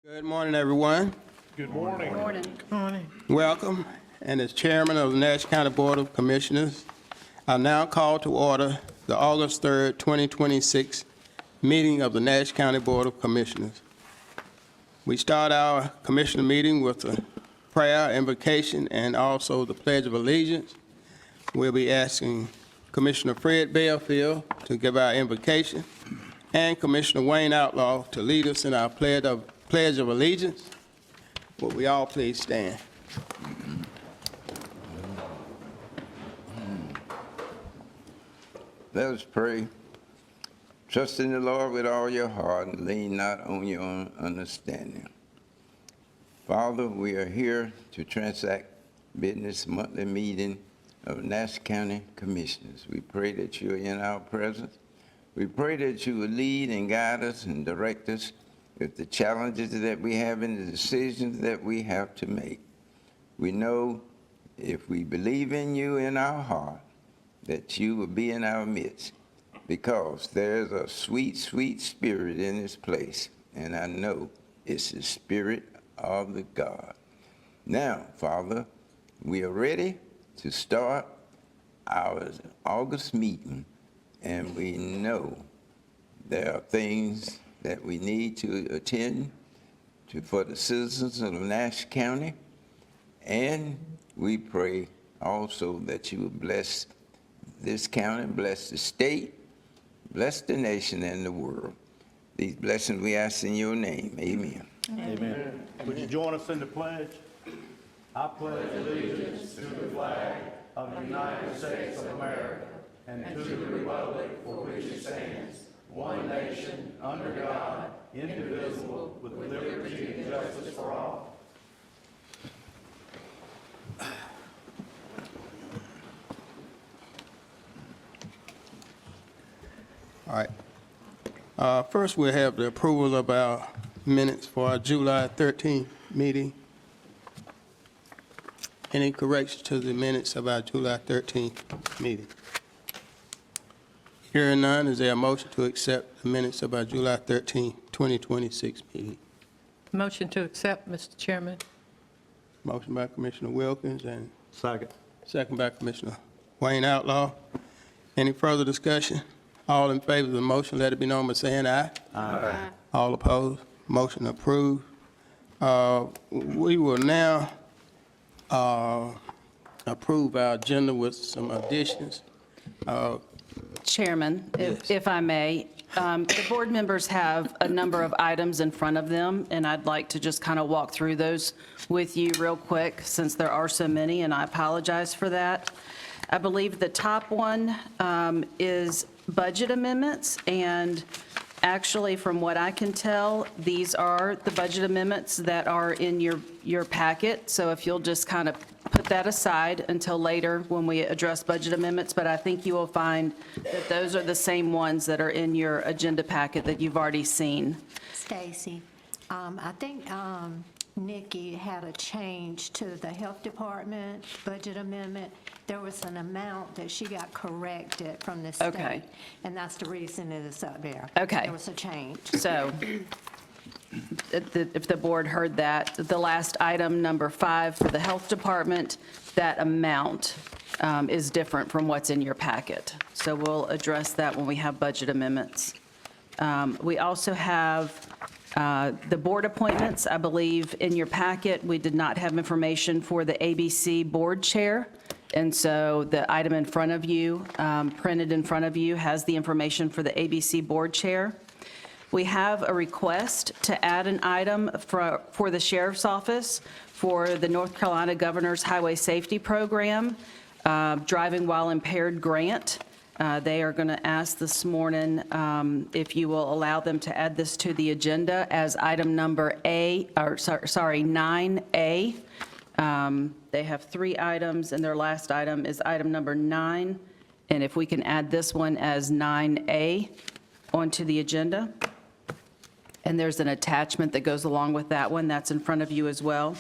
Good morning, everyone. Good morning. Good morning. Welcome. And as Chairman of the Nash County Board of Commissioners, I now call to order the August 3rd, 2026 meeting of the Nash County Board of Commissioners. We start our commissioner meeting with a prayer, invocation, and also the Pledge of Allegiance. We'll be asking Commissioner Fred Belfield to give our invocation and Commissioner Wayne Outlaw to lead us in our Pledge of Allegiance. Will we all please stand? Let us pray. Trust in the Lord with all your heart and lean not on your own understanding. Father, we are here to transact business monthly meeting of Nash County Commissioners. We pray that you are in our presence. We pray that you will lead and guide us and direct us with the challenges that we have and the decisions that we have to make. We know if we believe in you in our heart, that you will be in our midst, because there's a sweet, sweet spirit in this place, and I know it's the Spirit of the God. Now, Father, we are ready to start our August meeting, and we know there are things that we need to attend to for the citizens of Nash County, and we pray also that you will bless this county, bless the state, bless the nation and the world. These blessings we ask in your name. Amen. Amen. Would you join us in the pledge? I pledge allegiance to the flag of the United States of America and to the republic for which it stands, one nation, under God, indivisible, with liberty and justice for all. All right. First, we'll have the approval of our minutes for our July 13th meeting. Any corrections to the minutes of our July 13th meeting? Hearing none, is there a motion to accept the minutes of our July 13th, 2026 meeting? Motion to accept, Mr. Chairman. Motion by Commissioner Wilkins and Second. second by Commissioner Wayne Outlaw. Any further discussion? All in favor of the motion, let it be known by saying aye. Aye. All opposed? Motion approved. We will now approve our agenda with some additions. Chairman, Yes. if I may, the board members have a number of items in front of them, and I'd like to just kind of walk through those with you real quick, since there are so many, and I apologize for that. I believe the top one is budget amendments, and actually, from what I can tell, these are the budget amendments that are in your packet, so if you'll just kind of put that aside until later when we address budget amendments, but I think you will find that those are the same ones that are in your agenda packet that you've already seen. Stacy, I think Nikki had a change to the Health Department budget amendment. There was an amount that she got corrected from the state. Okay. And that's the reason it is up there. Okay. There was a change. So if the board heard that, the last item, number 5, for the Health Department, that amount is different from what's in your packet. So we'll address that when we have budget amendments. We also have the board appointments. I believe in your packet, we did not have information for the ABC board chair. And so the item in front of you, printed in front of you, has the information for the ABC board chair. We have a request to add an item for the sheriff's office for the North Carolina Governor's Highway Safety Program, Driving While Impaired Grant. They are going to ask this morning if you will allow them to add this to the agenda as item number 9A. They have 3 items, and their last item is item number 9. And if we can add this one as 9A onto the agenda. And there's an attachment that goes along with that one. That's in front of you as well.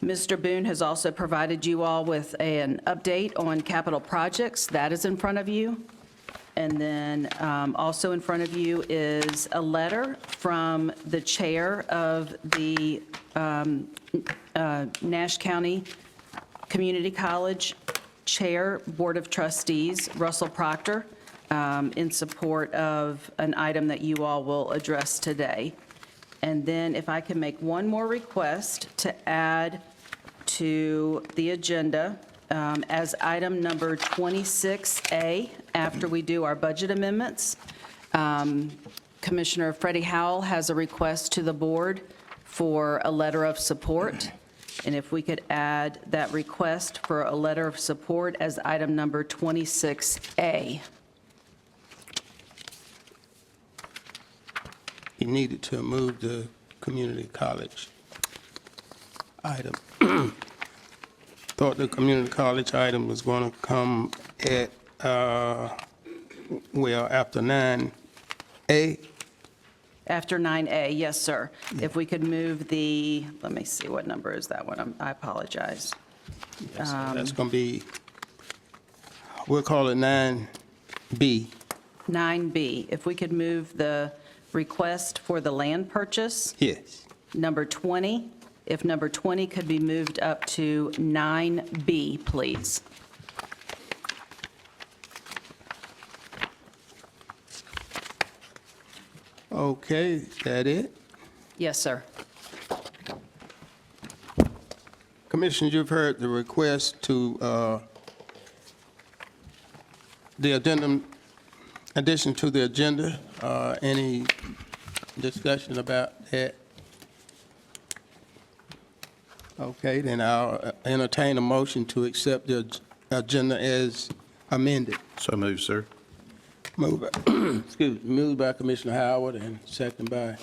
Mr. Boone has also provided you all with an update on capital projects. That is in front of you. And then also in front of you is a letter from the chair of the Nash County Community College Chair Board of Trustees, Russell Proctor, in support of an item that you all will address today. And then if I can make one more request to add to the agenda as item number 26A, after we do our budget amendments. Commissioner Freddie Howell has a request to the board for a letter of support. And if we could add that request for a letter of support as item number 26A. You needed to move the community college item. Thought the community college item was going to come at, after 9A. After 9A, yes, sir. If we could move the, let me see, what number is that one? I apologize. That's going to be, we'll call it 9B. 9B, if we could move the request for the land purchase, Yes. number 20, if number 20 could be moved up to 9B, please. Okay, is that it? Yes, sir. Commissioners, you've heard the request to, the addendum, addition to the agenda. Any discussion about that? Okay, then I'll entertain a motion to accept the agenda as amended. So moved, sir. Moved by Commissioner Howard and second by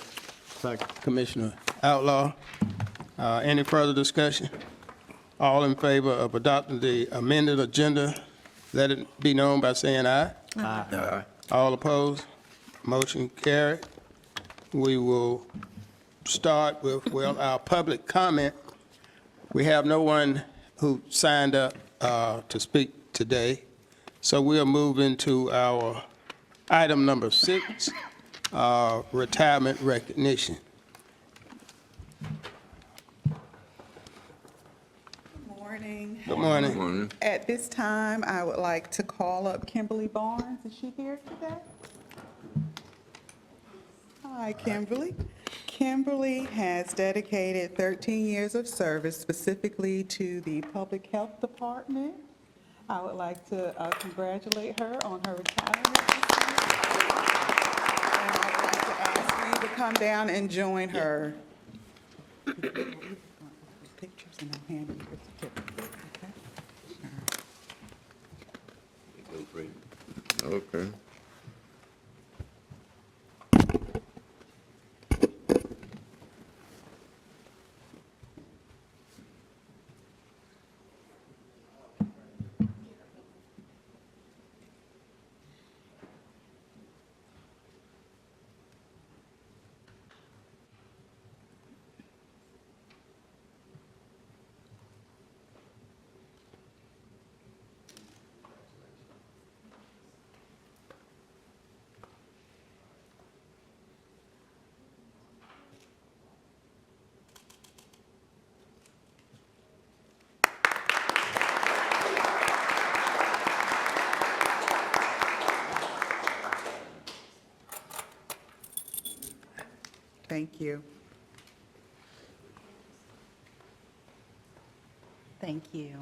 Commissioner Outlaw. Any further discussion? All in favor of adopting the amended agenda, let it be known by saying aye. Aye. All opposed? Motion carried. We will start with, our public comment. We have no one who signed up to speak today, so we'll move into our item number 6, retirement recognition. Morning. Good morning. Morning. At this time, I would like to call up Kimberly Barnes. Is she here today? Hi, Kimberly. Kimberly has dedicated 13 years of service specifically to the Public Health Department. I would like to congratulate her on her retirement. And I would like to ask you to come down and join her. Pictures and I'm handing you the certificate, okay? Okay. Thank you. Thank you.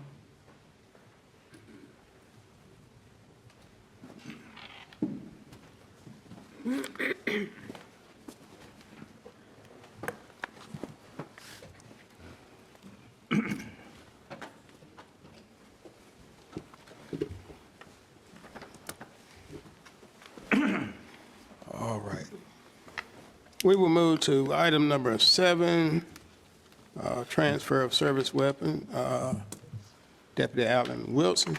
All right. We will move to item number 7, transfer of service weapon, Deputy Allen Wilson.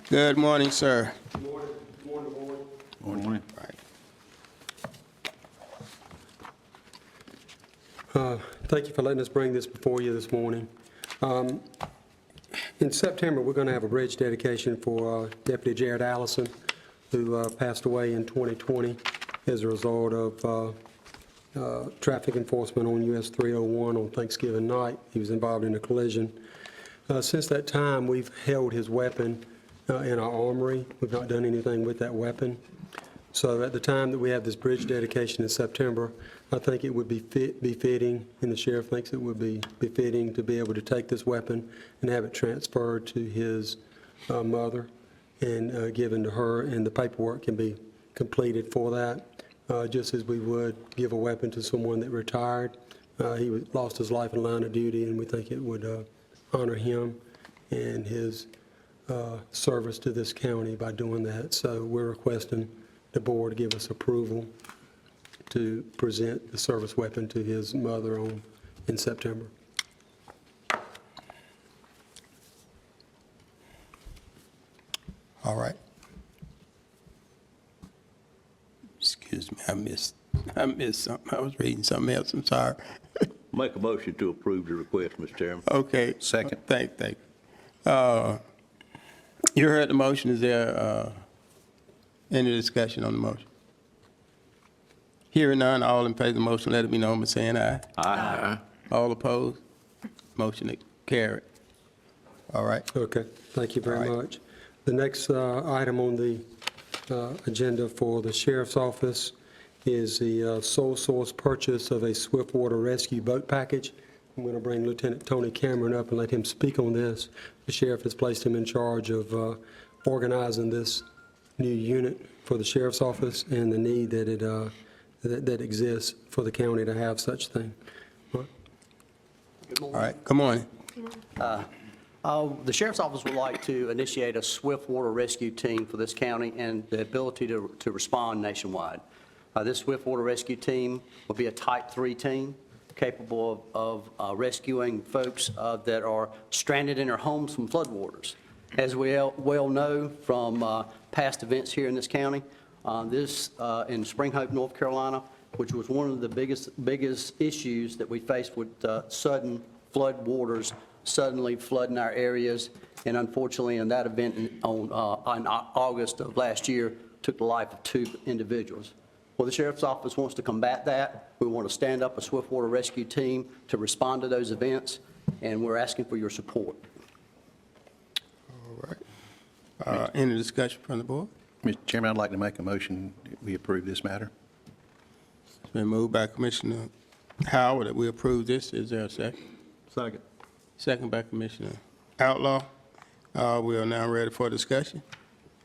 Good morning, sir. Morning. Right. Thank you for letting us bring this before you this morning. In September, we're going to have a bridge dedication for Deputy Jared Allison, who passed away in 2020 as a result of traffic enforcement on US 301 on Thanksgiving night. He was involved in a collision. Since that time, we've held his weapon in our armory. We've not done anything with that weapon. So at the time that we have this bridge dedication in September, I think it would be befitting, and the sheriff thinks it would be befitting to be able to take this weapon and have it transferred to his mother and given to her, and the paperwork can be completed for that, just as we would give a weapon to someone that retired. He lost his life in line of duty, and we think it would honor him and his service to this county by doing that. So we're requesting the board give us approval to present the service weapon to his mother in September. All right. Excuse me, I missed something. I was reading something else, I'm sorry. Make a motion to approve the request, Mr. Chairman. Okay. Second. Thank you. You heard the motion. Is there any discussion on the motion? Hearing none, all in favor of the motion, let it be known by saying aye. Aye. All opposed? Motion carried. All right. Okay, thank you very All right. much. The next item on the agenda for the sheriff's office is the sole source purchase of a swiftwater rescue boat package. I'm going to bring Lieutenant Tony Cameron up and let him speak on this. The sheriff has placed him in charge of organizing this new unit for the sheriff's office and the need that it that exists for the county to have such thing. All right. Good morning. The Sheriff's Office would like to initiate a swift water rescue team for this county and the ability to respond nationwide. This swift water rescue team will be a Type 3 team capable of rescuing folks that are stranded in their homes from floodwaters. As we well know from past events here in this county, in Spring Hope, North Carolina, which was one of the biggest issues that we faced with sudden flood waters suddenly flooding our areas, and unfortunately in that event on August of last year took the life of 2 individuals. Well, the Sheriff's Office wants to combat that. We want to stand up a swift water rescue team to respond to those events, and we're asking for your support. All right. Any discussion from the board? Mr. Chairman, I'd like to make a motion that we approve this matter. It's been moved by Commissioner Howard that we approve this. Is there a second? Second. Second by Commissioner Outlaw. We are now ready for discussion.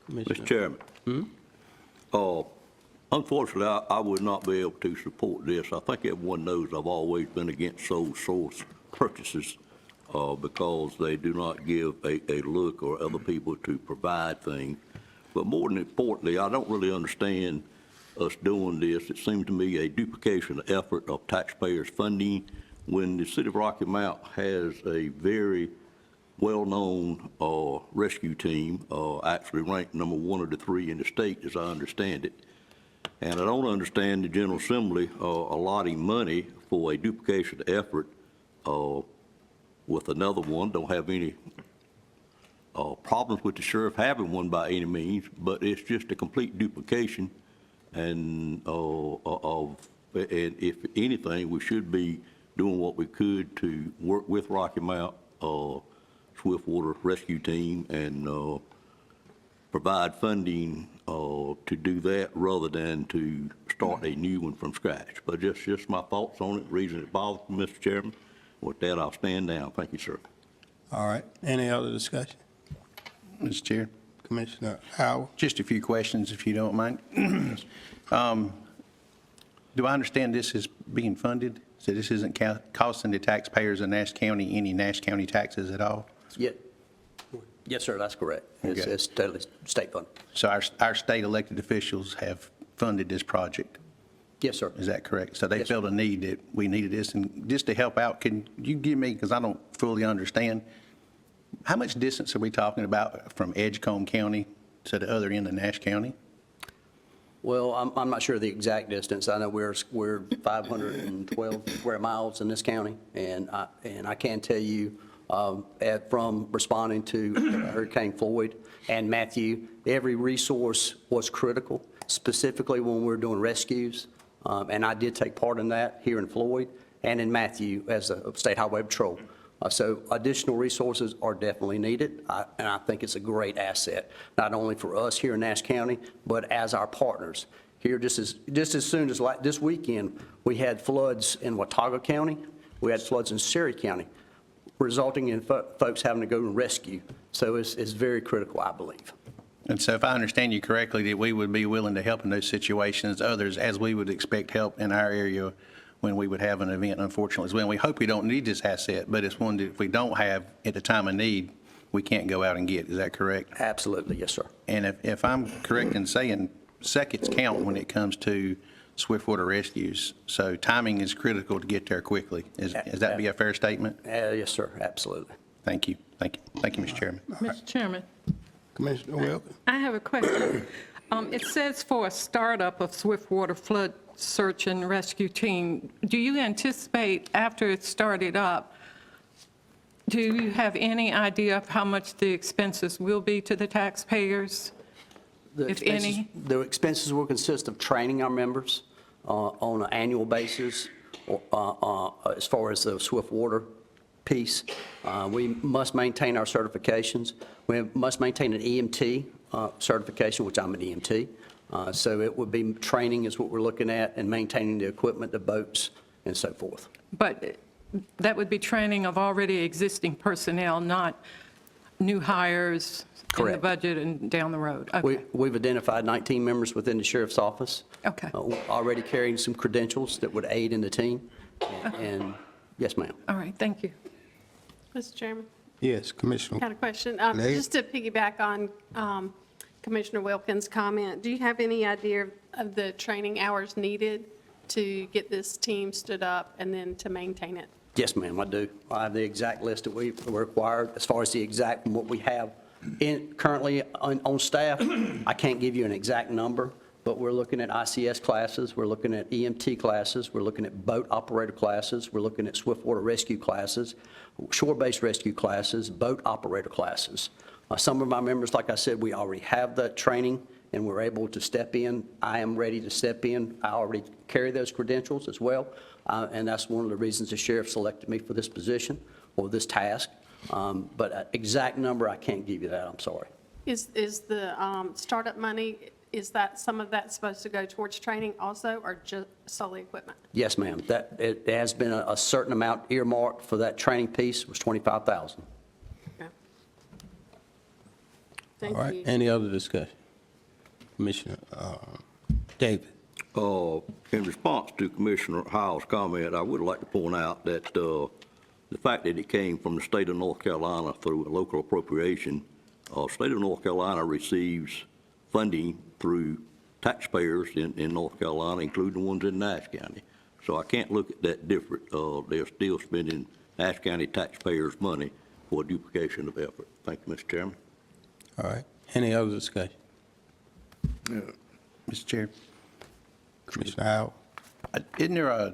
Mr. Chairman. Unfortunately, I would not be able to support this. I think everyone knows I've always been against sole source purchases because they do not give a look or other people to provide things. But more than importantly, I don't really understand us doing this. It seems to me a duplication effort of taxpayers' funding when the city of Rocky Mount has a very well-known rescue team, actually ranked number 1 or 3 in the state, as I understand it. And I don't understand the General Assembly allotting money for a duplication effort with another one. Don't have any problems with the sheriff having one by any means, but it's just a complete duplication. And if anything, we should be doing what we could to work with Rocky Mount Swiftwater Rescue Team and provide funding to do that rather than to start a new one from scratch. But just my thoughts on it, the reason it bothers me, Mr. Chairman. With that, I'll stand down. Thank you, sir. All right. Any other discussion? Mr. Chair, Commissioner Howard? just a few questions, if you don't mind. Do I understand this is being funded? So this isn't costing the taxpayers of Nash County any Nash County taxes at all? Yes, sir, that's correct. Okay. It's totally state funded. So our state elected officials have funded this project? Yes, sir. Is that correct? So they Yes, sir. felt a need that we needed this, and just to help out, can you give me, because I don't fully understand, how much distance are we talking about from Edgecombe County to the other end of Nash County? Well, I'm not sure the exact distance. I know we're 512 square miles in this county, and I can tell you from responding to Hurricane Floyd and Matthew. Every resource was critical, specifically when we're doing rescues. And I did take part in that here in Floyd and in Matthew as a State Highway Patrol. So additional resources are definitely needed, and I think it's a great asset, not only for us here in Nash County, but as our partners. Here, just as soon as like this weekend, we had floods in Watauga County, we had floods in Surrey County, resulting in folks having to go and rescue. So it's very critical, I believe. And so if I understand you correctly, that we would be willing to help in those situations, others, as we would expect help in our area when we would have an event, unfortunately, as well. And we hope we don't need this asset, but it's one that if we don't have at the time of need, we can't go out and get. Is that correct? Absolutely, yes, sir. And if I'm correct in saying seconds count when it comes to swiftwater rescues, so timing is critical to get there quickly. Is that be a fair statement? Yes, sir, absolutely. Thank you. Thank you. Thank you, Mr. Chairman. Mr. Chairman, Commissioner Wilkins? I have a question. It says for a startup of Swiftwater Flood Search and Rescue Team, do you anticipate after it's started up, do you have any idea of how much the expenses will be to the taxpayers? The If expenses- any? The expenses will consist of training our members on an annual basis as far as the Swiftwater piece. We must maintain our certifications. We must maintain an EMT certification, which I'm an EMT. So it would be training is what we're looking at, and maintaining the equipment, the boats, and so forth. But that would be training of already existing personnel, not new hires in the Correct. budget and down the road? Okay. We've identified 19 members within the sheriff's office. Okay. Already carrying some credentials that would aid in the team. And yes, ma'am. All right, thank you. Mr. Chairman, Yes, Commissioner. got a question. Lay it. Just to piggyback on Commissioner Wilkins' comment, do you have any idea of the training hours needed to get this team stood up and then to maintain it? Yes, ma'am, I do. I have the exact list that we required as far as the exact, what we have currently on staff. I can't give you an exact number, but we're looking at ICS classes, we're looking at EMT classes, we're looking at boat operator classes, we're looking at swiftwater rescue classes, shore-based rescue classes, boat operator classes. Some of our members, like I said, we already have that training, and we're able to step in. I am ready to step in. I already carry those credentials as well, and that's one of the reasons the sheriff selected me for this position or this task. But an exact number, I can't give you that, I'm sorry. Is the startup money, is that some of that supposed to go towards training also, or just solely equipment? Yes, ma'am. It has been a certain amount earmarked for that training piece, was $25,000. Okay. All Thank right, you. any other discussion? Commissioner David? In response to Commissioner Howell's comment, I would like to point out that the fact that it came from the state of North Carolina through a local appropriation, state of North Carolina receives funding through taxpayers in North Carolina, including the ones in Nash County. So I can't look at that different. They're still spending Nash County taxpayers' money for duplication of effort. Thank you, Mr. Chairman. All right, any other discussion? Mr. Chair, Commissioner Howell? isn't there a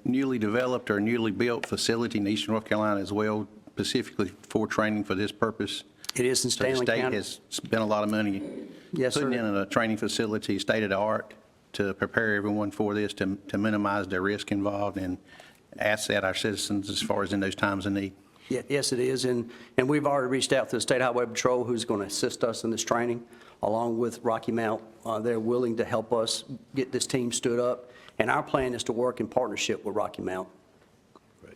newly developed or newly built facility in eastern North Carolina as well, specifically for training for this purpose? It is in So the Stanley state County. has spent a lot of money Yes, sir. putting in a training facility, state-of-the-art, to prepare everyone for this, to minimize the risk involved and asset our citizens as far as in those times of need. Yes, it is, and we've already reached out to the State Highway Patrol, who's going to assist us in this training, along with Rocky Mount. They're willing to help us get this team stood up, and our plan is to work in partnership with Rocky Mount.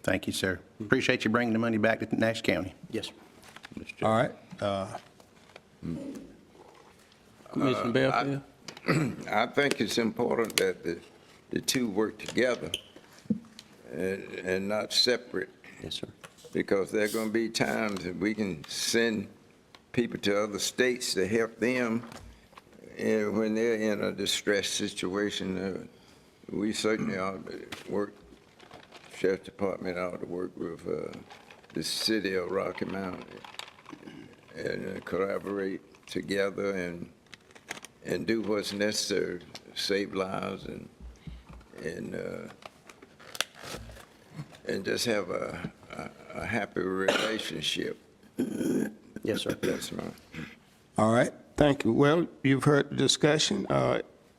Thank you, sir. Appreciate you bringing the money back to Nash County. Yes, sir. All right. Commissioner Belfield? I think it's important that the two work together and not separate, Yes, sir. because there are going to be times that we can send people to other states to help them when they're in a distressed situation. We certainly ought to work, Sheriff's Department ought to work with the city of Rocky Mount and collaborate together and do what's necessary to save lives and just have a a happy relationship. Yes, sir. That's right. All right, thank you. Well, you've heard the discussion,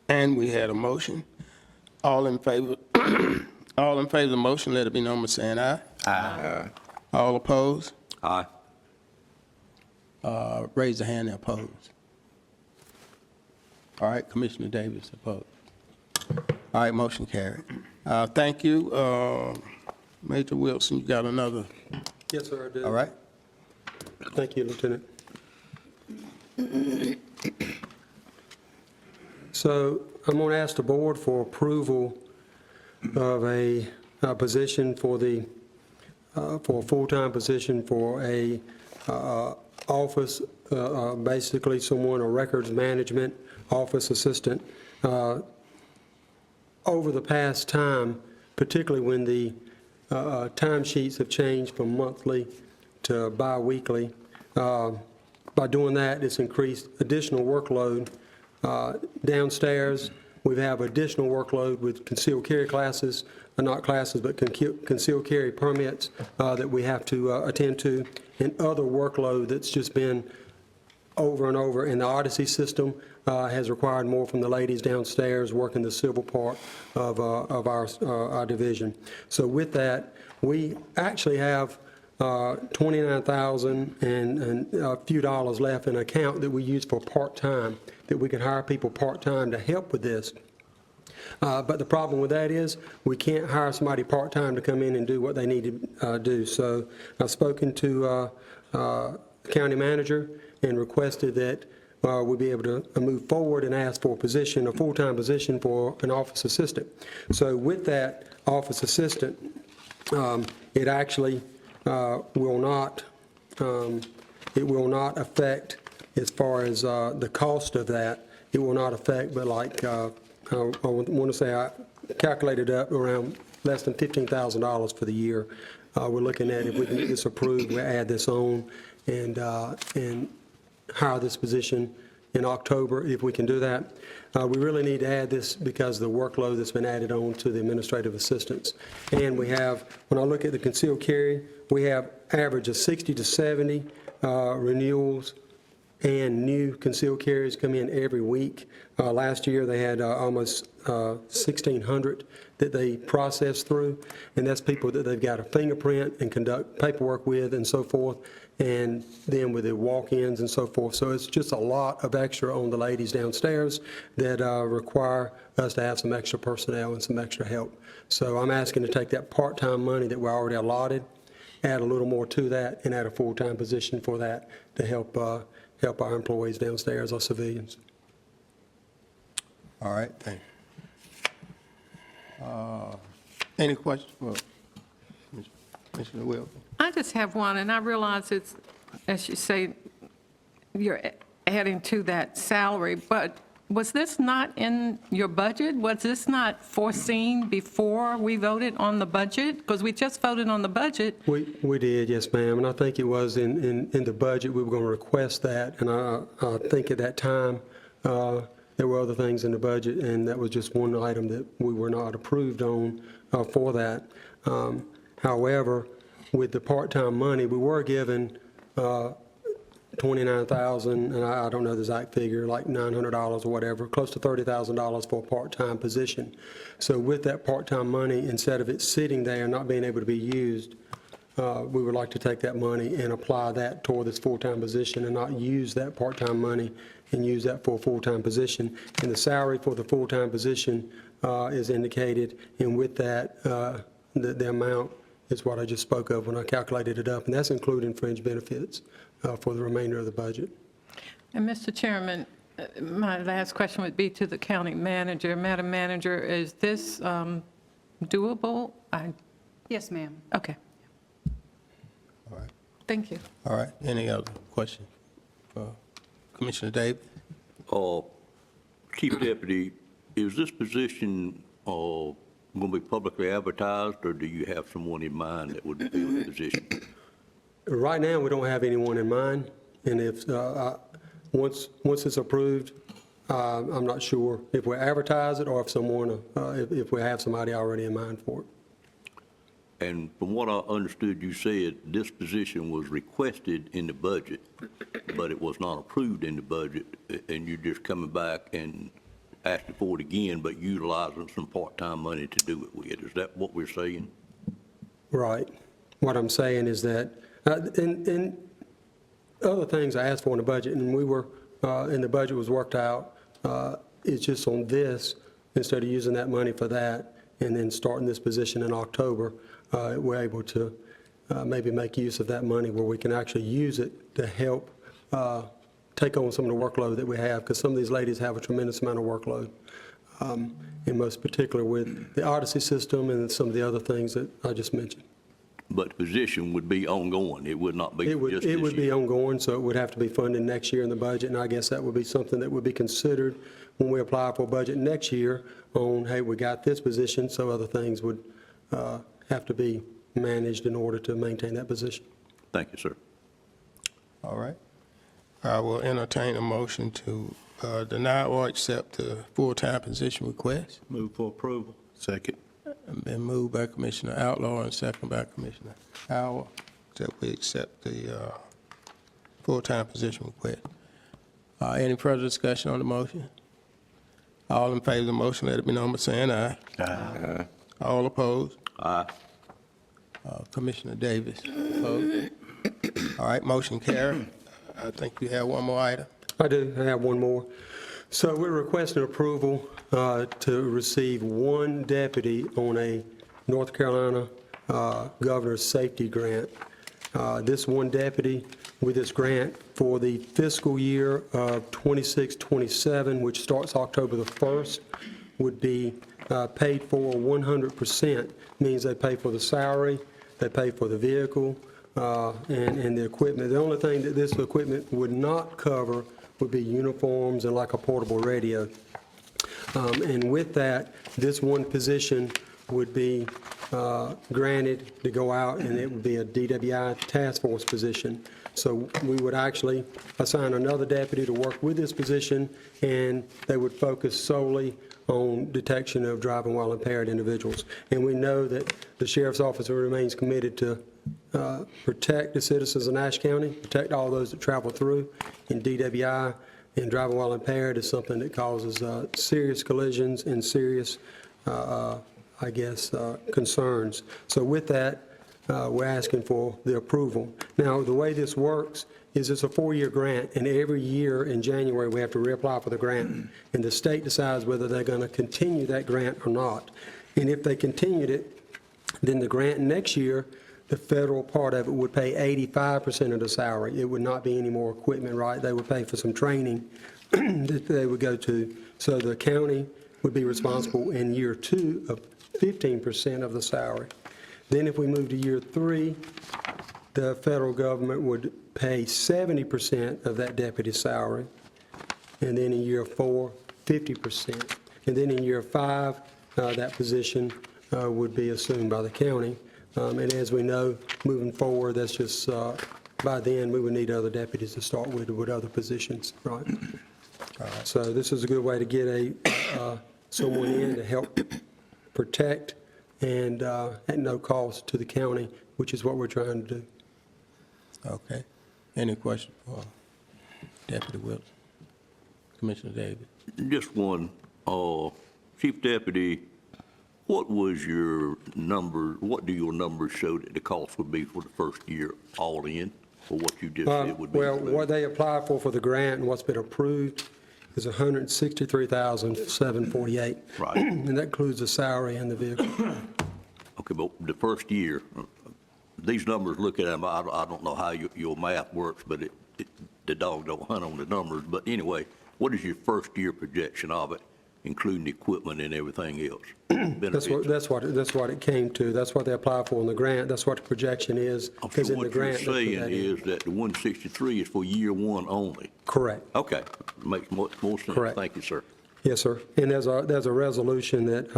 and we had a motion. All in favor, all in favor of the motion, let it be known by saying aye. Aye. All opposed? Aye. Raise the hand, opposed. All right, Commissioner Davis opposed. All right, motion carried. Thank you. Major Wilson, you got another, Yes, sir, I do. all right? Thank you, Lieutenant. So I'm going to ask the board for approval of a position for a full-time position for a office, basically someone, a records management office assistant. Over the past time, particularly when the timesheets have changed from monthly to bi-weekly, by doing that, it's increased additional workload. Downstairs, we have additional workload with concealed carry classes, not classes, but concealed carry permits that we have to attend to, and other workload that's just been over and over. And the Odyssey system has required more from the ladies downstairs working the civil part of our division. So with that, we actually have $29,000 and a few dollars left in an account that we use for part-time, that we can hire people part-time to help with this. But the problem with that is we can't hire somebody part-time to come in and do what they need to do. So I've spoken to the county manager and requested that we be able to move forward and ask for a position, a full-time position for an office assistant. So with that office assistant, it actually will not affect, as far as the cost of that, it will not affect, but like, I want to say I calculated up around less than $15,000 for the year. We're looking at, if we can get this approved, we add this on and hire this position in October, if we can do that. We really need to add this because of the workload that's been added on to the administrative assistants. And we have, when I look at the concealed carry, we have average of 60 to 70 renewals and new concealed carries come in every week. Last year, they had almost 1,600 that they processed through, and that's people that they've got to fingerprint and conduct paperwork with and so forth, and then with the walk-ins and so forth. So it's just a lot of extra on the ladies downstairs that require us to have some extra personnel and some extra help. So I'm asking to take that part-time money that we already allotted, add a little more to that, and add a full-time position for that to help our employees downstairs, our civilians. All right, thank you. Any questions for Commissioner Wilson? I just have one, and I realize it's, as you say, you're adding to that salary, but was this not in your budget? Was this not foreseen before we voted on the budget? Because we just voted on the budget. We did, yes, ma'am, and I think it was in the budget, we were going to request that, and I think at that time, there were other things in the budget, and that was just one item that we were not approved on for that. However, with the part-time money, we were given $29,000, and I don't know the exact figure, like $900 or whatever, close to $30,000 for a part-time position. So with that part-time money, instead of it sitting there not being able to be used, we would like to take that money and apply that toward this full-time position and not use that part-time money and use that for a full-time position. And the salary for the full-time position is indicated, and with that, the amount is what I just spoke of when I calculated it up, and that's including fringe benefits for the remainder of the budget. And Mr. Chairman, my last question would be to the county manager. Madam Manager, is this doable? Yes, ma'am. Okay. All right. Thank you. All right, any other questions for Commissioner Davis? Chief Deputy, is this position going to be publicly advertised, or do you have someone in mind that would fill the position? Right now, we don't have anyone in mind, and if, once it's approved, I'm not sure if we advertise it or if someone, if we have somebody already in mind for it. And from what I understood, you said this position was requested in the budget, but it was not approved in the budget, and you're just coming back and asking for it again, but utilizing some part-time money to do it with. Is that what we're saying? Right. What I'm saying is that, and other things I asked for in the budget, and we were, and the budget was worked out, it's just on this, instead of using that money for that, and then starting this position in October, we're able to maybe make use of that money where we can actually use it to help take on some of the workload that we have, because some of these ladies have a tremendous amount of workload, and most particularly with the Odyssey system and some of the other things that I just mentioned. But the position would be ongoing. It would not be just this year. It would be ongoing, so it would have to be funded next year in the budget, and I guess that would be something that would be considered when we apply for a budget next year on, hey, we got this position, so other things would have to be managed in order to maintain that position. Thank you, sir. All right. I will entertain a motion to deny or accept the full-time position request. Move for approval. Second. Been moved by Commissioner Outlaw and second by Commissioner Howard that we accept the full-time position request. Any further discussion on the motion? All in favor of the motion, let it be known by saying aye. Aye. All opposed? Aye. Commissioner Davis, opposed? All right, motion carried. I think you have one more item. I do, I have one more. So we're requesting approval to receive one deputy on a North Carolina Governor's Safety Grant. This one deputy with this grant for the fiscal year of 26-27, which starts October the 1st, would be paid for 100%. Means they pay for the salary, they pay for the vehicle, and the equipment. The only thing that this equipment would not cover would be uniforms and like a portable radio. And with that, this one position would be granted to go out, and it would be a DWI task force position. So we would actually assign another deputy to work with this position, and they would focus solely on detection of driving while impaired individuals. And we know that the sheriff's office remains committed to protect the citizens of Nash County, protect all those that travel through. And DWI and driving while impaired is something that causes serious collisions and serious, I guess, concerns. So with that, we're asking for the approval. Now, the way this works is it's a 4-year grant, and every year in January, we have to reapply for the grant. And the state decides whether they're going to continue that grant or not. And if they continued it, then the grant next year, the federal part of it would pay 85% of the salary. It would not be any more equipment, right? They would pay for some training that they would go to. So the county would be responsible in year 2 of 15% of the salary. Then if we move to year 3, the federal government would pay 70% of that deputy's salary. And then in year 4, 50%. And then in year 5, that position would be assumed by the county. And as we know, moving forward, that's just, by then, we would need other deputies to start with other positions, right? So this is a good way to get someone in to help protect and at no cost to the county, which is what we're trying to do. Okay. Any questions for Deputy Wilson? Commissioner Davis? Just one. Chief Deputy, what was your number, what do your numbers show that the cost would be for the first year all in, or what you just said would be? Well, included? what they applied for the grant and what's been approved is $163,748. Right. And that includes the salary and the vehicle. Okay, but the first year, these numbers, look at them, I don't know how your math works, but the dog don't hunt on the numbers. But anyway, what is your first year projection of it, including equipment and everything else? That's what it came to. That's what they applied for in the grant. That's what the projection is. I'm Because sure in the what you're grant, they put saying that in. is that the 163 is for year 1 only. Correct. Okay, makes more sense. Correct. Thank you, sir. Yes, sir. And there's a resolution that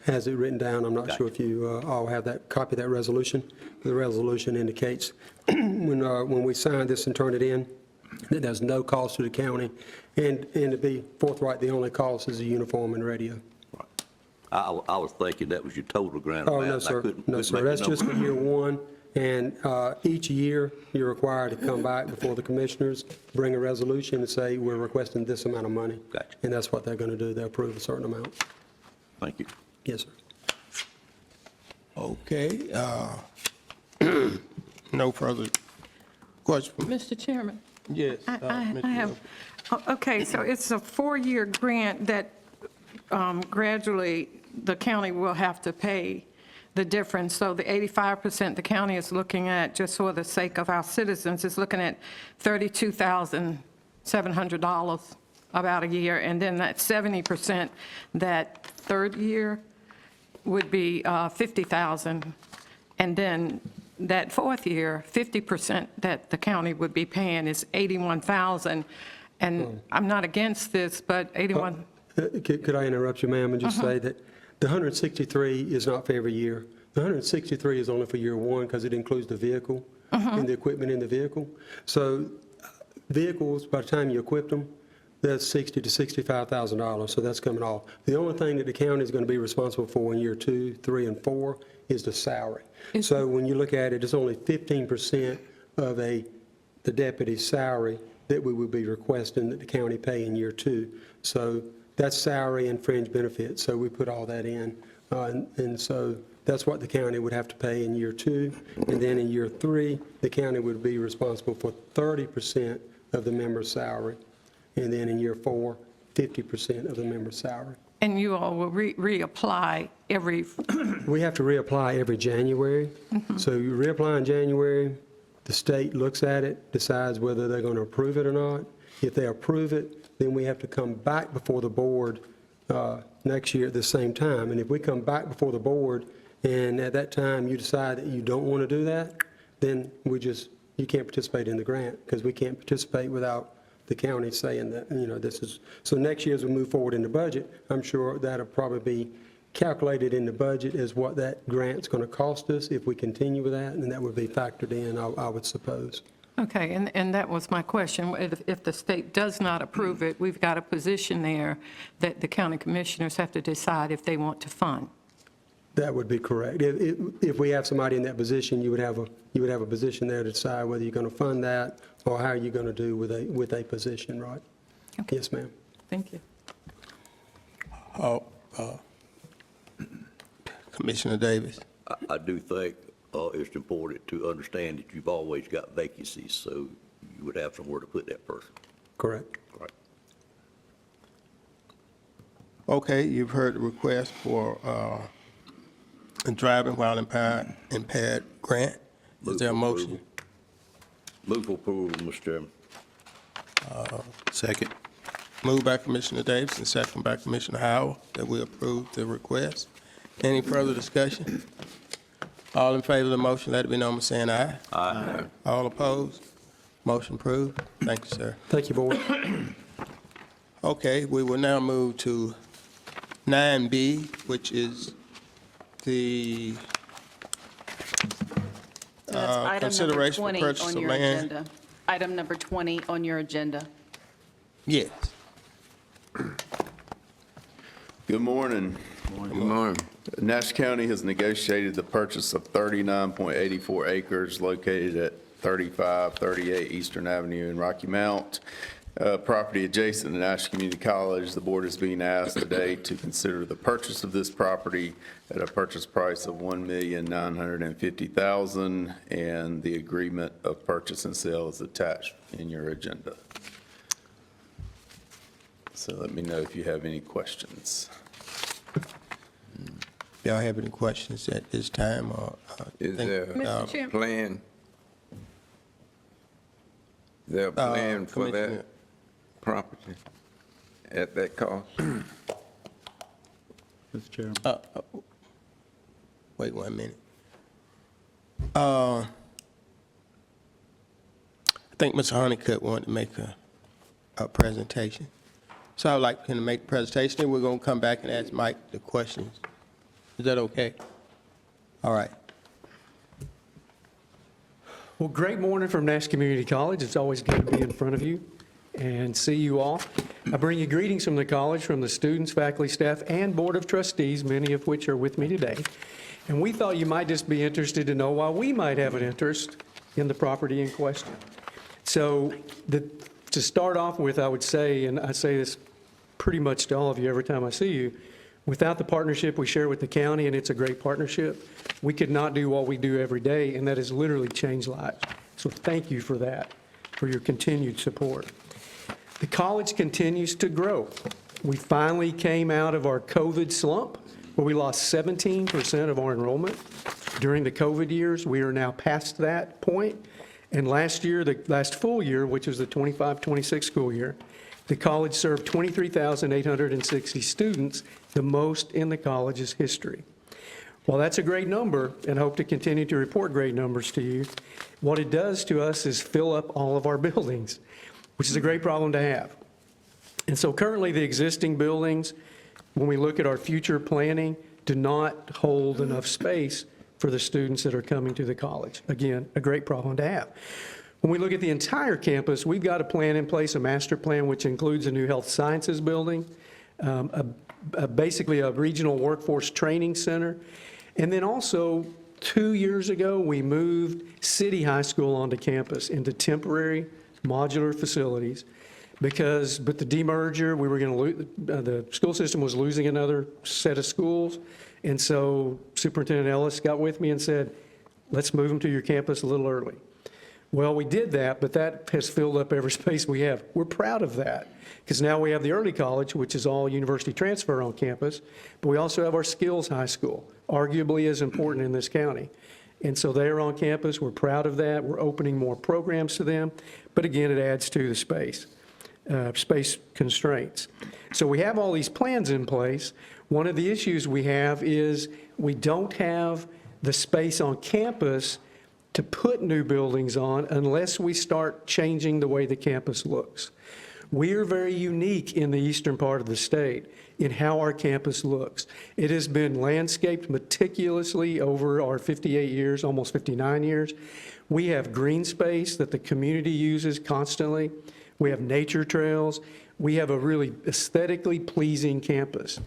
has it written down. I'm not Gotcha. sure if you all have that copy of that resolution. The resolution indicates when we sign this and turn it in, that there's no cost to the county. And to be forthright, the only cost is the uniform and radio. Right. I was thinking that was your total grant Oh, amount. no, and I sir. couldn't No, make sir. the That's just for number. year one. And each year, you're required to come back before the commissioners, bring a resolution and say, we're requesting this amount of money. Gotcha. And that's what they're going to do. They'll approve a certain amount. Thank you. Yes, sir. Okay, no further questions. Mr. Chairman? Yes. I Mr. have, okay, so it's a 4-year grant that gradually the county will have to pay the difference. So the 85% the county is looking at, just for the sake of our citizens, is looking at $32,700 about a year. And then that 70%, that third year, would be $50,000. And then that fourth year, 50% that the county would be paying is $81,000. And I'm not against this, but 81, Could I interrupt you, ma'am, and just say that the 163 is not for every year. The 163 is only for year one because it includes the vehicle and the equipment in the vehicle. So vehicles, by the time you equip them, that's $60,000 to $65,000, so that's coming off. The only thing that the county is going to be responsible for in year 2, 3, and 4 is the salary. So when you look at it, it's only 15% of the deputy's salary that we would be requesting that the county pay in year 2. So that's salary and fringe benefits, so we put all that in. And so that's what the county would have to pay in year 2. And then in year 3, the county would be responsible for 30% of the member's salary. And then in year 4, 50% of the member's salary. and you all will reapply every, We have to reapply every January. So you reapply in January, the state looks at it, decides whether they're going to approve it or not. If they approve it, then we have to come back before the board next year at the same time. And if we come back before the board and at that time you decide that you don't want to do that, then you can't participate in the grant because we can't participate without the county saying that, this is, so next year as we move forward in the budget, I'm sure that'll probably be calculated in the budget as what that grant's going to cost us if we continue with that, and that would be factored in, I would suppose. okay, and that was my question. If the state does not approve it, we've got a position there that the county commissioners have to decide if they want to fund. That would be correct. If we have somebody in that position, you would have a position there to decide whether you're going to fund that or how you're going to do with a position, right? Okay. Yes, ma'am. Thank you. Commissioner Davis. I do think it's important to understand that you've always got vacancies, so you would have somewhere to put that person. Correct. Right. Okay, you've heard the request for a driving while impaired grant. Is there a motion? Move for approval, Mr. Chairman. Second. Moved by Commissioner Davis and second by Commissioner Howell that we approve the request. Any further discussion? All in favor of the motion, let it be known by saying aye. Aye. All opposed? Motion approved. Thank you, sir. Thank you, board. Okay, we will now move to 9B, which is the So that's item number consideration for 20 purchase on of your land. agenda. Item number 20 on your agenda. Yes. Good morning. Good morning. Nash County has negotiated the purchase of 39.84 acres located at 3538 Eastern Avenue in Rocky Mount, property adjacent to Nash Community College. The board is being asked today to consider the purchase of this property at a purchase price of $1,950,000, and the agreement of purchase and sale is attached in your agenda. So let me know if you have any questions. Y'all have any questions at this time or? Is there Mr. a Chairman. plan? Is there a plan for Commissioner. that property at that cost? Mr. Chairman. Wait 1 minute. I think Mr. Honeycutt wanted to make a presentation. So I'd like him to make the presentation, and we're going to come back and ask Mike the questions. Is that okay? All right. Well, great morning from Nash Community College. It's always good to be in front of you and see you all. I bring you greetings from the college, from the students, faculty, staff, and Board of Trustees, many of which are with me today. And we thought you might just be interested to know why we might have an interest in the property in question. So to start off with, I would say, and I say this pretty much to all of you every time I see you, without the partnership we share with the county, and it's a great partnership, we could not do what we do every day, and that is literally change lives. So thank you for that, for your continued support. The college continues to grow. We finally came out of our COVID slump, where we lost 17% of our enrollment during the COVID years. We are now past that point. And last year, the last full year, which was the 25-26 school year, the college served 23,860 students, the most in the college's history. While that's a great number, and I hope to continue to report great numbers to you, what it does to us is fill up all of our buildings, which is a great problem to have. And so currently, the existing buildings, when we look at our future planning, do not hold enough space for the students that are coming to the college. Again, a great problem to have. When we look at the entire campus, we've got a plan in place, a master plan, which includes a new health sciences building, basically a regional workforce training center. And then also, 2 years ago, we moved City High School onto campus into temporary modular facilities because with the demerger, we were going to lose, the school system was losing another set of schools. And so Superintendent Ellis got with me and said, let's move them to your campus a little early. Well, we did that, but that has filled up every space we have. We're proud of that because now we have the early college, which is all university transfer on campus, but we also have our skills high school, arguably as important in this county. And so they're on campus. We're proud of that. We're opening more programs to them. But again, it adds to the space constraints. So we have all these plans in place. One of the issues we have is we don't have the space on campus to put new buildings on unless we start changing the way the campus looks. We are very unique in the eastern part of the state in how our campus looks. It has been landscaped meticulously over our 58 years, almost 59 years. We have green space that the community uses constantly. We have nature trails. We have a really aesthetically pleasing campus.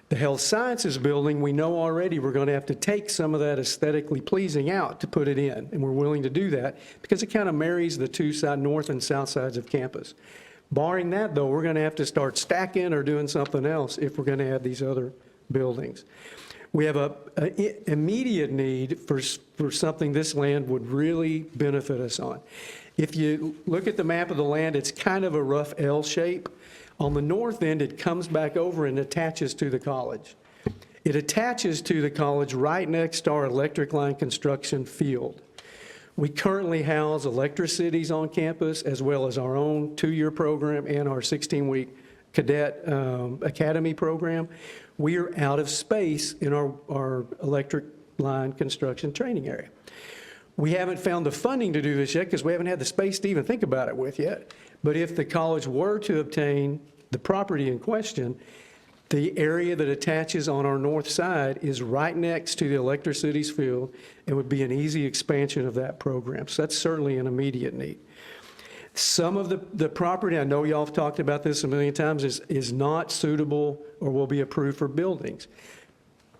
The health sciences building, we know already we're going to have to take some of that aesthetically pleasing out to put it in, and we're willing to do that because it kind of marries the two north and south sides of campus. Barring that, though, we're going to have to start stacking or doing something else if we're going to add these other buildings. We have an immediate need for something this land would really benefit us on. If you look at the map of the land, it's kind of a rough L shape. On the north end, it comes back over and attaches to the college. It attaches to the college right next to our electric line construction field. We currently house Electricities on campus, as well as our own 2-year program and our 16-week cadet academy program. We are out of space in our electric line construction training area. We haven't found the funding to do this yet because we haven't had the space to even think about it with yet. But if the college were to obtain the property in question, the area that attaches on our north side is right next to the Electricities field and would be an easy expansion of that program. So that's certainly an immediate need. Some of the property, I know y'all have talked about this a million times, is not suitable or will be approved for buildings.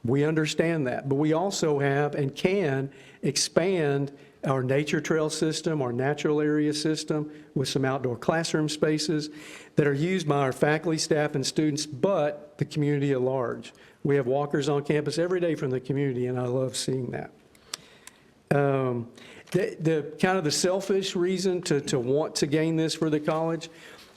We understand that, but we also have and can expand our nature trail system, our natural area system with some outdoor classroom spaces that are used by our faculty, staff, and students, but the community at large. We have walkers on campus every day from the community, and I love seeing that. The kind of the selfish reason to want to gain this for the college,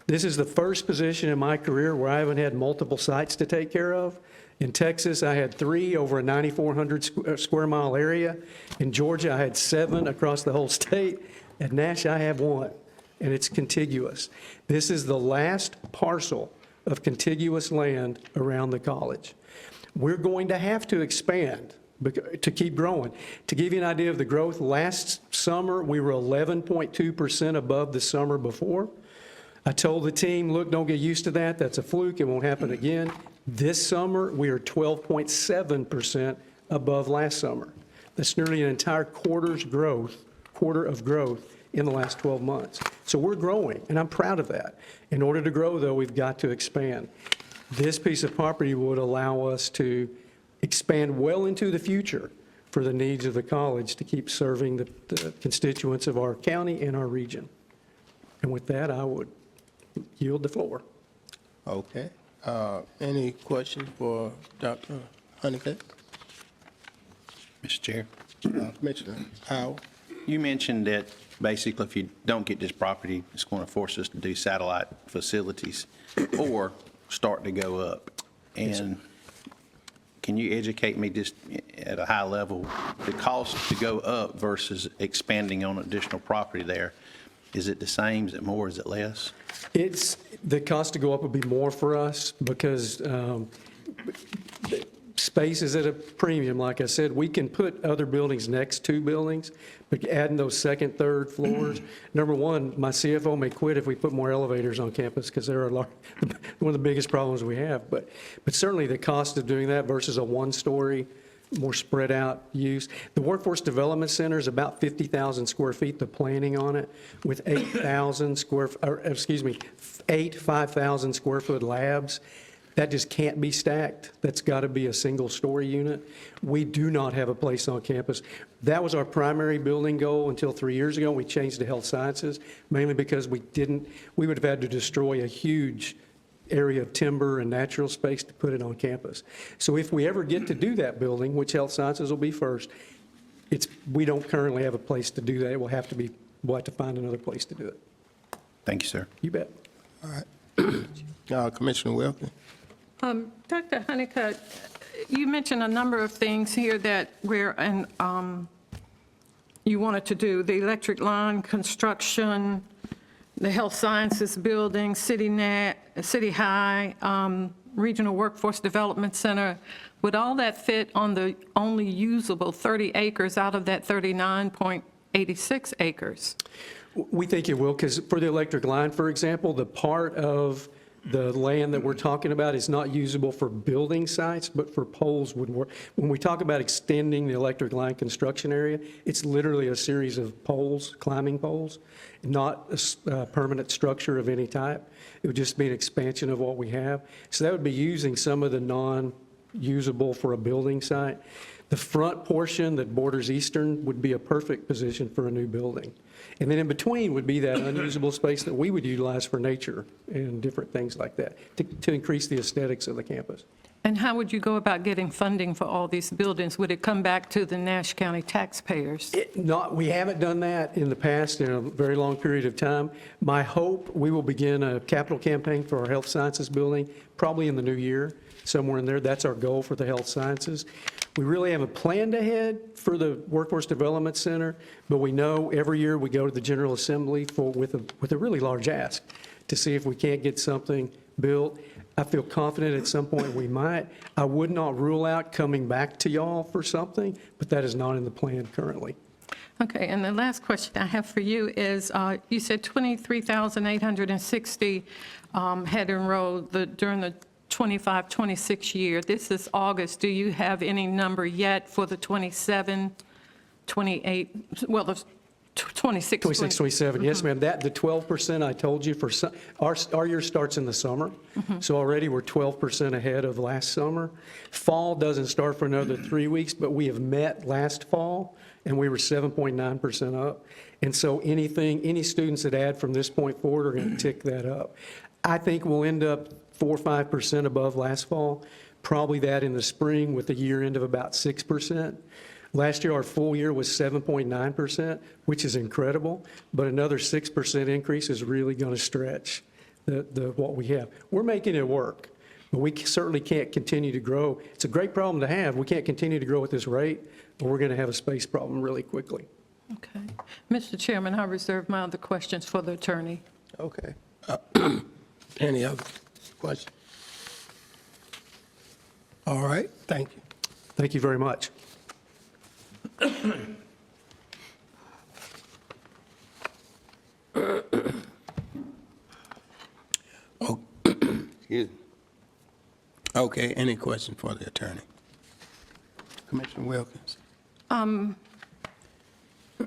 this is the first position in my career where I haven't had multiple sites to take care of. In Texas, I had 3 over a 9,400 square mile area. In Georgia, I had 7 across the whole state. At Nash, I have 1, and it's contiguous. This is the last parcel of contiguous land around the college. We're going to have to expand to keep growing. To give you an idea of the growth, last summer, we were 11.2% above the summer before. I told the team, look, don't get used to that. That's a fluke. It won't happen again. This summer, we are 12.7% above last summer. That's nearly an entire quarter of growth in the last 12 months. So we're growing, and I'm proud of that. In order to grow, though, we've got to expand. This piece of property would allow us to expand well into the future for the needs of the college to keep serving the constituents of our county and our region. And with that, I would yield the floor. Okay. Any questions for Dr. Honeycutt? Mr. Chair, Commissioner Howell? you mentioned that basically if you don't get this property, it's going to force us to do satellite facilities or start to go up. And can you educate me just at a high level, the cost to go up versus expanding on additional property there? Is it the same? Is it more? Is it less? It's, the cost to go up would be more for us because space is at a premium. Like I said, we can put other buildings next to buildings, but adding those second, third floors, number one, my CFO may quit if we put more elevators on campus because they're one of the biggest problems we have. But certainly the cost of doing that versus a one-story, more spread out use. The Workforce Development Center is about 50,000 square feet, the planning on it, with 8,000 eight 5,000 square foot labs. That just can't be stacked. That's got to be a single-story unit. We do not have a place on campus. That was our primary building goal until 3 years ago. We changed to health sciences, mainly because we would have had to destroy a huge area of timber and natural space to put it on campus. So if we ever get to do that building, which health sciences will be first, we don't currently have a place to do that. We'll have to find another place to do it. Thank you, sir. You bet. All right. Commissioner Wilkins? Dr. Honeycutt, you mentioned a number of things here that you wanted to do, the electric line construction, the health sciences building, City High, Regional Workforce Development Center. Would all that fit on the only usable 30 acres out of that 39.86 acres? We think it will, because for the electric line, for example, the part of the land that we're talking about is not usable for building sites, but for poles would work. When we talk about extending the electric line construction area, it's literally a series of poles, climbing poles, not a permanent structure of any type. It would just be an expansion of what we have. So that would be using some of the non-usable for a building site. The front portion that borders Eastern would be a perfect position for a new building. And then in between would be that unusable space that we would utilize for nature and different things like that to increase the aesthetics of the campus. And how would you go about getting funding for all these buildings? Would it come back to the Nash County taxpayers? We haven't done that in the past in a very long period of time. My hope, we will begin a capital campaign for our health sciences building probably in the new year, somewhere in there. That's our goal for the health sciences. We really haven't planned ahead for the Workforce Development Center, but we know every year we go to the General Assembly with a really large ask to see if we can't get something built. I feel confident at some point we might. I would not rule out coming back to y'all for something, but that is not in the plan currently. Okay, and the last question I have for you is, you said 23,860 had enrolled during the 25-26 year. This is August. Do you have any number yet for the 27, 28, well, the 26? 26, 27, yes, ma'am. The 12% I told you for, our year starts in the summer, so already we're 12% ahead of last summer. Fall doesn't start for another 3 weeks, but we have met last fall, and we were 7.9% up. And so any students that add from this point forward are going to tick that up. I think we'll end up 4 or 5% above last fall, probably that in the spring with a year end of about 6%. Last year, our full year was 7.9%, which is incredible, but another 6% increase is really going to stretch what we have. We're making it work, but we certainly can't continue to grow. It's a great problem to have. We can't continue to grow at this rate, but we're going to have a space problem really quickly. Okay. Mr. Chairman, I reserve my other questions for the attorney. Okay. Any other questions? All right, thank you. Thank you very much. Oh, excuse me. Okay, any question for the attorney? Commissioner Wilkins?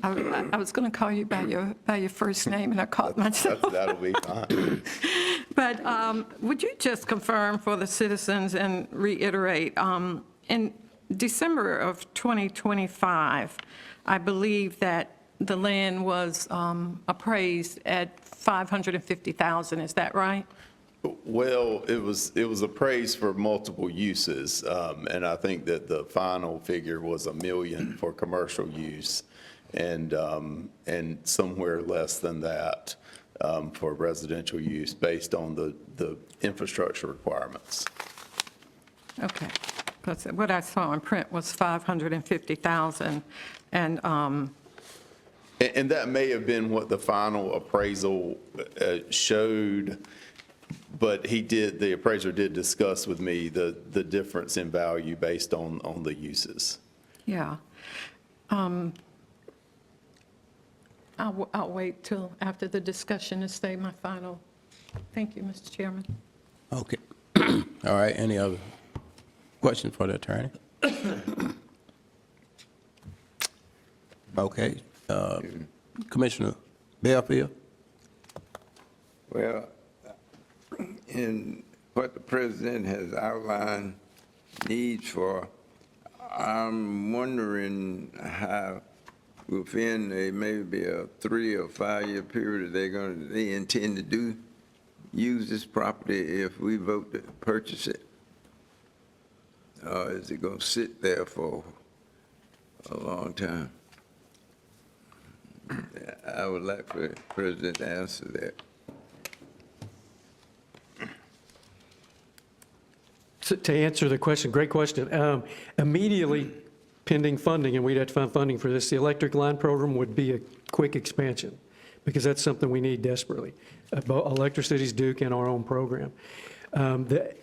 I was going to call you by your first name, and I caught myself. That'll be fine. But would you just confirm for the citizens and reiterate, in December of 2025, I believe that the land was appraised at $550,000, is that right? Well, it was appraised for multiple uses, and I think that the final figure was $1 million for commercial use, and somewhere less than that for residential use, based on the infrastructure requirements. Okay, because what I saw in print was $550,000, and And that may have been what the final appraisal showed, but the appraiser did discuss with me the difference in value based on the uses. yeah. I'll wait till after the discussion to say my final. Thank you, Mr. Chairman. Okay. All right, any other questions for the attorney? Okay, Commissioner Belfield? Well, in what the president has outlined needs for, I'm wondering how within maybe a 3 or 5 year period, they intend to use this property if we vote to purchase it? Or is it going to sit there for a long time? I would like for the president to answer that. So to answer the question, great question. Immediately pending funding, and we'd have to find funding for this, the electric line program would be a quick expansion, because that's something we need desperately. Electric Cities, Duke, and our own program. The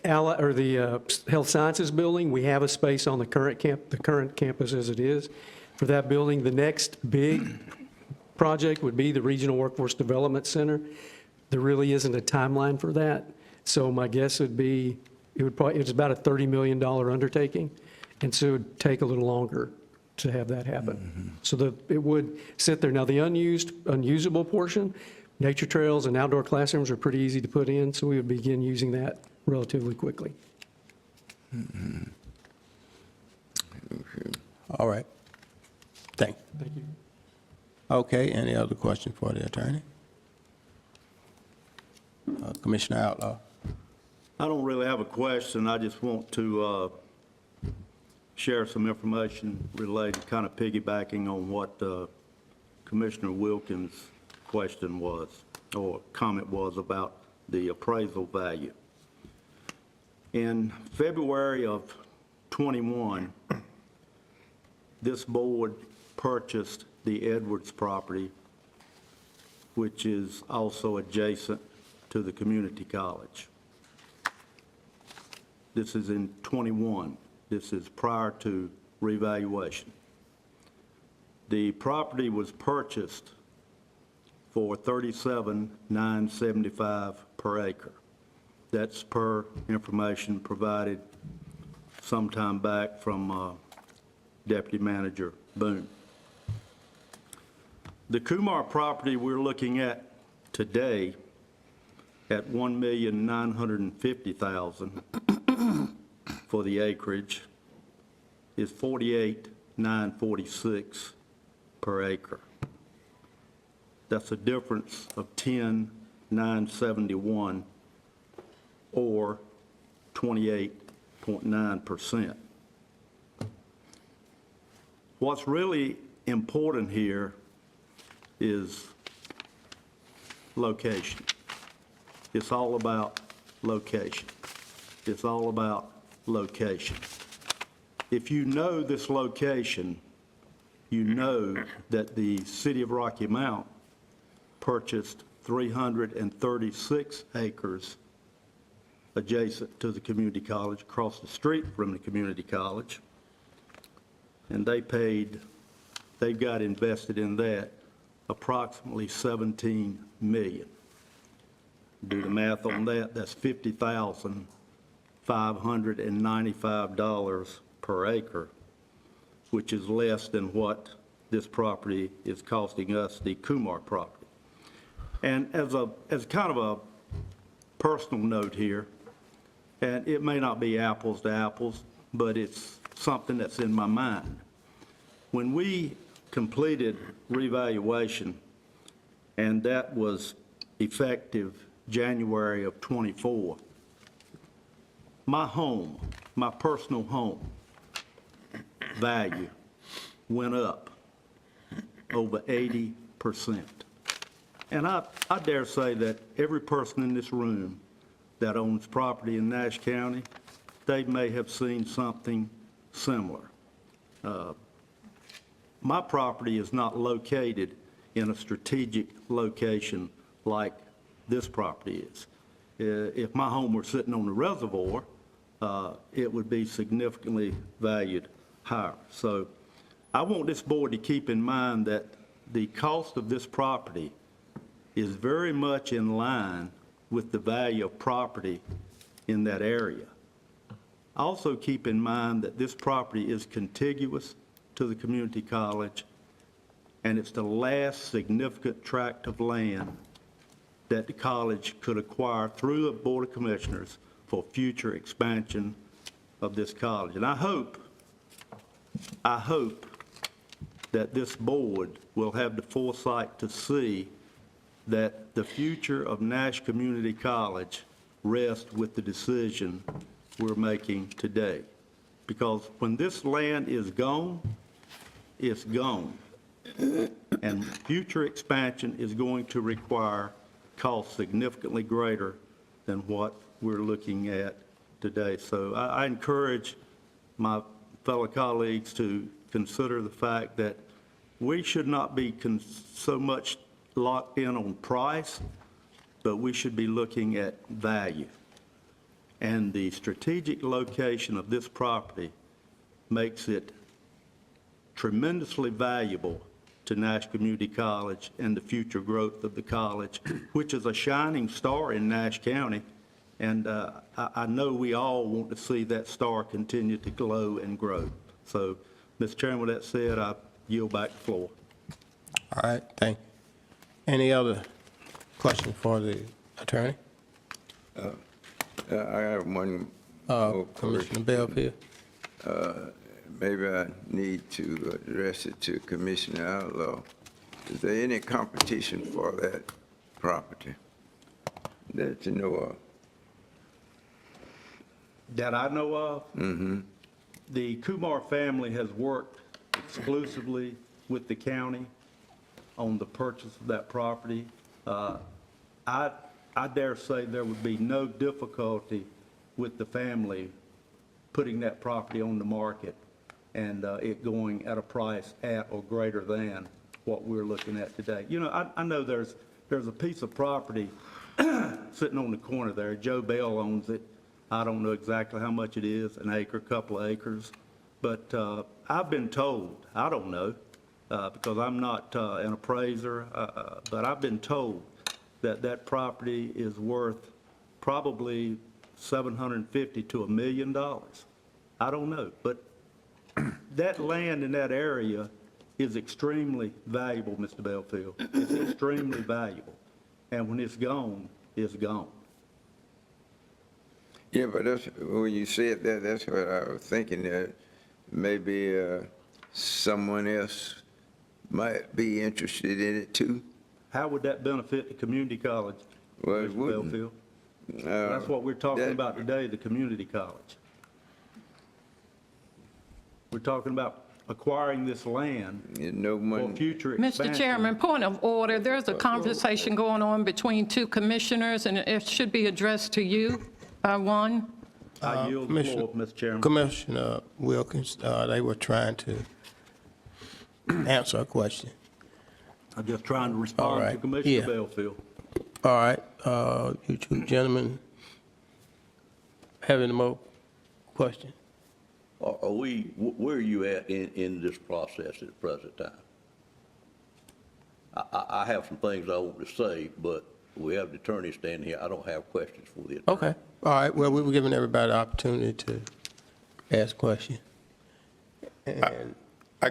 Health Sciences Building, we have a space on the current campus as it is. For that building, the next big project would be the Regional Workforce Development Center. There really isn't a timeline for that, so my guess would be it's about a $30 million undertaking, and so it would take a little longer to have that happen. So it would sit there. Now, the unusable portion, nature trails and outdoor classrooms are pretty easy to put in, so we would begin using that relatively quickly. All right. Thank you. Thank you. Okay, any other question for the attorney? Commissioner Outlaw? I don't really have a question. I just want to share some information related, kind of piggybacking on what Commissioner Wilkins' question was, or comment was about the appraisal value. In February of '21, this board purchased the Edwards property, which is also adjacent to the community college. This is in '21. This is prior to revaluation. The property was purchased for $37,975 per acre. That's per information provided sometime back from Deputy Manager Boone. The Kumar property we're looking at today at $1,950,000 for the acreage is $48,946 per acre. That's a difference of $10,971 or 28.9%. What's really important here is location. It's all about location. It's all about location. If you know this location, you know that the City of Rocky Mount purchased 336 acres adjacent to the community college, across the street from the community college. And they've got invested in that approximately $17 million. Do the math on that, that's $50,595 per acre, which is less than what this property is costing us, the Kumar property. And as kind of a personal note here, and it may not be apples to apples, but it's something that's in my mind. When we completed revaluation, and that was effective January of '24, my home, my personal home value went up over 80%. And I dare say that every person in this room that owns property in Nash County, they may have seen something similar. My property is not located in a strategic location like this property is. If my home were sitting on the reservoir, it would be significantly valued higher. So I want this board to keep in mind that the cost of this property is very much in line with the value of property in that area. Also keep in mind that this property is contiguous to the community college, and it's the last significant tract of land that the college could acquire through the Board of Commissioners for future expansion of this college. And I hope that this board will have the foresight to see that the future of Nash Community College rests with the decision we're making today. Because when this land is gone, it's gone. And future expansion is going to require costs significantly greater than what we're looking at today. So I encourage my fellow colleagues to consider the fact that we should not be so much locked in on price, but we should be looking at value. And the strategic location of this property makes it tremendously valuable to Nash Community College and the future growth of the college, which is a shining star in Nash County. And I know we all want to see that star continue to glow and grow. So, Mr. Chairman, with that said, I yield back the floor. All right, thank you. Any other question for the attorney? I have one more Commissioner question. Belfield? Maybe I need to address it to Commissioner Outlaw. Is there any competition for that property that you know of? That I know of? The Kumar family has worked exclusively with the county on the purchase of that property. I dare say there would be no difficulty with the family putting that property on the market and it going at a price at or greater than what we're looking at today. You know, I know there's a piece of property sitting on the corner there. Joe Bell owns it. I don't know exactly how much it is, an acre, couple of acres. But I've been told, I don't know, because I'm not an appraiser, but I've been told that that property is worth probably $750,000 to $1 million. I don't know, but that land in that area is extremely valuable, Mr. Belfield. It's extremely valuable. And when it's gone, it's gone. Yeah, but that's, when you said that, that's what I was thinking, that maybe someone else might be interested in it too. How would that benefit the community college, Well, it Mr. wouldn't. Belfield? That's what we're talking that- about today, the community college. We're talking about acquiring this land No for one, future expansion. Mr. Chairman, point of order, there's a conversation going on between two commissioners, and it should be addressed to you by one. I yield the Commissioner- floor, Mr. Chairman. Commissioner Wilkins, they were trying to answer a question. I'm just trying to All respond to right, Commissioner yeah. Belfield. All right, you two gentlemen have any more questions? Are we, where are you at in this process at the present time? I have some things I want to say, but we have the attorney standing here. I don't have questions for the attorney. Okay, all right, well, we were giving everybody the opportunity to ask questions. And I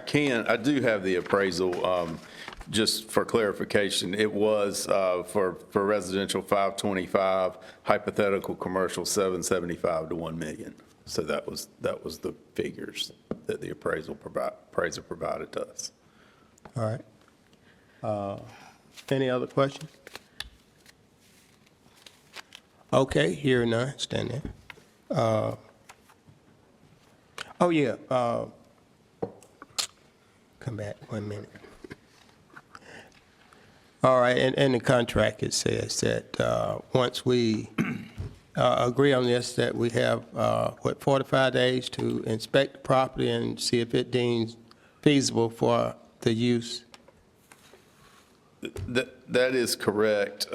do have the appraisal, just for clarification. It was for residential 525, hypothetical commercial 775 to 1 million. So that was the figures that the appraiser provided to us. All right. Any other questions? Okay, hearing none, stand there. Oh, yeah, come back 1 minute. All right, in the contract, it says that once we agree on this, that we have, 45 days to inspect the property and see if it deems feasible for the use? That is correct.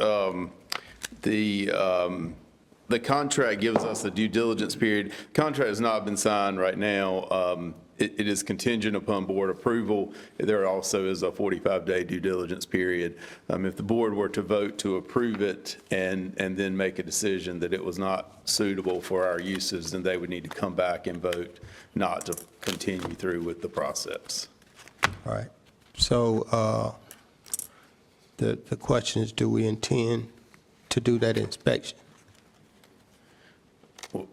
The contract gives us a due diligence period. Contract has not been signed right now. It is contingent upon board approval. There also is a 45-day due diligence period. If the board were to vote to approve it and then make a decision that it was not suitable for our uses, then they would need to come back and vote not to continue through with the process. All right, so the question is, do we intend to do that inspection?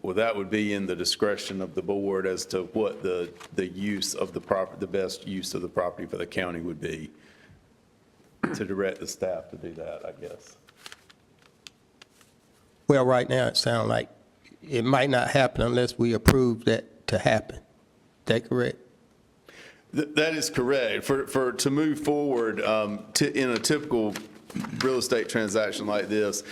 Well, that would be in the discretion of the board as to what the use of the property, the best use of the property for the county would be, to direct the staff to do that, I guess. Well, right now, it sounds like it might not happen unless we approve that to happen. Is that correct? That is correct. To move forward, in a typical real estate transaction like this,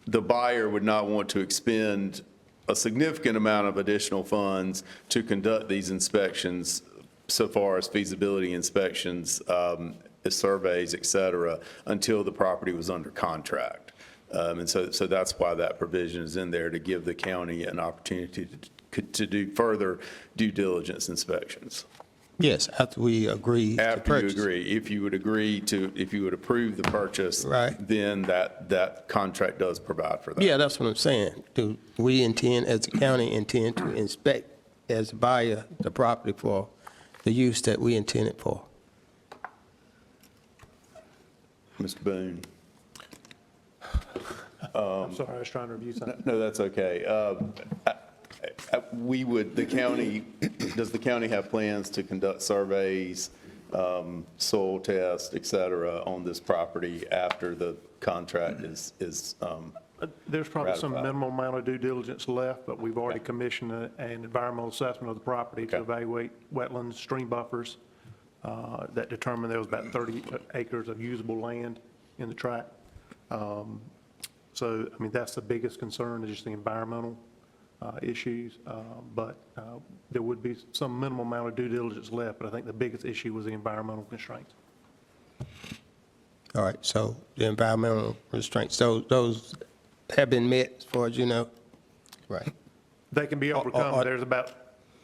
the buyer would not want to expend a significant amount of additional funds to conduct these inspections, so far as feasibility inspections, surveys, et cetera, until the property was under contract. And so that's why that provision is in there, to give the county an opportunity to do further due diligence inspections. Yes, after we agree to After you purchase. agree, if you would approve the purchase. Right. Then that contract does provide for that. Yeah, that's what I'm saying. Do we intend, as the county, intend to inspect as a buyer the property for the use that we intend it for? Mr. Boone? I'm sorry, I was trying to review something. No, that's okay. Does the county have plans to conduct surveys, soil tests, et cetera, on this property after the contract is There's probably some ratified? minimal amount of due diligence left, but we've already commissioned an environmental assessment of the property to Okay. evaluate wetlands, stream buffers, that determined there was about 30 acres of usable land in the tract. So, I mean, that's the biggest concern, is just the environmental issues, but there would be some minimal amount of due diligence left, but I think the biggest issue was the environmental constraints. All right, so the environmental restraints, those have been met, as far as you know? Right. They can be overcome. or- There's about,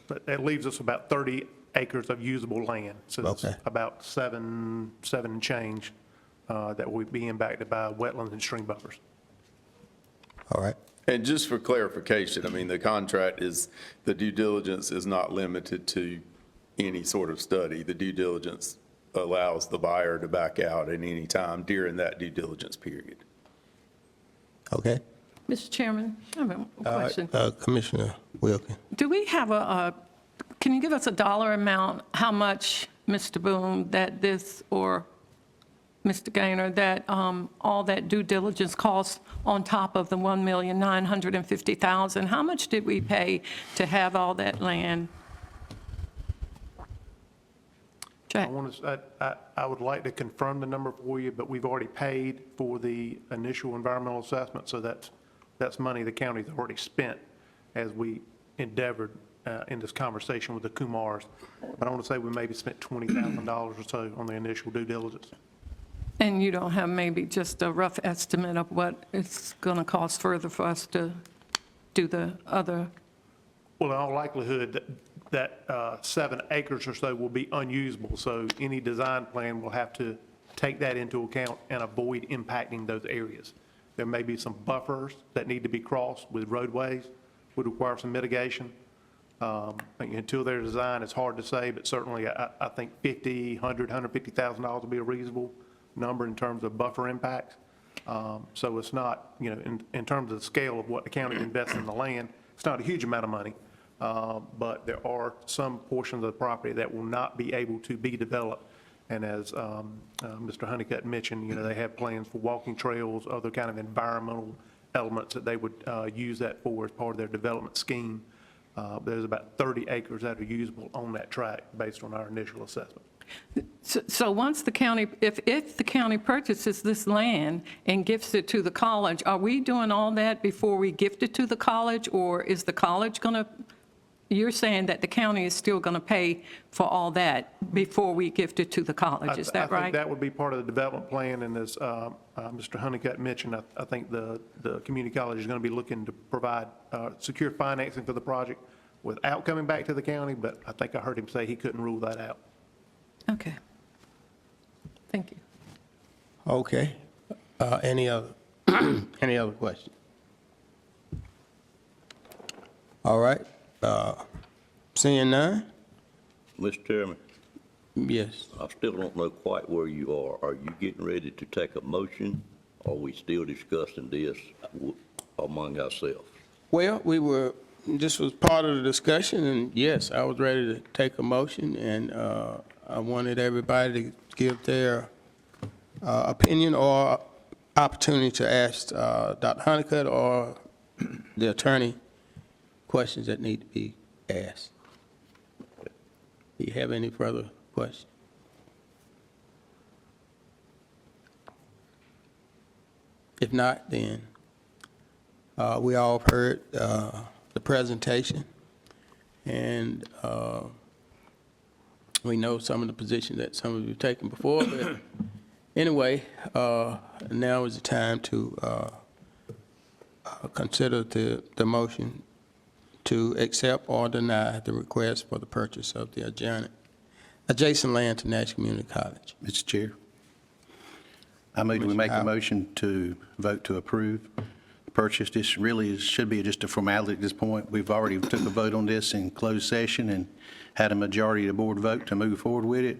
but that leaves us about 30 acres of usable land. So it's Okay. about seven and change that would be impacted by wetlands and stream buffers. All right. And just for clarification, I mean, the due diligence is not limited to any sort of study. The due diligence allows the buyer to back out at any time during that due diligence period. Okay. Mr. Chairman, I have a question. Commissioner Wilkins. Do we have can you give us a dollar amount, how much, Mr. Boone, that this, or Mr. Gaynor, that all that due diligence costs on top of the $1,950,000? How much did we pay to have all that land? Jack? I would like to confirm the number for you, but we've already paid for the initial environmental assessment, so that's money the county's already spent as we endeavored in this conversation with the Kumars. But I want to say we maybe spent $20,000 or so on the initial due diligence. And you don't have maybe just a rough estimate of what it's going to cost further for us to do the other? Well, in all likelihood, that 7 acres or so will be unusable, so any design plan will have to take that into account and avoid impacting those areas. There may be some buffers that need to be crossed with roadways, would require some mitigation, Until they're designed, it's hard to say, but certainly I think $50,000, $100,000, $150,000 would be a reasonable number in terms of buffer impacts. So it's not, in terms of the scale of what the county invests in the land, it's not a huge amount of money. But there are some portions of the property that will not be able to be developed. And as Mr. Honeycutt mentioned, they have plans for walking trails, other kind of environmental elements that they would use that for as part of their development scheme. There's about 30 acres that are usable on that tract based on our initial assessment. So once the county, if the county purchases this land and gifts it to the college, are we doing all that before we gift it to the college? Or is the college going to, you're saying that the county is still going to pay for all that before we gift it to the college, is that I think right? that would be part of the development plan, and as Mr. Honeycutt mentioned, I think the community college is going to be looking to provide secure financing for the project without coming back to the county, but I think I heard him say he couldn't rule that out. Okay. Thank you. Okay. Any other, any other questions? All right. Seeing none? Mr. Chairman, Yes. I still don't know quite where you are. Are you getting ready to take a motion? Or are we still discussing this among ourselves? Well, this was part of the discussion, and yes, I was ready to take a motion, and I wanted everybody to give their opinion or opportunity to ask Dr. Honeycutt or the attorney questions that need to be asked. Do you have any further questions? If not, then we all heard the presentation, and we know some of the positions that some of you have taken before, but anyway, now is the time to consider the motion to accept or deny the request for the purchase of the adjacent land to Nash Community College. Mr. Chair, I move we make a motion to vote to approve the purchase. This really should be just a formality at this point. We've already took a vote on this in closed session and had a majority of the board vote to move forward with it.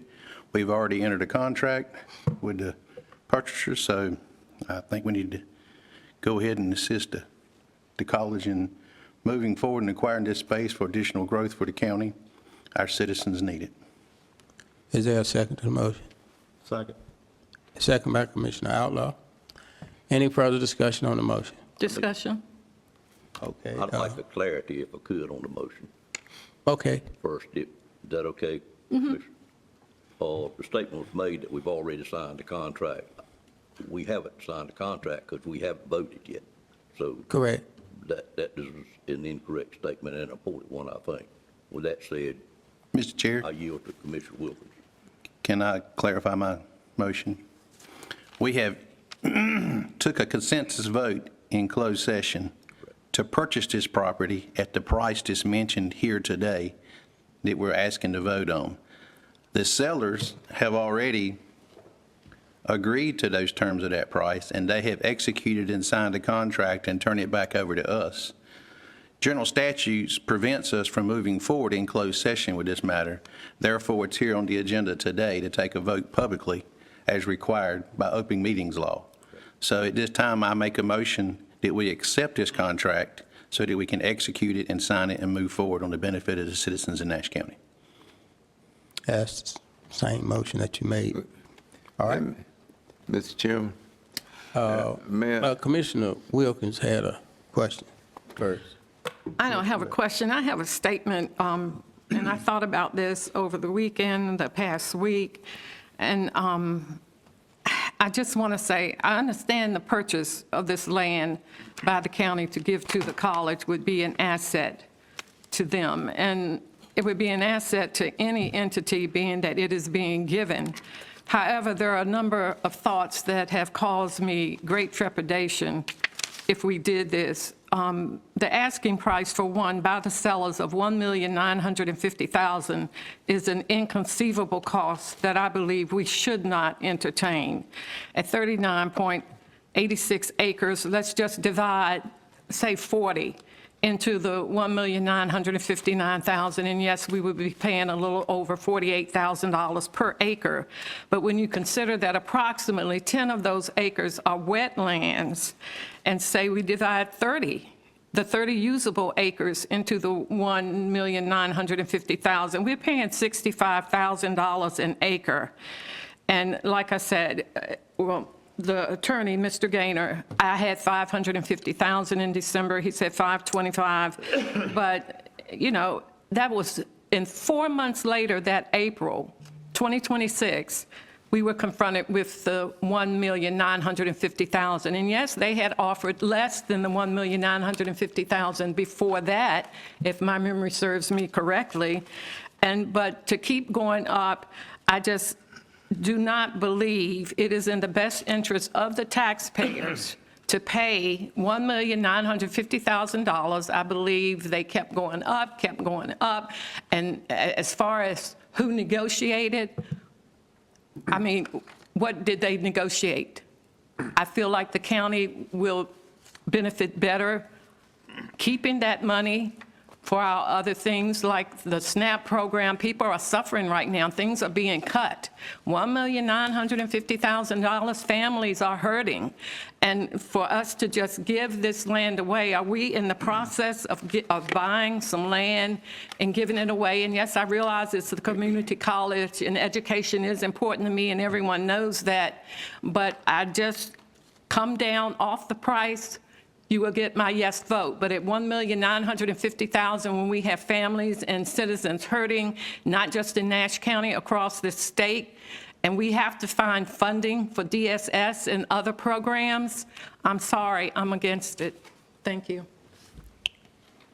We've already entered a contract with the purchaser, so I think we need to go ahead and assist the college in moving forward and acquiring this space for additional growth for the county. Our citizens need it. Is there a second to the motion? Second. Second by Commissioner Outlaw. Any further discussion on the motion? Discussion? Okay. I'd like a clarity, if I could, on the motion. Okay. First, is that okay? Commissioner? The statement was made that we've already signed the contract. We haven't signed the contract because we haven't voted yet. So Correct. that is an incorrect statement and an important one, I think. With that said, Mr. Chair? I yield to Commissioner Wilkins. Can I clarify my motion? We have took a consensus vote in closed session to purchase this property at the price that's mentioned here today that we're asking to vote on. The sellers have already agreed to those terms of that price, and they have executed and signed a contract and turned it back over to us. General statutes prevents us from moving forward in closed session with this matter. Therefore, it's here on the agenda today to take a vote publicly as required by open meetings law. So at this time, I make a motion that we accept this contract so that we can execute it and sign it and move forward on the benefit of the citizens in Nash County. That's the same motion that you made. All right. Mr. Chairman? Mayor? Commissioner Wilkins had a question first. I don't have a question. I have a statement, and I thought about this over the weekend, the past week, and I just want to say, I understand the purchase of this land by the county to give to the college would be an asset to them, and it would be an asset to any entity being that it is being given. However, there are a number of thoughts that have caused me great trepidation if we did this. The asking price for one by the sellers of $1,950,000 is an inconceivable cost that I believe we should not entertain. At 39.86 acres, let's just divide, say 40, into the $1,959,000, and yes, we would be paying a little over $48,000 per acre. But when you consider that approximately 10 of those acres are wetlands, and say we divide the 30 usable acres into the $1,950,000, we're paying $65,000 an acre. And like I said, the attorney, Mr. Gaynor, I had $550,000 in December. He said $525,000. But, you know, that was, in 4 months later, that April 2026, we were confronted with the $1,950,000. And yes, they had offered less than the $1,950,000 before that, if my memory serves me correctly. But to keep going up, I just do not believe it is in the best interest of the taxpayers to pay $1,950,000. I believe they kept going up. And as far as who negotiated, I mean, what did they negotiate? I feel like the county will benefit better keeping that money for our other things like the SNAP program. People are suffering right now. Things are being cut. $1,950,000, families are hurting. And for us to just give this land away, are we in the process of buying some land and giving it away? And yes, I realize it's a community college and education is important to me and everyone knows that, but I just come down off the price, you will get my yes vote. But at $1,950,000, when we have families and citizens hurting, not just in Nash County, across the state, and we have to find funding for DSS and other programs, I'm sorry, I'm against it. Thank you.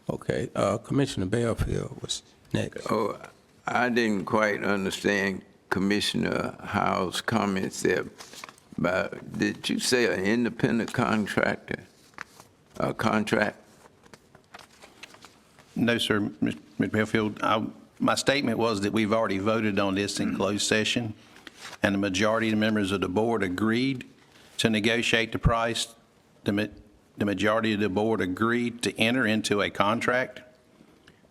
Okay, Commissioner Bellfield was next. Oh, I didn't quite understand Commissioner Howe's comments there, but did you say an independent contractor? A contract? No, sir, Mr. Bellfield. My statement was that we've already voted on this in closed session, and the majority of the members of the board agreed to negotiate the price. The majority of the board agreed to enter into a contract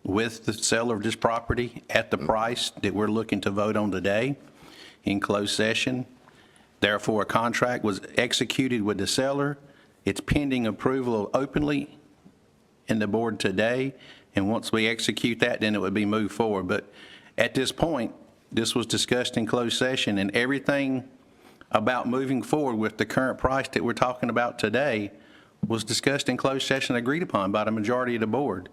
with the seller of this property at the price that we're looking to vote on today in closed session. Therefore, a contract was executed with the seller. It's pending approval openly in the board today, and once we execute that, then it would be moved forward. But at this point, this was discussed in closed session, and everything about moving forward with the current price that we're talking about today was discussed in closed session, agreed upon by the majority of the board.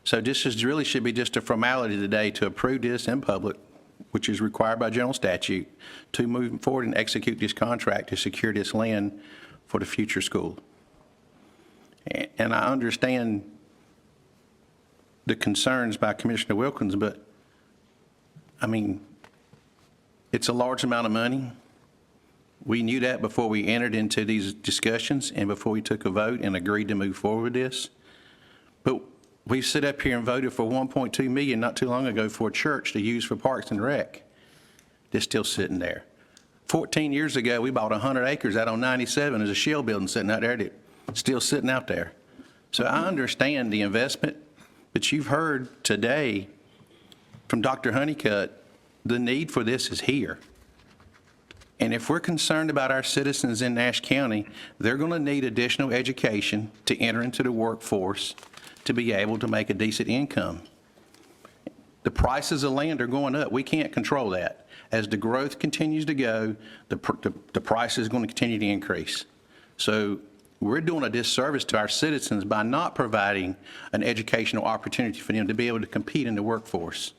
So this really should be just a formality today to approve this in public, which is required by general statute, to move forward and execute this contract to secure this land for the future school. And I understand the concerns by Commissioner Wilkins, but, I mean, it's a large amount of money. We knew that before we entered into these discussions and before we took a vote and agreed to move forward with this. But we sit up here and voted for $1.2 million not too long ago for a church to use for Parks and Rec. They're still sitting there. 14 years ago, we bought 100 acres out on 97. There's a shell building sitting out there that still sitting out there. So I understand the investment, but you've heard today from Dr. Honeycutt, the need for this is here. And if we're concerned about our citizens in Nash County, they're going to need additional education to enter into the workforce to be able to make a decent income. The prices of land are going up. We can't control that. As the growth continues to go, the price is going to continue to increase. So we're doing a disservice to our citizens by not providing an educational opportunity for them to be able to compete in the workforce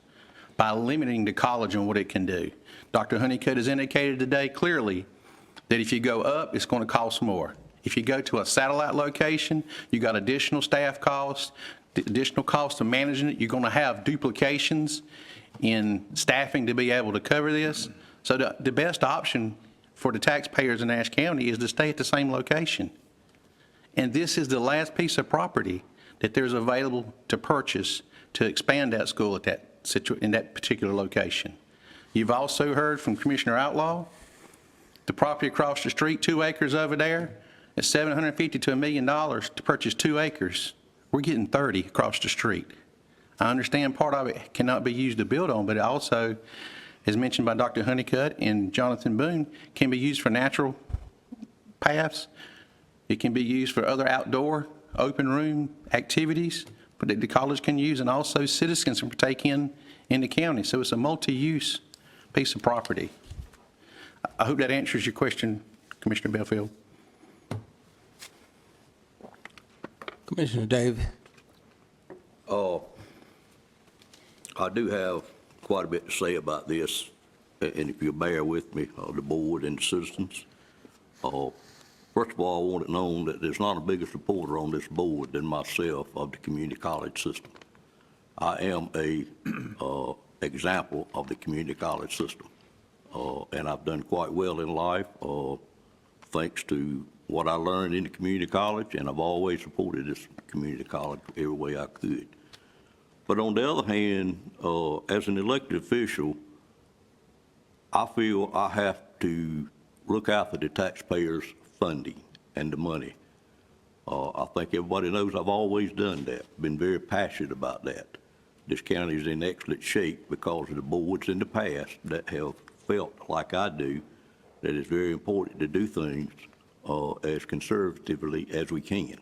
by limiting the college on what it can do. Dr. Honeycutt has indicated today clearly that if you go up, it's going to cost more. If you go to a satellite location, you got additional staff costs, the additional cost of managing it. You're going to have duplications in staffing to be able to cover this. So the best option for the taxpayers in Nash County is to stay at the same location. And this is the last piece of property that there's available to purchase to expand that school at in that particular location. You've also heard from Commissioner Outlaw, the property across the street, 2 acres over there, is $750,000 to $1 million to purchase 2 acres We're getting 30 across the street. I understand part of it cannot be used to build on, but it also, as mentioned by Dr. Honeycutt and Jonathan Boone, can be used for natural paths. It can be used for other outdoor, open room activities, but that the college can use, and also citizens can partake in the county. So it's a multi-use piece of property. I hope that answers your question, Commissioner Belfield. Commissioner Davis. I do have quite a bit to say about this, and if you'll bear with me, the board and the citizens. First of all, I want it known that there's not a bigger supporter on this board than myself of the community college system. I am a example of the community college system, and I've done quite well in life thanks to what I learned in the community college, and I've always supported this community college every way I could. But on the other hand, as an elected official, I feel I have to look out for the taxpayers' funding and the money. I think everybody knows I've always done that, been very passionate about that. This county is in excellent shape because of the boards in the past that have felt like I do, that it's very important to do things as conservatively as we can.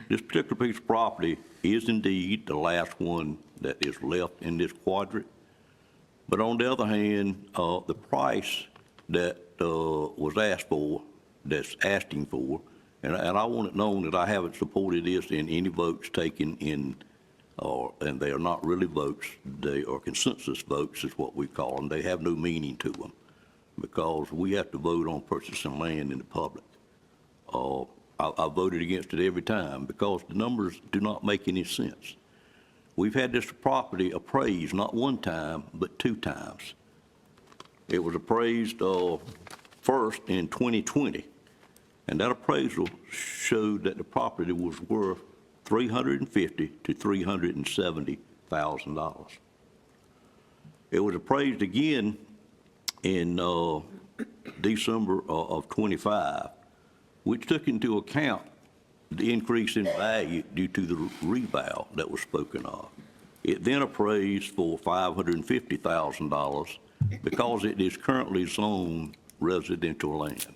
This particular piece of property is indeed the last one that is left in this quadrant. But on the other hand, the price that was asked for, that's asking for, and I want it known that I haven't supported this in any votes taken in, and they are not really votes, they are consensus votes is what we call them. They have no meaning to them because we have to vote on purchasing land in the public. I voted against it every time because the numbers do not make any sense. We've had this property appraised not one time, but 2 times. It was appraised first in 2020, and that appraisal showed that the property was worth $350,000 to $370,000. It was appraised again in December of 25, which took into account the increase in value due to the reval that was spoken of. It then appraised for $550,000 because it is currently zoned residential land.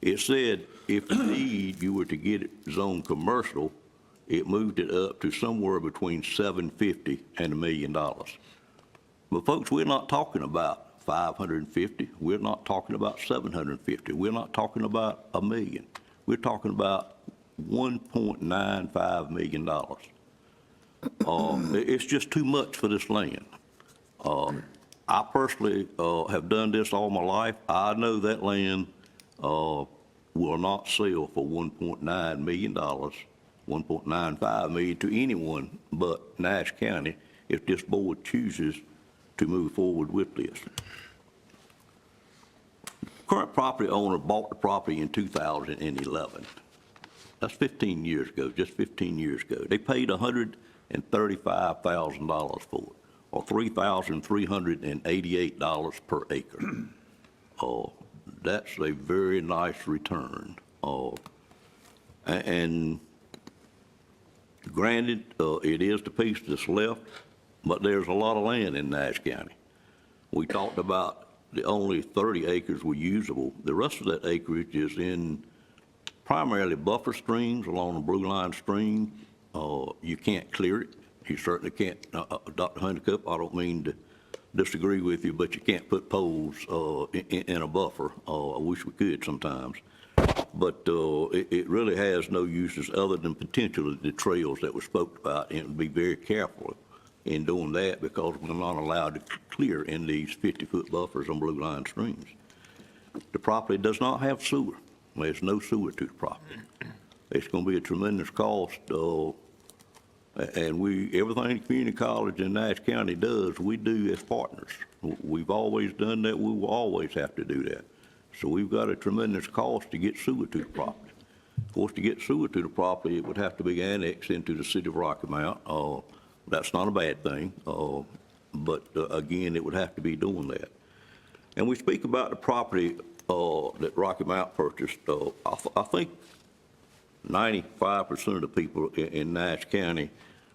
It said if indeed you were to get it zoned commercial, it moved it up to somewhere between $750,000 and $1 million. But folks, we're not talking about 550. We're not talking about 750. We're not talking about $1 million. We're talking about $1.95 million. It's just too much for this land. I personally have done this all my life. I know that land will not sell for $1.9 million, $1.95 million to anyone but Nash County if this board chooses to move forward with this. Current property owner bought the property in 2011. That's 15 years ago, just 15 years ago. They paid $135,000 for it, or $3,388 per acre. That's a very nice return. And granted, it is the piece that's left, but there's a lot of land in Nash County. We talked about the only 30 acres were usable. The rest of that acreage is in primarily buffer streams along the Blue Line Stream. You can't clear it. You certainly can't, Dr. Honeycutt, I don't mean to disagree with you, but you can't put poles in a buffer. I wish we could sometimes. But it really has no uses other than potentially the trails that were spoke about, and be very careful in doing that because we're not allowed to clear in these 50-foot buffers on Blue Line Streams. The property does not have sewer. There's no sewer to the property. It's going to be a tremendous cost, and everything the community college in Nash County does, we do as partners. We've always done that. We will always have to do that. So we've got a tremendous cost to get sewer to the property. Of course, to get sewer to the property, it would have to be annexed into the city of Rocky Mount. That's not a bad thing, but again, it would have to be doing that. And we speak about the property that Rocky Mount purchased. I think 95% of the people in Nash County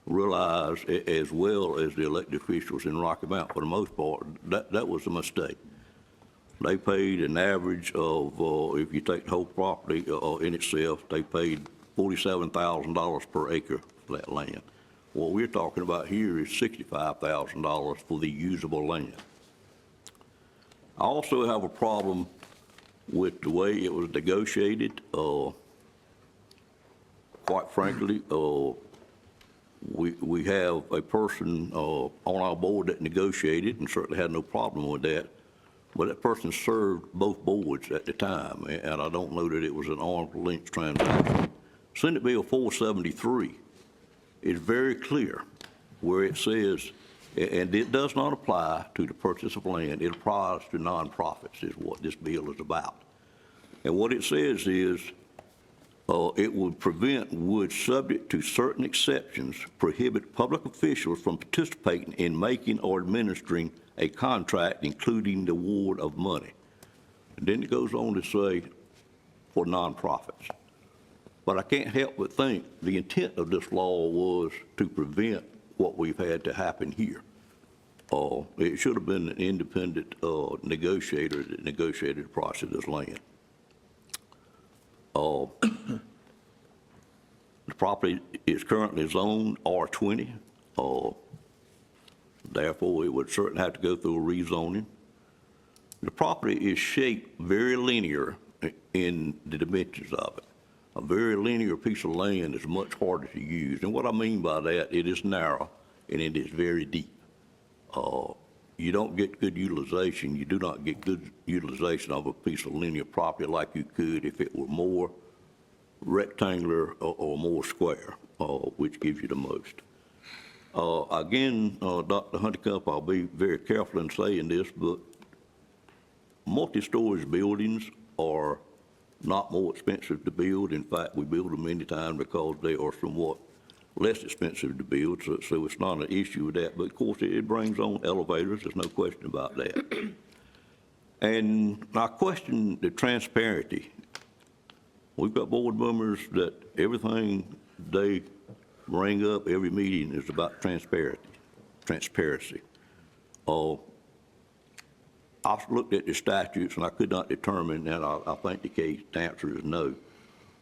realize, as well as the elected officials in Rocky Mount, for the most part, that was a mistake. They paid an average of, if you take the whole property in itself, they paid $47,000 per acre for that land. What we're talking about here is $65,000 for the usable land. I also have a problem with the way it was negotiated. Quite frankly, we have a person on our board that negotiated and certainly had no problem with that, but that person served both boards at the time, and I don't know that it was an arm's length transaction. Senate Bill 473 is very clear where it says, and it does not apply to the purchase of land, it applies to nonprofits is what this bill is about. And what it says is, it would, subject to certain exceptions, prohibit public officials from participating in making or administering a contract, including the award of money. And then it goes on to say, for nonprofits. But I can't help but think the intent of this law was to prevent what we've had to happen here. It should have been an independent negotiator that negotiated the price of this land. The property is currently zoned R20. Therefore, it would certainly have to go through a rezoning. The property is shaped very linear in the dimensions of it. A very linear piece of land is much harder to use. And what I mean by that, it is narrow and it is very deep. You don't get good utilization. You do not get good utilization of a piece of linear property like you could if it were more rectangular or more square, which gives you the most. Again, Dr. Honeycutt, I'll be very careful in saying this, but multi-story buildings are not more expensive to build. In fact, we build them many times because they are somewhat less expensive to build, so it's not an issue with that. But of course, it brings on elevators, there's no question about that. And I question the transparency. We've got board members that everything they bring up every meeting is about transparency. I looked at the statutes and I could not determine, and I think the answer is no.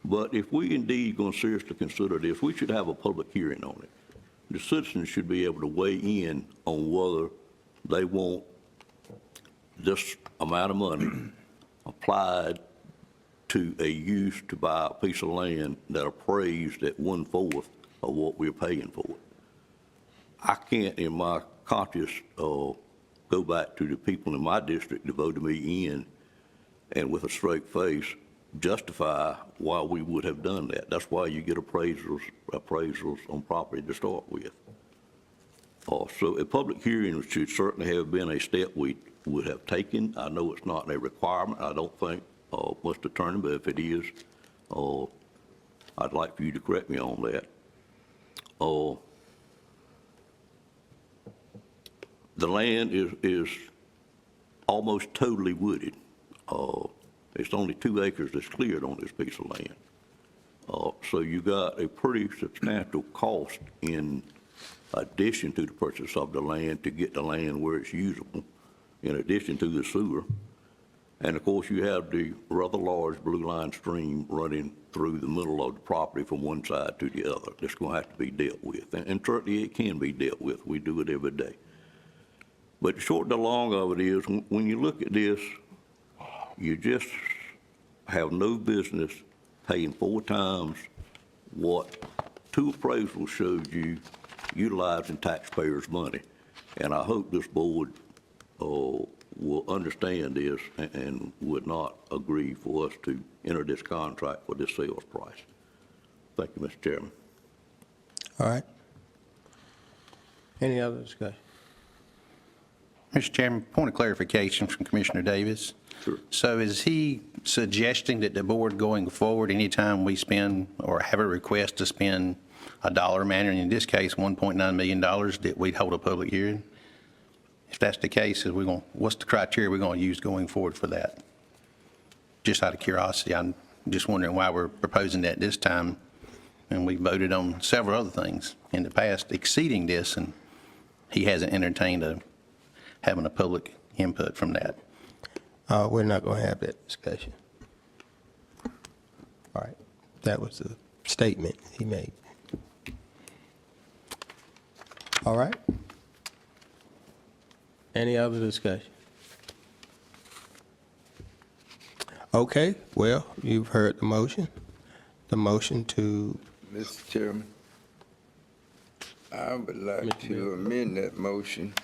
But if we indeed going to seriously consider this, we should have a public hearing on it. The citizens should be able to weigh in on whether they want this amount of money applied to a use to buy a piece of land that appraised at 1/4 of what we're paying for it. I can't, in my conscience, go back to the people in my district that voted me in and with a straight face justify why we would have done that. That's why you get appraisals on property to start with. So a public hearing should certainly have been a step we would have taken. I know it's not a requirement. I don't think Mr. Attorney, but if it is, I'd like for you to correct me on that. The land is almost totally wooded. It's only 2 acres that's cleared on this piece of land. So you got a pretty substantial cost in addition to the purchase of the land to get the land where it's usable, in addition to the sewer. And of course, you have the rather large Blue Line stream running through the middle of the property from one side to the other. That's going to have to be dealt with. And certainly it can be dealt with. We do it every day. But the short and the long of it is, when you look at this, you just have no business paying 4 times what 2 appraisals showed you utilizing taxpayers' money. And I hope this board will understand this and would not agree for us to enter this contract for this sales price. Thank you, Mr. Chairman. All right. Any other discussion? Mr. Chairman, point of clarification from Commissioner Davis. Sure. So is he suggesting that the board going forward, anytime we spend or have a request to spend a dollar amount, and in this case, $1.9 million, that we'd hold a public hearing? If that's the case, what's the criteria we're going to use going forward for that? Just out of curiosity, just wondering why we're proposing that this time. And we voted on several other things in the past exceeding this, and he hasn't entertained having a public input from that. We're not going to have that discussion. All right, that was the statement he made. All right. Any other discussion? Okay, well, you've heard the motion. The motion to, Mr. Chairman, I would like to amend that motion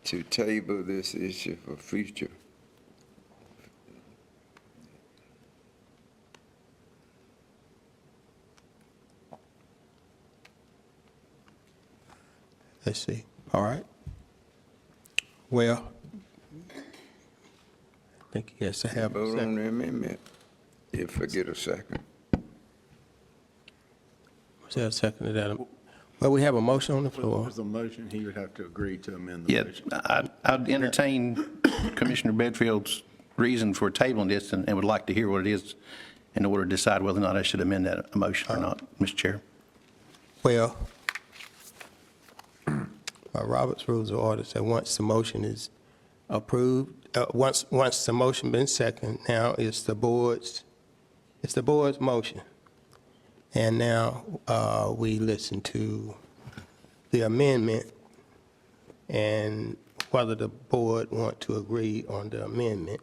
to table this issue for future. let's see, all right. Well, I think he has to have a Vote on second. the amendment, if I get a second. Was there a second to that? Well, we have a motion on the floor. There's a motion, he would have to agree to amend the Yeah, motion. I'd entertain Commissioner Bedfield's reason for tabling this and would like to hear what it is in order to decide whether or not I should amend that motion or not, Mr. Chair. Well, Robert's Rules of Order said once the motion is approved, once the motion been seconded, now it's the board's motion. And now we listen to the amendment and whether the board want to agree on the amendment.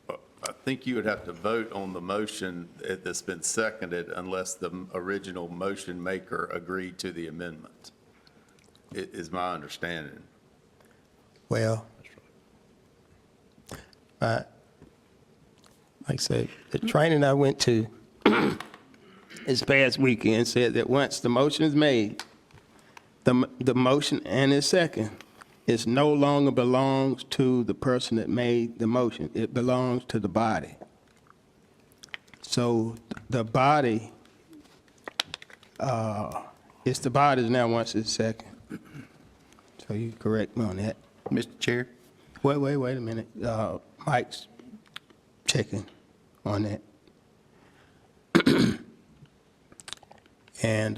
I think you would have to vote on the motion that's been seconded unless the original motion maker agreed to the amendment, is my understanding. Well, like I said, the training I went to this past weekend said that once the motion is made, the motion and its second, it no longer belongs to the person that made the motion. It belongs to the body. So the body, it's the body's now once it's second. So you correct me on that. Mr. Chair? Wait a minute. Mike's checking on that. And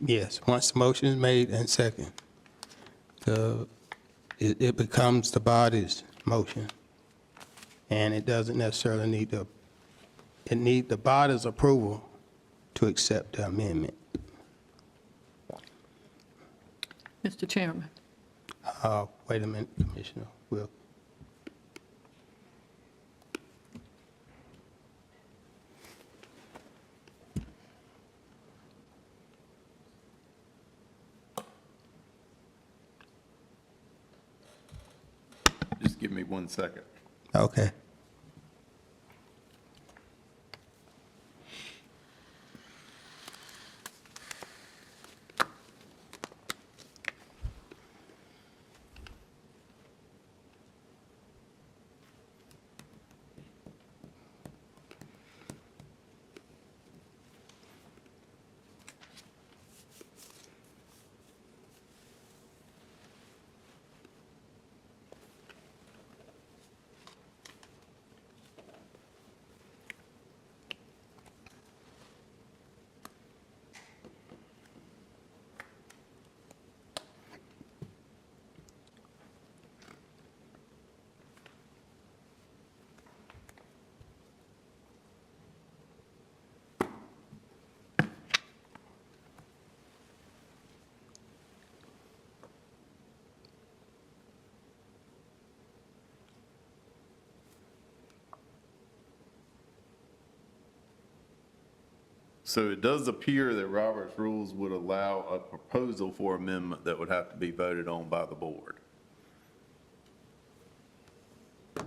yes, once the motion is made and second, it becomes the body's motion. And it doesn't necessarily need the body's approval to accept the amendment. Mr. Chairman. Wait a minute, Commissioner Wilk. Just give me 1 second. Okay. So it does appear that Robert's Rules would allow a proposal for amendment that would have to be voted on by the board. All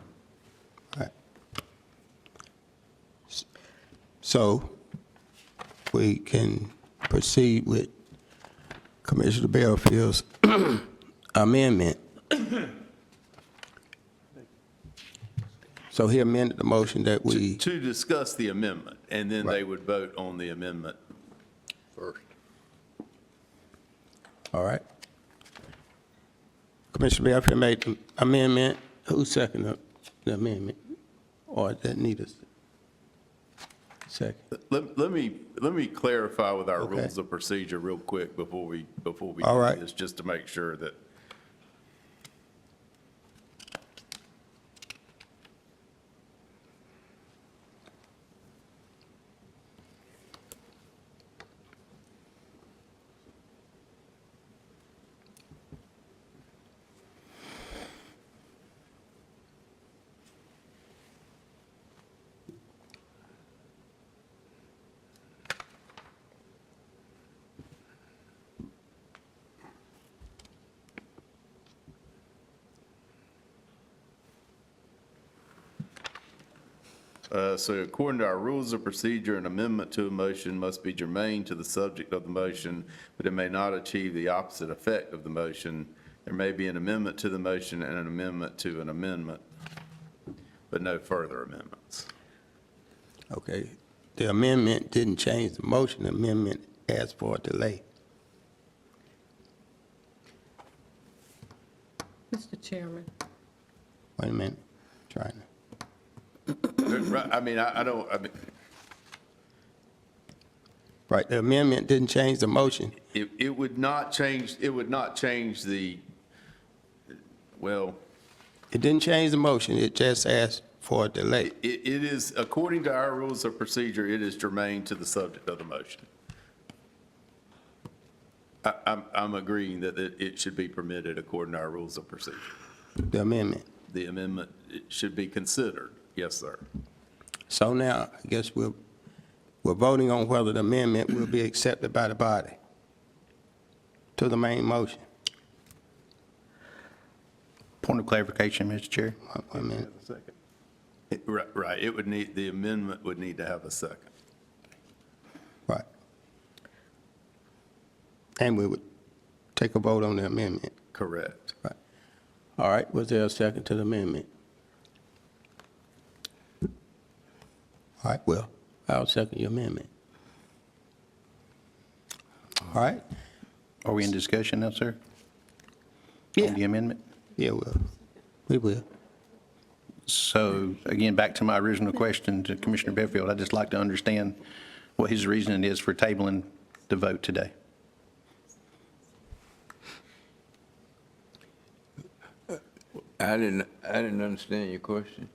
right. So we can proceed with Commissioner Bellfield's amendment. So he amended the motion that we, To discuss the amendment, and then they Right. would vote on the amendment first. all right? Commissioner Belfield made the amendment. Who seconded the amendment? Or does that need a second? Let me clarify with our Okay. rules of procedure real quick before we All do right. this, just to make sure that. So according to our rules of procedure, an amendment to a motion must be germane to the subject of the motion, but it may not achieve the opposite effect of the motion. There may be an amendment to the motion and an amendment to an amendment, but no further amendments. Okay. The amendment didn't change the motion. The amendment asked for a delay. Mr. Chairman. Wait a minute. Trying to. Right, I mean, I don't, I mean, Right, the amendment didn't change the motion. it would not change the, well, It didn't change the motion. It just asked for a delay. it is, according to our rules of procedure, it is germane to the subject of the motion. I'm agreeing that it should be permitted according to our rules of procedure. The amendment. The amendment it should be considered. Yes, sir. So now, I guess we're voting on whether the amendment will be accepted by the body to the main motion. Point of clarification, Mr. Chair. Wait a minute. Right, it would need, the amendment would need to have a second. Right. And we would take a vote on the amendment. Correct. Right. All right, was there a second to the amendment? All right, well, I'll second your amendment. All right? Are we in discussion now, sir? Yeah. On the amendment? Yeah, we will. So again, back to my original question to Commissioner Bedfield, I'd just like to understand what his reasoning is for tabling the vote today. I didn't understand your question.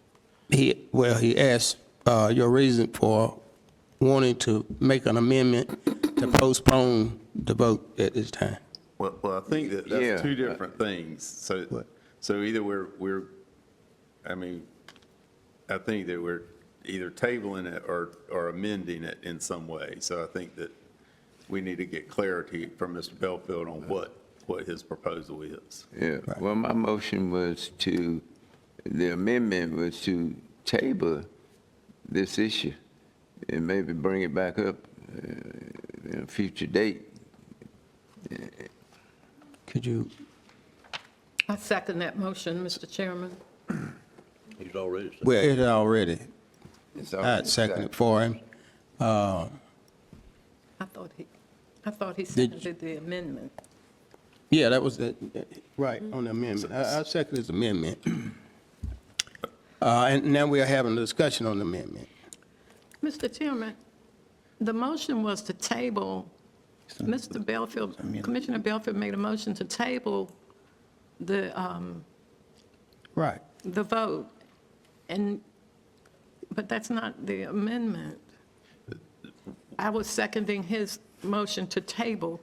He asked your reason for wanting to make an amendment to postpone the vote at this time. Well, I think that Yeah. that's two different things. So either we're, I mean, I think that we're either tabling it or amending it in some way. So I think that we need to get clarity from Mr. Belfield on what his proposal is. Yeah, well, my motion was the amendment was to table this issue and maybe bring it back up in a future date. Could you, I second that motion, Mr. Chairman. He's already said. well, it already, It's I already had seconded for him. I thought he seconded the amendment. Yeah, that was right, on the amendment. I second his amendment. And now we are having a discussion on the amendment. Mr. Chairman, the motion was to table, Mr. Belfield, Commissioner Belfield made a motion to table the Right. vote, but that's not the amendment. I was seconding his motion to table.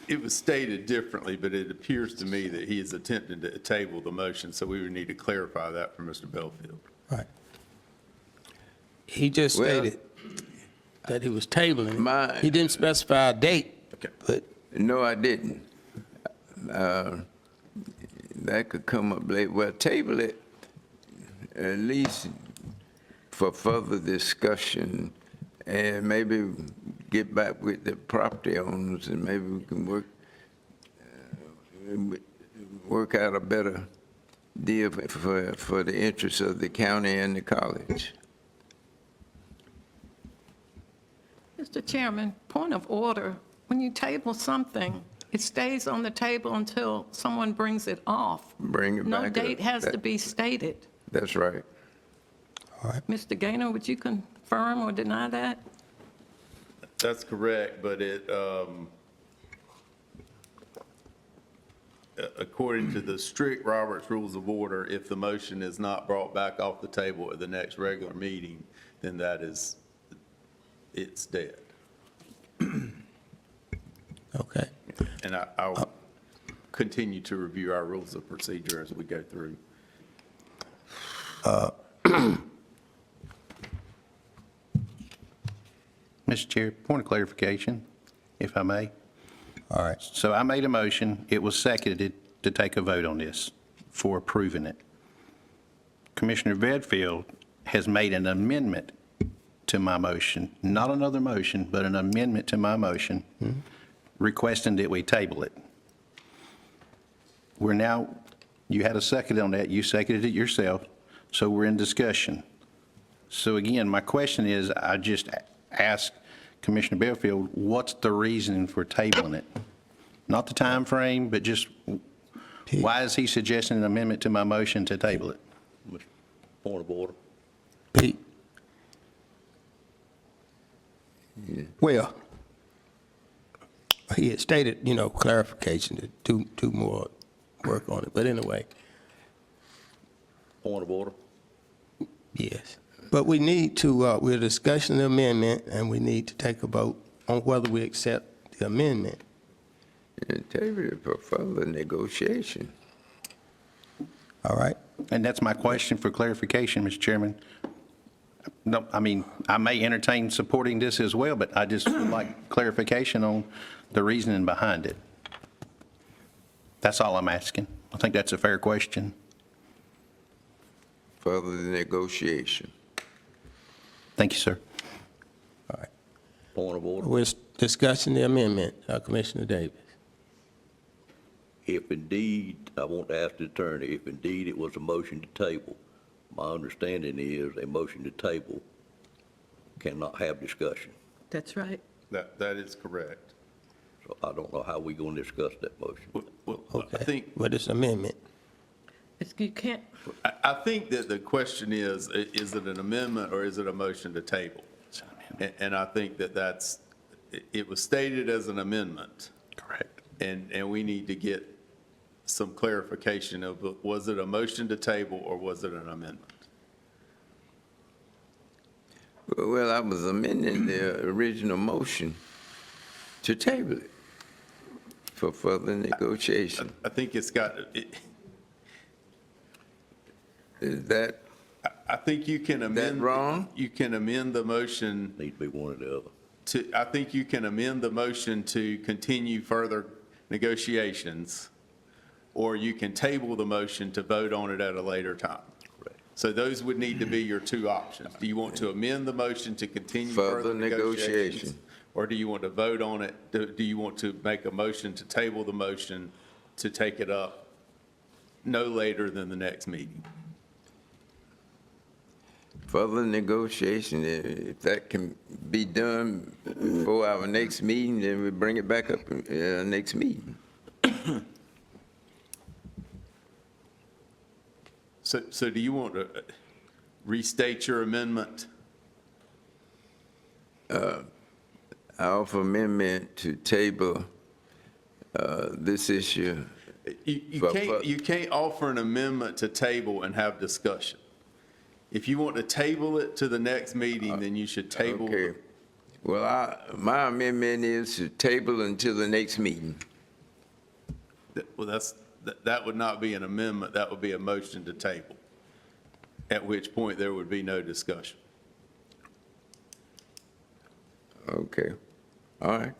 It was stated differently, but it appears to me that he is attempting to table the motion, so we would need to clarify that from Mr. Belfield. Right. He just Well, stated that he was tabling my- it. He didn't specify a date, Okay. but No, I didn't. That could come up late. Well, table it at least for further discussion and maybe get back with the property owners and maybe we can work out a better deal for the interests of the county and the college. Mr. Chairman, point of order, when you table something, It stays on the table until someone brings it off. Bring it No back up. date has to That- be stated. That's right. Mr. Gaynor, would you confirm or deny that? That's correct, but according to the strict Roberts Rules of Order, if the motion is not brought back off the table at the next regular meeting, then it's dead. Okay. And I'll continue to review our rules of procedure as we go through. Mr. Chair, point of clarification, if I may. All right. So I made a motion, it was seconded to take a vote on this for approving it. Commissioner Bedfield has made an amendment to my motion, not another motion, but an amendment to my motion, requesting that we table it. We're now, you had a second on that, you seconded it yourself, so we're in discussion. So again, my question is, I just asked Commissioner Bedfield, what's the reason for tabling it? Not the time frame, but just why is he suggesting an amendment to my motion to table it? Point of order. Pete? Well, he had stated, clarification to do more work on it, but anyway, Point of order. yes. But we need to, we're discussing the amendment, and we need to take a vote on whether we accept the amendment. And table it for further negotiation. All right? And that's my question for clarification, Mr. Chairman. No, I mean, I may entertain supporting this as well, but I just would like clarification on the reasoning behind it. That's all I'm asking. I think that's a fair question. Further negotiation. Thank you, sir. Point of order. We're discussing the amendment, Commissioner Davis. If indeed, I want to ask the attorney, if indeed it was a motion to table, my understanding is a motion to table cannot have discussion. That's right. That is correct. So I don't know how we're going to discuss that motion. Well, Okay. I think, But it's amendment. You can't, I think that the question is it an amendment or is it a motion to table? And I think it was stated as an amendment. Correct. And we need to get some clarification of, was it a motion to table or was it an amendment? Well, I was amending the original motion to table it for further negotiation. I think it's got, Is that I think you can amend. wrong? You can amend the motion Need to be one or the other. I think you can amend the motion to continue further negotiations, or you can table the motion to vote on it at a later time. Correct. So those would need to be your two options. Do you want to amend the motion to continue Further further negotiations? negotiation. Or do you want to vote on it? Do you want to make a motion to table the motion to take it up no later than the next meeting? further negotiation? If that can be done before our next meeting, then we bring it back up in our next meeting. So do you want to restate your amendment? I offer amendment to table this issue. You can't offer an amendment to table and have discussion. If you want to table it to the next meeting, then you should table. Okay. Well, my amendment is to table until the next meeting. Well, that would not be an amendment, that would be a motion to table, at which point there would be no discussion. Okay. All right.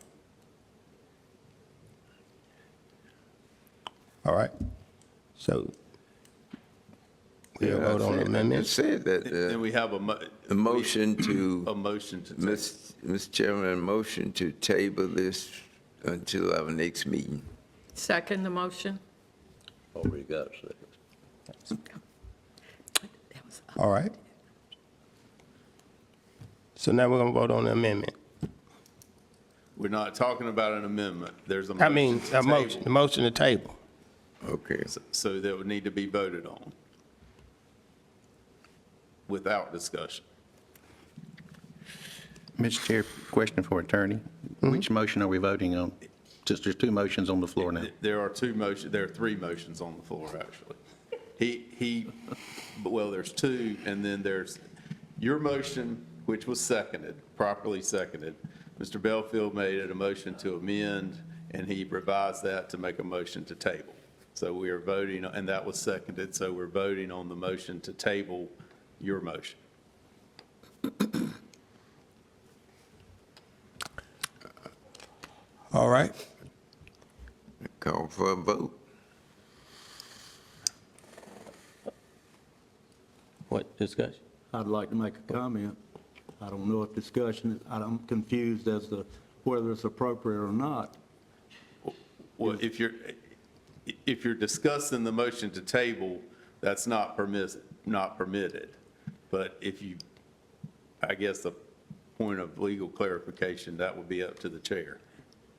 All right. So we'll vote on the I amendment. said that Then we have a motion to, a motion to table. Mr. Chairman, a motion to table this until our next meeting. second the motion. Already got a second. All right. So now we're going to vote on the amendment. We're not talking about an amendment. There's a I mean, motion to a motion, the table, motion to table. Okay. so that would need to be voted on without discussion. Mr. Chair, question for attorney. Which motion are we voting on? Just there's two motions on the floor now. There are three motions on the floor, actually. Well, there's two, and then there's your motion, which was seconded, properly seconded. Mr. Belfield made it a motion to amend, and he revised that to make a motion to table. So we are voting, and that was seconded, so we're voting on the motion to table your motion. All right. Call for a vote. What discussion? I'd like to make a comment. I don't know if discussion, I'm confused as to whether it's appropriate or not. Well, if you're discussing the motion to table, that's not permitted. But if you, I guess, a point of legal clarification, that would be up to the chair.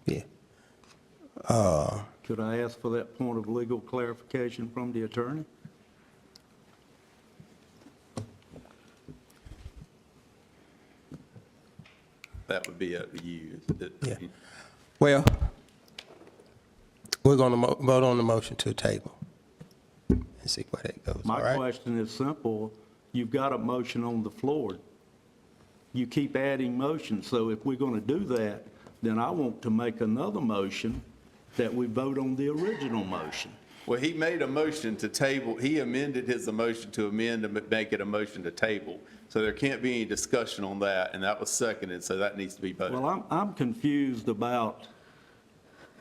Yeah. Could I ask for that point of legal clarification from the attorney? That would be up to you. Yeah. Well, we're going to vote on the motion to table and see where that goes, all My right? question is simple. You've got a motion on the floor. You keep adding motions, so if we're going to do that, then I want to make another motion that we vote on the original motion. Well, he made a motion to table, he amended his motion to amend to make it a motion to table. So there can't be any discussion on that, and that was seconded, so that needs to be voted. Well, I'm confused about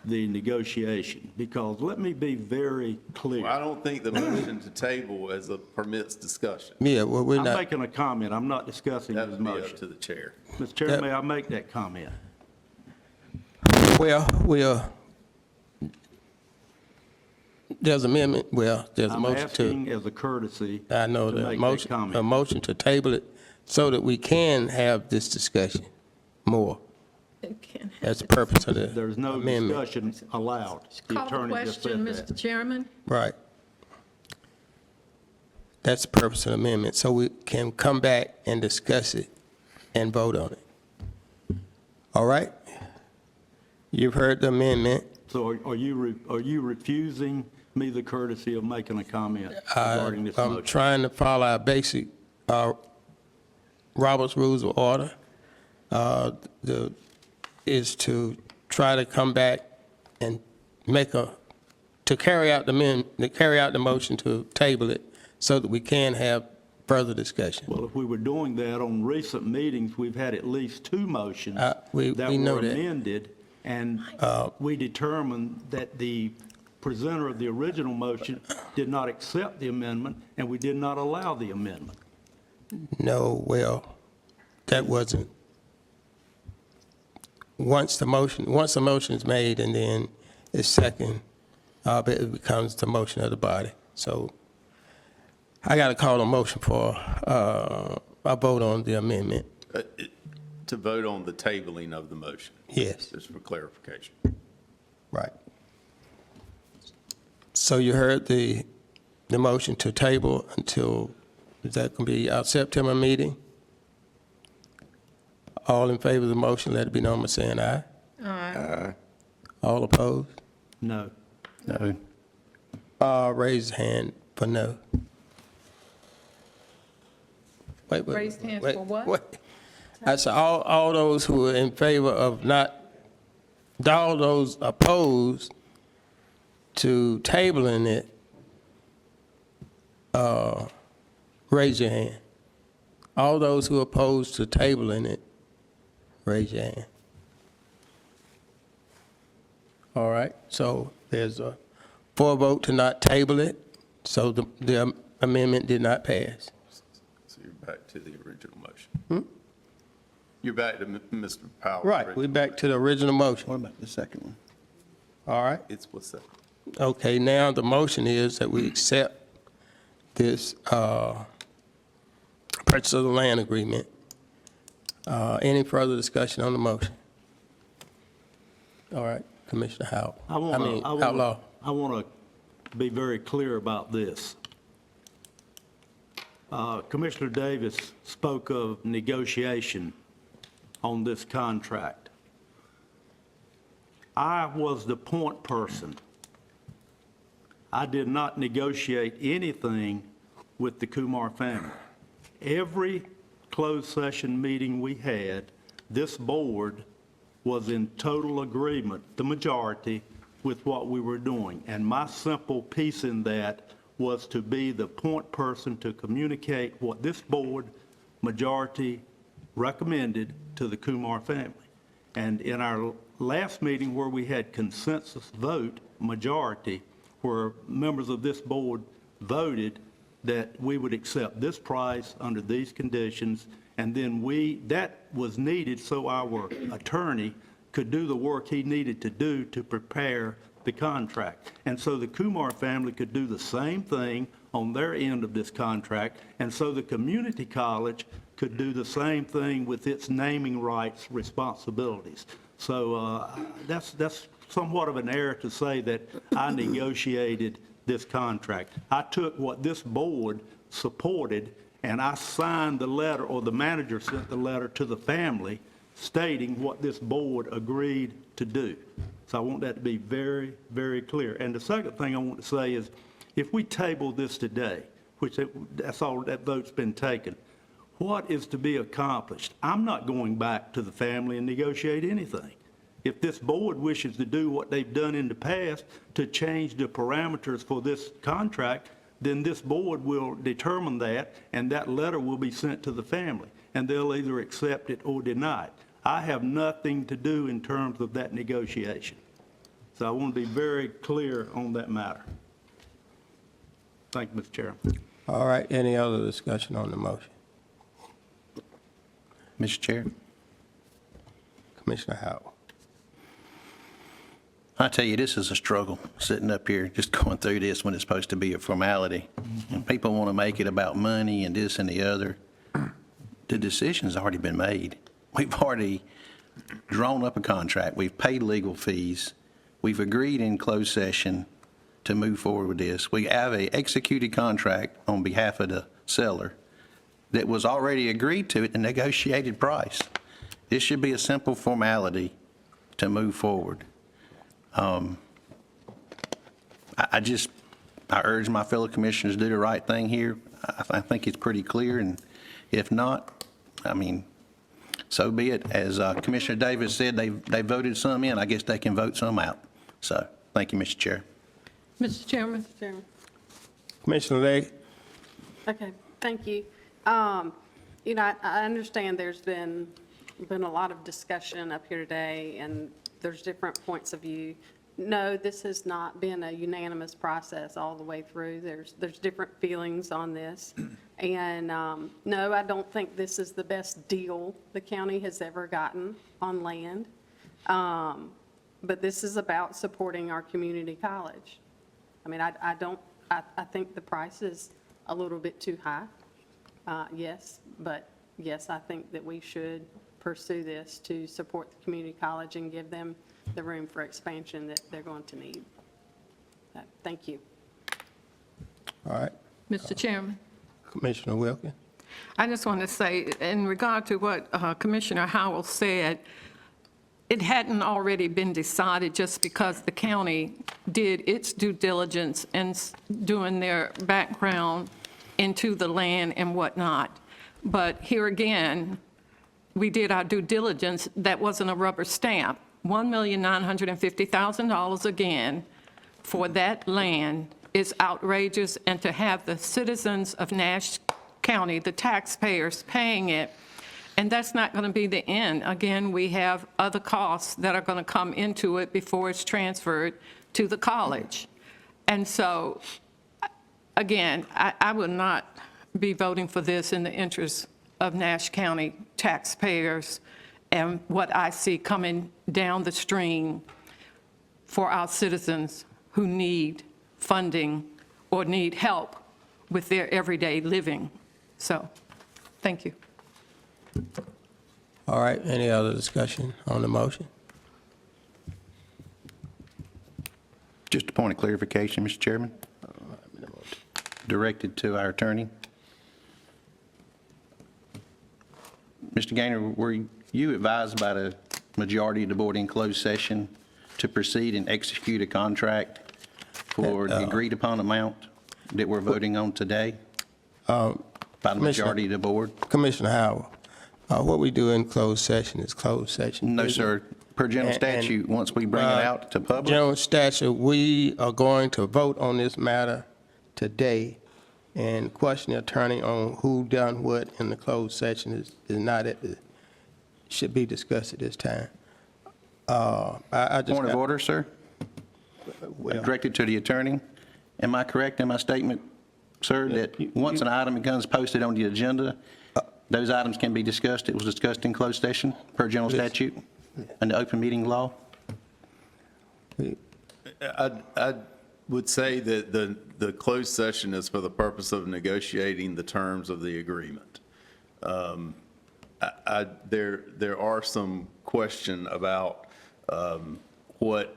the negotiation, because let me be very clear. Well, I don't think the motion to table permits discussion. Yeah, well, we're I'm not, making a comment, I'm not discussing That his would be up motion. to the chair. Mr. Chair, may I make that comment? well, there's amendment, there's a I'm motion to. asking as a courtesy I know to the make that motion, a comment. motion to table it so that we can have this discussion more. That's the purpose of the There's no amendment. discussion allowed. The Call the attorney just question, said that. Mr. Chairman. Right. That's the purpose of the amendment, so we can come back and discuss it and vote on it. All right? You've heard the amendment. So are you refusing me the courtesy of making a comment regarding this I'm motion? trying to follow our basic Robert's Rules of Order. Is to try to come back and to carry out the motion to table it so that we can have further discussion. Well, if we were doing that on recent meetings, we've had at least two motions we that know were that. amended, and we determined that the presenter of the original motion did not accept the amendment, and we did not allow the amendment. No, well, that wasn't. Once the motion is made and then it's second, it becomes the motion of the body. So I got to call a motion for a vote on the amendment. To vote on the tabling of the motion. Yes. Just for clarification. Right. So you heard the motion to table until, is that going to be our September meeting? All in favor of the motion, let it be known by saying aye. Aye. All opposed? No. No. Raise hand for no. Wait. Raised hand wait, for what? wait. I said, all those who are in favor of all those opposed to tabling it, raise your hand. All those who are opposed to tabling it, raise your hand. All right, so there's a 4 vote to not table it, so the amendment did not pass. So you're back to the original motion. You're back to Mr. Powell's. Right, we're back to the original motion. What about the second one? All right, It's what's that? okay, now the motion is that we accept this purchase of the land agreement. Any further discussion on the motion? All right, Commissioner Howell. I want Outlaw. to be very clear about this. Commissioner Davis spoke of negotiation on this contract. I was the point person. I did not negotiate anything with the Kumar family. Every closed session meeting we had, this board was in total agreement, the majority, with what we were doing. And my simple piece in that was to be the point person to communicate what this board majority recommended to the Kumar family. And in our last meeting where we had consensus vote, majority, where members of this board voted that we would accept this price under these conditions, and then that was needed so our attorney could do the work he needed to do to prepare the contract. And so the Kumar family could do the same thing on their end of this contract, and so the community college could do the same thing with its naming rights responsibilities. So that's somewhat of an error to say that I negotiated this contract. I took what this board supported, and I signed the letter, or the manager sent the letter to the family stating what this board agreed to do. So I want that to be very, very clear. And the second thing I want to say is, if we table this today, which that's all, that vote's been taken, what is to be accomplished? I'm not going back to the family and negotiate anything. If this board wishes to do what they've done in the past to change the parameters for this contract, then this board will determine that, and that letter will be sent to the family, and they'll either accept it or deny it. I have nothing to do in terms of that negotiation. So I want to be very clear on that matter. Thank you, Mr. Chairman. All right, any other discussion on the motion? Mr. Chair, Commissioner Howell. I tell you, this is a struggle, sitting up here, just going through this when it's supposed to be a formality. And people want to make it about money and this and the other. The decision's already been made. We've already drawn up a contract. We've paid legal fees. We've agreed in closed session to move forward with this. We have an executed contract on behalf of the seller that was already agreed to at the negotiated price. This should be a simple formality to move forward. I urge my fellow commissioners to do the right thing here. I think it's pretty clear, and if not, I mean, so be it. As Commissioner Davis said, they voted some in. I guess they can vote some out. So, thank you, Mr. Chair. Mr. Chairman? Commissioner Legg. Okay, thank you. You know, I understand there's been a lot of discussion up here today, and there's different points of view. No, this has not been a unanimous process all the way through. There's different feelings on this. And no, I don't think this is the best deal the county has ever gotten on land. But this is about supporting our community college. I mean, I think the price is a little bit too high. Yes, but yes, I think that we should pursue this to support the community college and give them the room for expansion that they're going to need. Thank you. All right, Mr. Chairman? Commissioner Wilkins. I just want to say, in regard to what Commissioner Howell said, it hadn't already been decided just because the county did its due diligence in doing their background into the land and whatnot. But here again, we did our due diligence. That wasn't a rubber stamp. $1,950,000 again for that land is outrageous, and to have the citizens of Nash County, the taxpayers, paying it, and that's not going to be the end. Again, we have other costs that are going to come into it before it's transferred to the college. And so, again, I will not be voting for this in the interest of Nash County taxpayers and what I see coming down the stream for our citizens who need funding or need help with their everyday living. So, thank you. All right, any other discussion on the motion? Just a point of clarification, Mr. Chairman, directed to our attorney. Mr. Gaynor, were you advised by the majority of the board in closed session to proceed and execute a contract for the agreed-upon amount that we're voting on today by the majority of the board? Commissioner Howell, what we do in closed session is closed session. No, sir. Per general And- statute, once we bring it out to public, General statute, we are going to vote on this matter today and question the attorney on who done what in the closed session is not should be discussed at this time. I just point of got- order, sir, well, directed to the attorney. Am I correct in my statement, sir, that once an item becomes posted on the agenda, those items can be discussed? It was discussed in closed session per general Yes. statute and the open meeting law? I would say that the closed session is for the purpose of negotiating the terms of the agreement. There are some question about what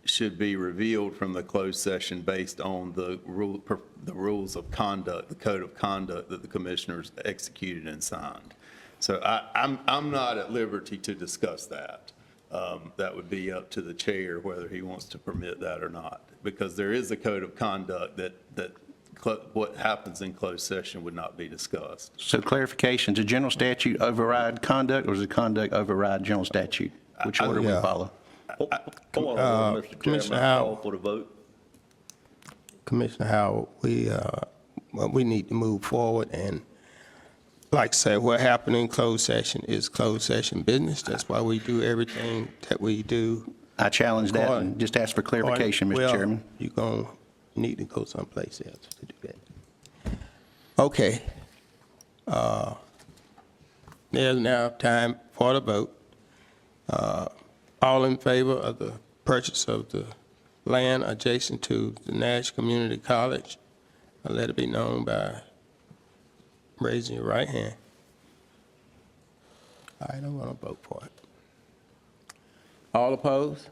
should be revealed from the closed session based on the rules of conduct, the code of conduct that the commissioners executed and signed. So I'm not at liberty to discuss that. That would be up to the chair whether he wants to permit that or not, because there is a code of conduct that what happens in closed session would not be discussed. So clarification, does general statute override conduct, or does the conduct override general statute? Which order we Yeah. follow? Point of order, Mr. Commissioner Chairman, I call Howell. for the vote. Commissioner Howell, we need to move forward, and like I say, what happened in closed session is closed session business. That's why we do everything that we do. I challenge that and just ask for clarification, Mr. Well, Chairman. you're going to need to go someplace else to do that. Okay. There's now time for the vote. All in favor of the purchase of the land adjacent to the Nash Community College, let it be known by raising your right hand. I don't want to vote for it. All opposed?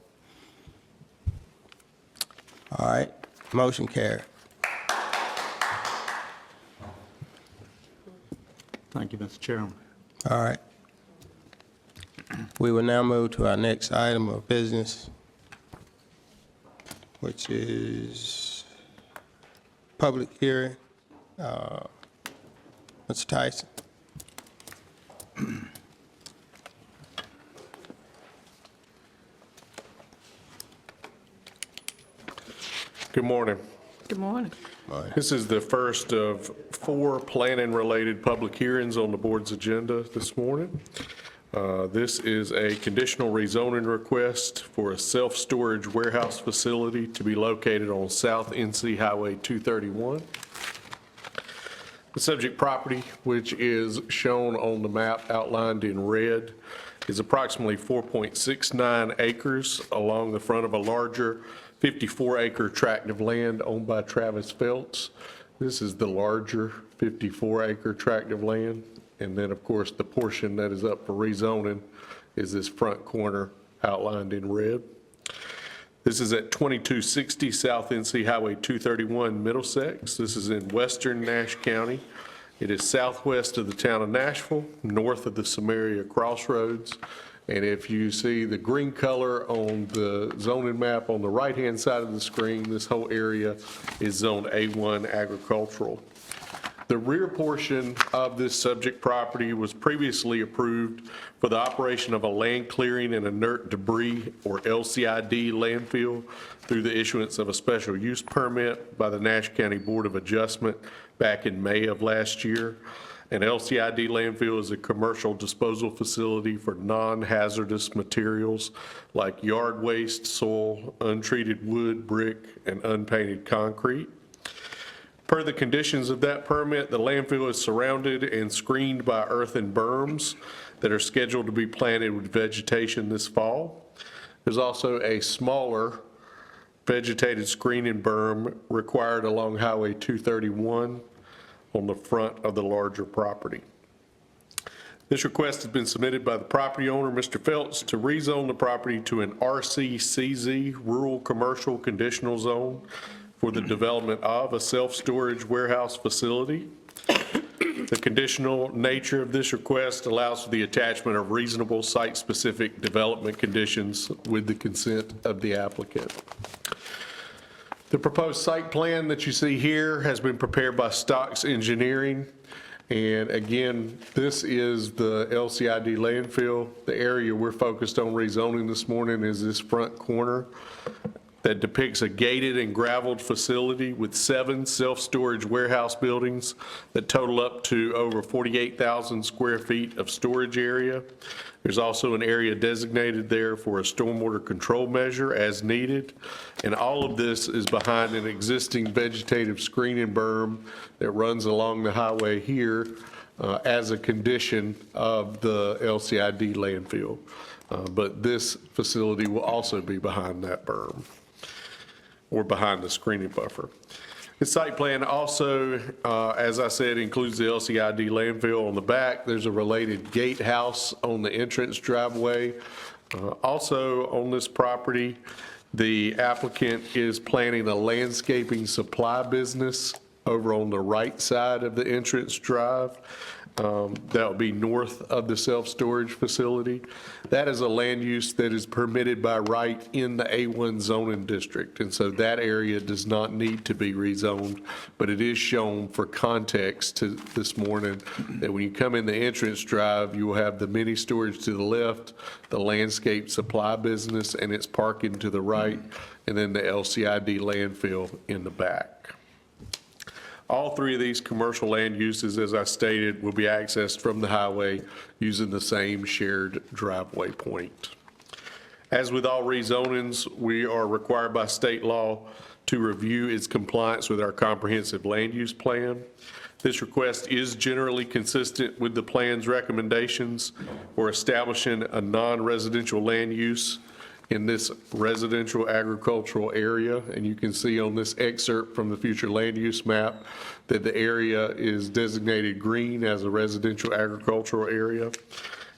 All right, motion carried. Thank you, Mr. Chairman. All right. We will now move to our next item of business, which is public hearing. Mr. Tyson. Good morning. Good morning. This is the first of 4 planning-related public hearings on the board's agenda this morning. This is a conditional rezoning request for a self-storage warehouse facility to be located on South NC Highway 231. The subject property, which is shown on the map outlined in red, is approximately 4.69 acres along the front of a larger 54-acre tract of land owned by Travis Phelps. This is the larger 54-acre tract of land. And then, of course, the portion that is up for rezoning is this front corner outlined in red. This is at 2260 South NC Highway 231, Middlesex. This is in western Nash County. It is southwest of the town of Nashville, north of the Samaria Crossroads. And if you see the green color on the zoning map on the right-hand side of the screen, this whole area is Zone A1 agricultural. The rear portion of this subject property was previously approved for the operation of a land clearing and inert debris, or LCID, landfill through the issuance of a special use permit by the Nash County Board of Adjustment back in May of last year. An LCID landfill is a commercial disposal facility for non-hazardous materials like yard waste, soil, untreated wood, brick, and unpainted concrete. Per the conditions of that permit, the landfill is surrounded and screened by earthen berms that are scheduled to be planted with vegetation this fall. There's also a smaller vegetated screening berm required along Highway 231 on the front of the larger property. This request has been submitted by the property owner, Mr. Phelps, to rezone the property to an RCCZ, Rural Commercial Conditional Zone, for the development of a self-storage warehouse facility. The conditional nature of this request allows for the attachment of reasonable site-specific development conditions with the consent of the applicant. The proposed site plan that you see here has been prepared by Stocks Engineering. And again, this is the LCID landfill. The area we're focused on rezoning this morning is this front corner that depicts a gated and gravelled facility with 7 self-storage warehouse buildings that total up to over 48,000 square feet of storage area. There's also an area designated there for a stormwater control measure as needed. And all of this is behind an existing vegetative screening berm that runs along the highway here as a condition of the LCID landfill. But this facility will also be behind that berm, or behind the screening buffer. The site plan also, as I said, includes the LCID landfill on the back. There's a related gatehouse on the entrance driveway. Also on this property, the applicant is planning a landscaping supply business over on the right side of the entrance drive. That would be north of the self-storage facility. That is a land use that is permitted by right in the A1 zoning district, and so that area does not need to be rezoned, but it is shown for context to this morning that when you come in the entrance drive, you will have the mini storage to the left, the landscape supply business and its parking to the right, and then the LCID landfill in the back. All 3 of these commercial land uses, as I stated, will be accessed from the highway using the same shared driveway point. As with all rezonings, we are required by state law to review its compliance with our comprehensive land use plan. This request is generally consistent with the plan's recommendations for establishing a non-residential land use in this residential agricultural area. And you can see on this excerpt from the future land use map that the area is designated green as a residential agricultural area.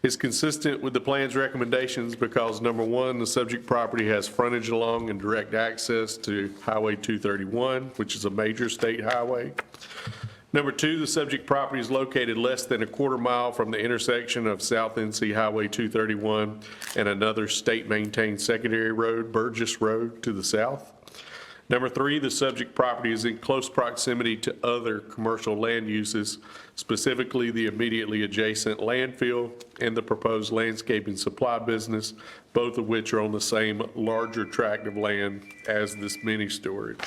It's consistent with the plan's recommendations because, number one, the subject property has frontage along and direct access to Highway 231, which is a major state highway. Number two, the subject property is located less than a quarter mile from the intersection of South NC Highway 231 and another state-maintained secondary road, Burgess Road, to the south. Number three, the subject property is in close proximity to other commercial land uses, specifically the immediately adjacent landfill and the proposed landscaping supply business, both of which are on the same larger tract of land as this mini storage.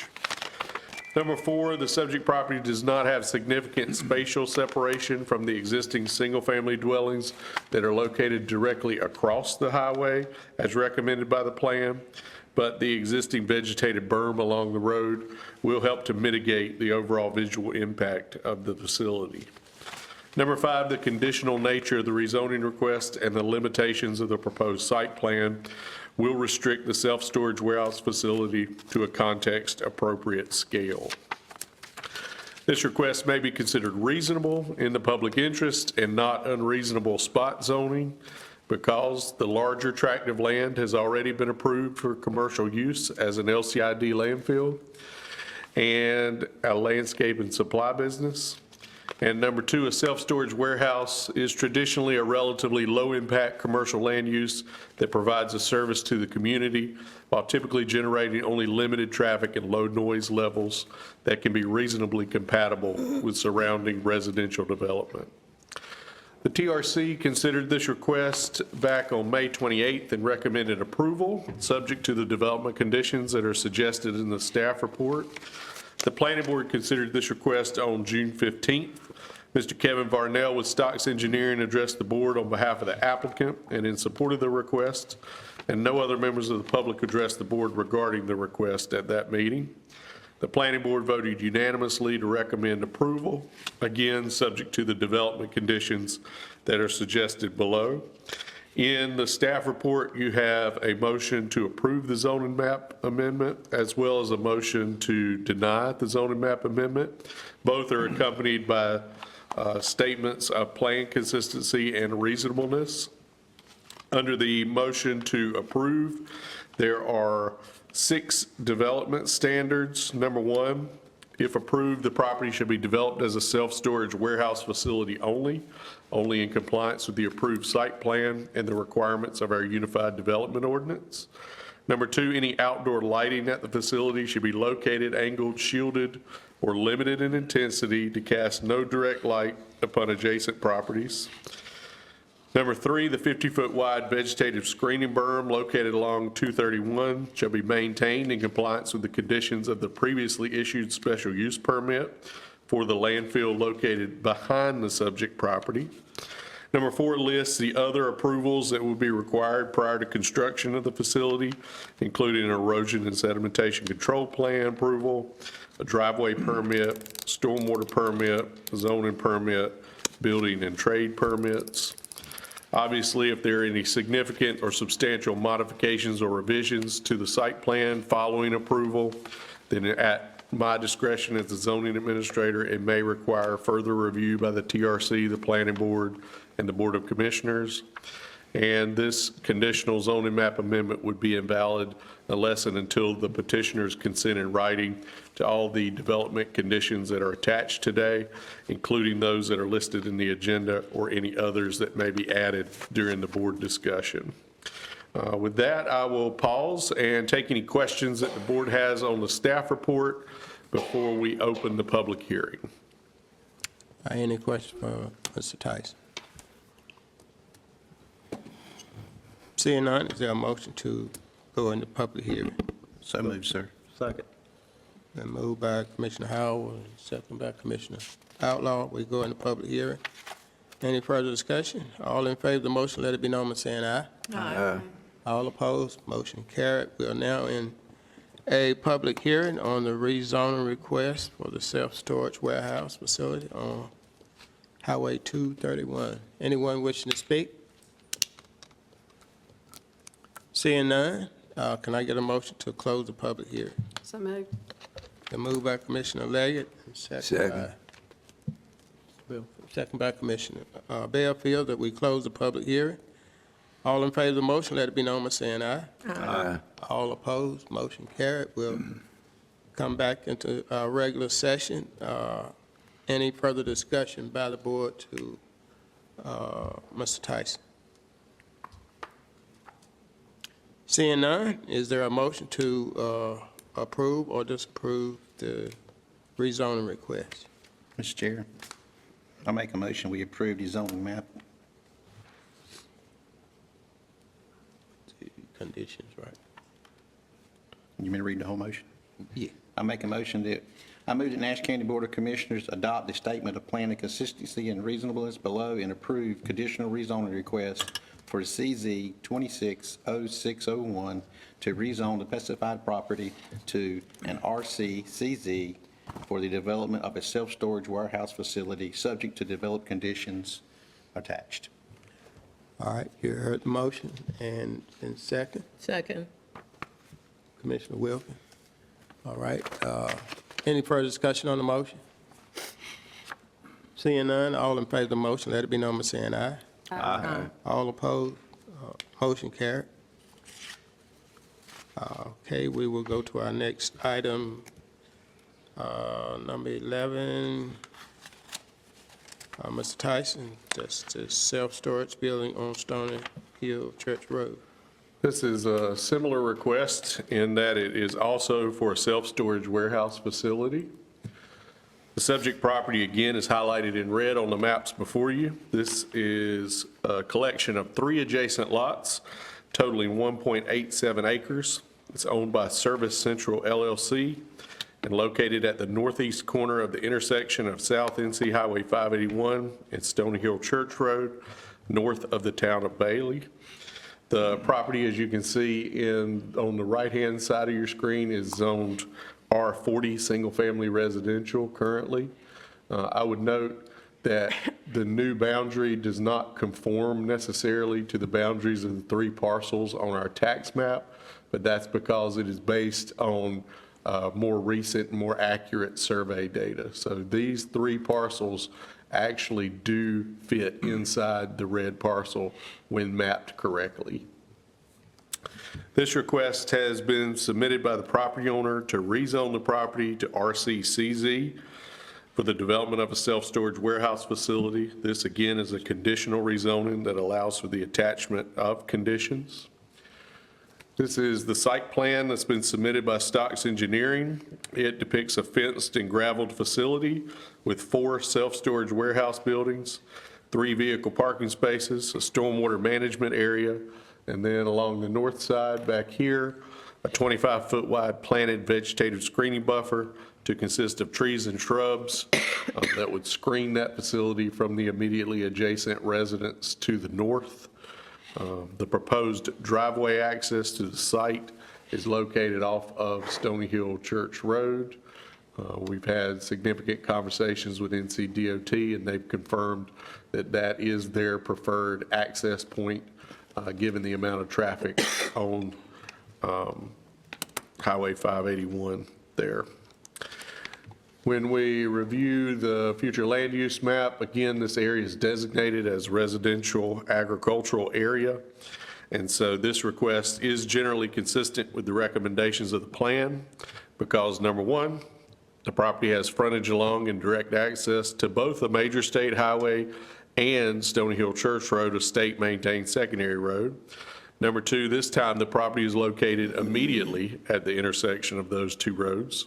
Number four, the subject property does not have significant spatial separation from the existing single-family dwellings that are located directly across the highway as recommended by the plan, but the existing vegetated berm along the road will help to mitigate the overall visual impact of the facility. Number five, the conditional nature of the rezoning request and the limitations of the proposed site plan will restrict the self-storage warehouse facility to a context-appropriate scale. This request may be considered reasonable in the public interest and not unreasonable spot zoning because the larger tract of land has already been approved for commercial use as an LCID landfill and a landscape and supply business. And number two, a self-storage warehouse is traditionally a relatively low-impact commercial land use that provides a service to the community while typically generating only limited traffic and low noise levels that can be reasonably compatible with surrounding residential development. The TRC considered this request back on May 28th and recommended approval, subject to the development conditions that are suggested in the staff report. The planning board considered this request on June 15th. Mr. Kevin Varnell with Stocks Engineering addressed the board on behalf of the applicant and in support of the request, and no other members of the public addressed the board regarding the request at that meeting. The planning board voted unanimously to recommend approval, again, subject to the development conditions that are suggested below. In the staff report, you have a motion to approve the zoning map amendment as well as a motion to deny the zoning map amendment. Both are accompanied by statements of plan consistency and reasonableness. Under the motion to approve, there are 6 development standards. Number 1, if approved, the property should be developed as a self-storage warehouse facility only in compliance with the approved site plan and the requirements of our Unified Development Ordinance. Number 2, any outdoor lighting at the facility should be located, angled, shielded, or limited in intensity to cast no direct light upon adjacent properties. Number 3, the 50-foot wide vegetative screening berm located along 231 shall be maintained in compliance with the conditions of the previously issued special use permit for the landfill located behind the subject property. Number 4 lists the other approvals that will be required prior to construction of the facility, including an erosion and sedimentation control plan approval, a driveway permit, stormwater permit, zoning permit, building and trade permits. Obviously, if there are any significant or substantial modifications or revisions to the site plan following approval, then at my discretion as the zoning administrator, it may require further review by the TRC, the planning board, and the Board of Commissioners. And this conditional zoning map amendment would be invalid unless and until the petitioners consent in writing to all the development conditions that are attached today, including those that are listed in the agenda or any others that may be added during the board discussion. With that, I will pause and take any questions that the board has on the staff report before we open the public hearing. Any questions for Mr. Tyson? Seeing none, is there a motion to go into public hearing? So moved, sir. Second. Been moved by Commissioner Howard, second by Commissioner Outlaw. We go into public hearing. Any further discussion? All in favor of the motion, let it be known by saying aye. Aye. All opposed, motion carried. We are now in a public hearing on the rezoning request for the self-storage warehouse facility on Highway 231. Anyone wishing to speak? Seeing none, can I get a motion to close the public hearing? So moved. Been moved by Commissioner Leggett, second by Commissioner Bellfield, that we close the public hearing. All in favor of the motion, let it be known by saying aye. Aye. All opposed, motion carried. We'll come back into our regular session. Any further discussion by the board to Mr. Tyson? Seeing none, is there a motion to approve or disapprove the rezoning request? Mr. Chair, I make a motion, we approve the zoning map. Conditions, right? You mean to read the whole motion? Yeah. I make a motion that, I move that Nash County Board of Commissioners adopt the statement of plan of consistency and reasonableness below and approve conditional rezoning request for CZ 260601 to rezone the specified property to an RC CZ for the development of a self-storage warehouse facility, subject to developed conditions attached. All right, you heard the motion, and second, Second. Commissioner Wilkin. All right, any further discussion on the motion? Seeing none, all in favor of the motion, let it be known by saying aye. Aye. All opposed, motion carried. Okay, we will go to our next item, number 11. Mr. Tyson, that's the self-storage building on Stony Hill Church Road. This is a similar request in that it is also for a self-storage warehouse facility. The subject property, again, is highlighted in red on the maps before you. This is a collection of 3 adjacent lots totaling 1.87 acres. It's owned by Service Central LLC and located at the northeast corner of the intersection of South NC Highway 581 and Stony Hill Church Road, north of the town of Bailey. The property, as you can see on the right-hand side of your screen, is zoned R40, single-family residential currently. I would note that the new boundary does not conform necessarily to the boundaries of the 3 parcels on our tax map, but that's because it is based on more recent, more accurate survey data. So these 3 parcels actually do fit inside the red parcel when mapped correctly. This request has been submitted by the property owner to rezone the property to RCCZ for the development of a self-storage warehouse facility. This, again, is a conditional rezoning that allows for the attachment of conditions. This is the site plan that's been submitted by Stocks Engineering. It depicts a fenced and gravelled facility with 4 self-storage warehouse buildings, 3 vehicle parking spaces, a stormwater management area, and then along the north side back here, a 25-foot wide planted vegetative screening buffer to consist of trees and shrubs that would screen that facility from the immediately adjacent residents to the north. The proposed driveway access to the site is located off of Stony Hill Church Road. We've had significant conversations with NCDOT, and they've confirmed that that is their preferred access point, given the amount of traffic on Highway 581 there. When we review the future land use map, again, this area is designated as residential agricultural area. And so this request is generally consistent with the recommendations of the plan because, number one, the property has frontage along and direct access to both a major state highway and Stony Hill Church Road, a state-maintained secondary road. Number two, this time the property is located immediately at the intersection of those 2 roads.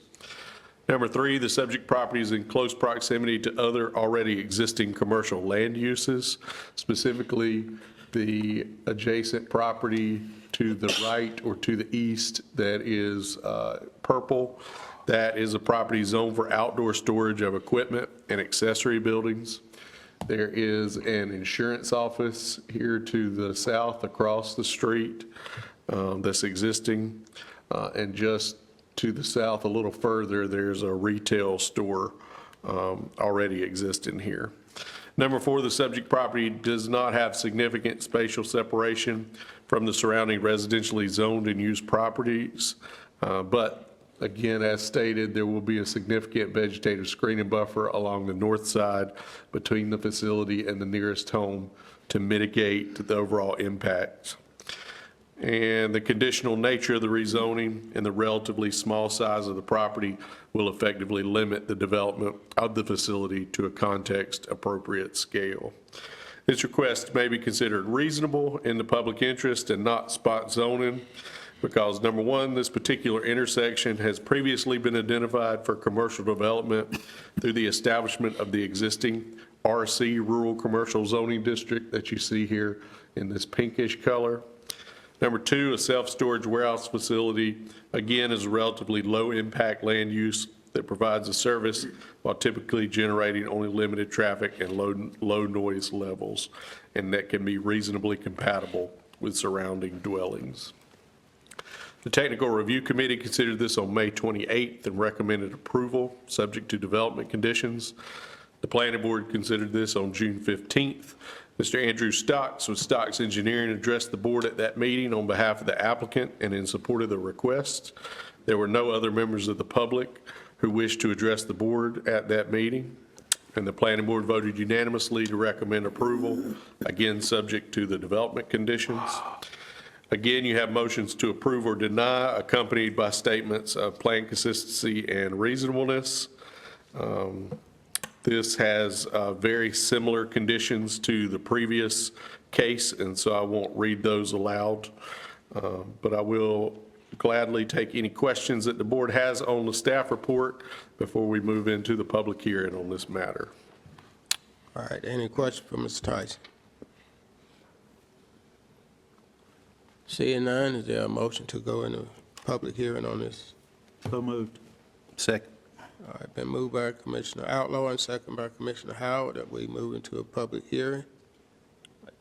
Number three, the subject property is in close proximity to other already existing commercial land uses, specifically the adjacent property to the right or to the east that is purple. That is a property zoned for outdoor storage of equipment and accessory buildings. There is an insurance office here to the south across the street that's existing, and just to the south a little further, there's a retail store already existing here. Number four, the subject property does not have significant spatial separation from the surrounding residentially zoned and used properties. But again, as stated, there will be a significant vegetative screening buffer along the north side between the facility and the nearest home to mitigate the overall impacts. And the conditional nature of the rezoning and the relatively small size of the property will effectively limit the development of the facility to a context-appropriate scale. This request may be considered reasonable in the public interest and not spot zoning because, number one, this particular intersection has previously been identified for commercial development through the establishment of the existing RC Rural Commercial Zoning District that you see here in this pinkish color. Number two, a self-storage warehouse facility, again, is a relatively low-impact land use that provides a service while typically generating only limited traffic and low noise levels, and that can be reasonably compatible with surrounding dwellings. The Technical Review Committee considered this on May 28th and recommended approval, subject to development conditions. The Planning Board considered this on June 15th. Mr. Andrew Stocks with Stocks Engineering addressed the board at that meeting on behalf of the applicant and in support of the request. There were no other members of the public who wished to address the board at that meeting, and the planning board voted unanimously to recommend approval, again, subject to the development conditions. Again, you have motions to approve or deny accompanied by statements of plan consistency and reasonableness. This has very similar conditions to the previous case, and so I won't read those aloud. But I will gladly take any questions that the board has on the staff report before we move into the public hearing on this matter. All right, any questions for Mr. Tyson? Seeing none, is there a motion to go into public hearing on this? So moved. Second. All right, been moved by Commissioner Outlaw and second by Commissioner Howard that we move into a public hearing.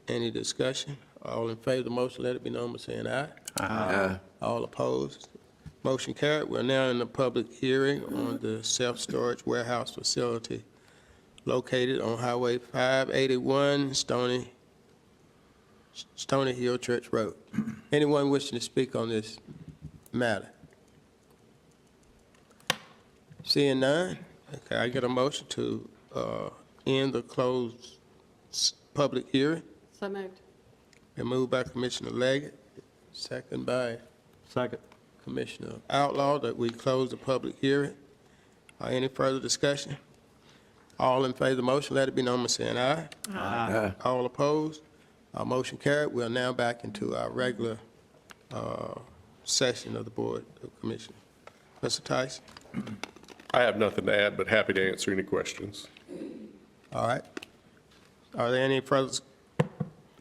Any discussion? All in favor of the motion, let it be known by saying aye. Aye. All opposed? Motion carried. We're now in the public hearing on the self-storage warehouse facility located on Highway 581, Stony Hill Church Road. Anyone wishing to speak on this matter? Seeing none, okay, I get a motion to end the closed public hearing. So moved. Been moved by Commissioner Leggett, second by Commissioner Outlaw, that we close the public hearing. Any further discussion? All in favor of the motion, let it be known by saying aye. Aye. All opposed? Our motion carried. We are now back into our regular session of the Board of Commissioners. Mr. Tyson? I have nothing to add, but happy to answer any questions. All right. Are there any further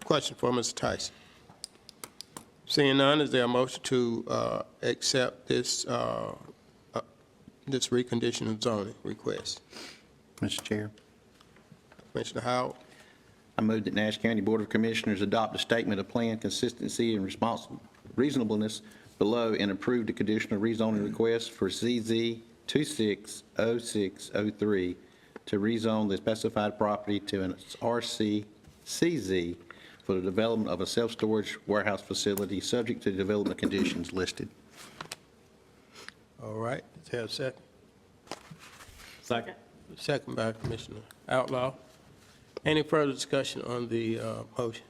questions for Mr. Tyson? Seeing none, is there a motion to accept this recondition of zoning request? Mr. Chair, Commissioner Howard? I move that Nash County Board of Commissioners adopt a statement of plan consistency and reasonableness below and approve the conditional rezoning request for CZ 260603 to rezone the specified property to an RC CZ for the development of a self-storage warehouse facility subject to development conditions listed. All right, is there a second? Second. Second by Commissioner Outlaw. Any further discussion on the motion?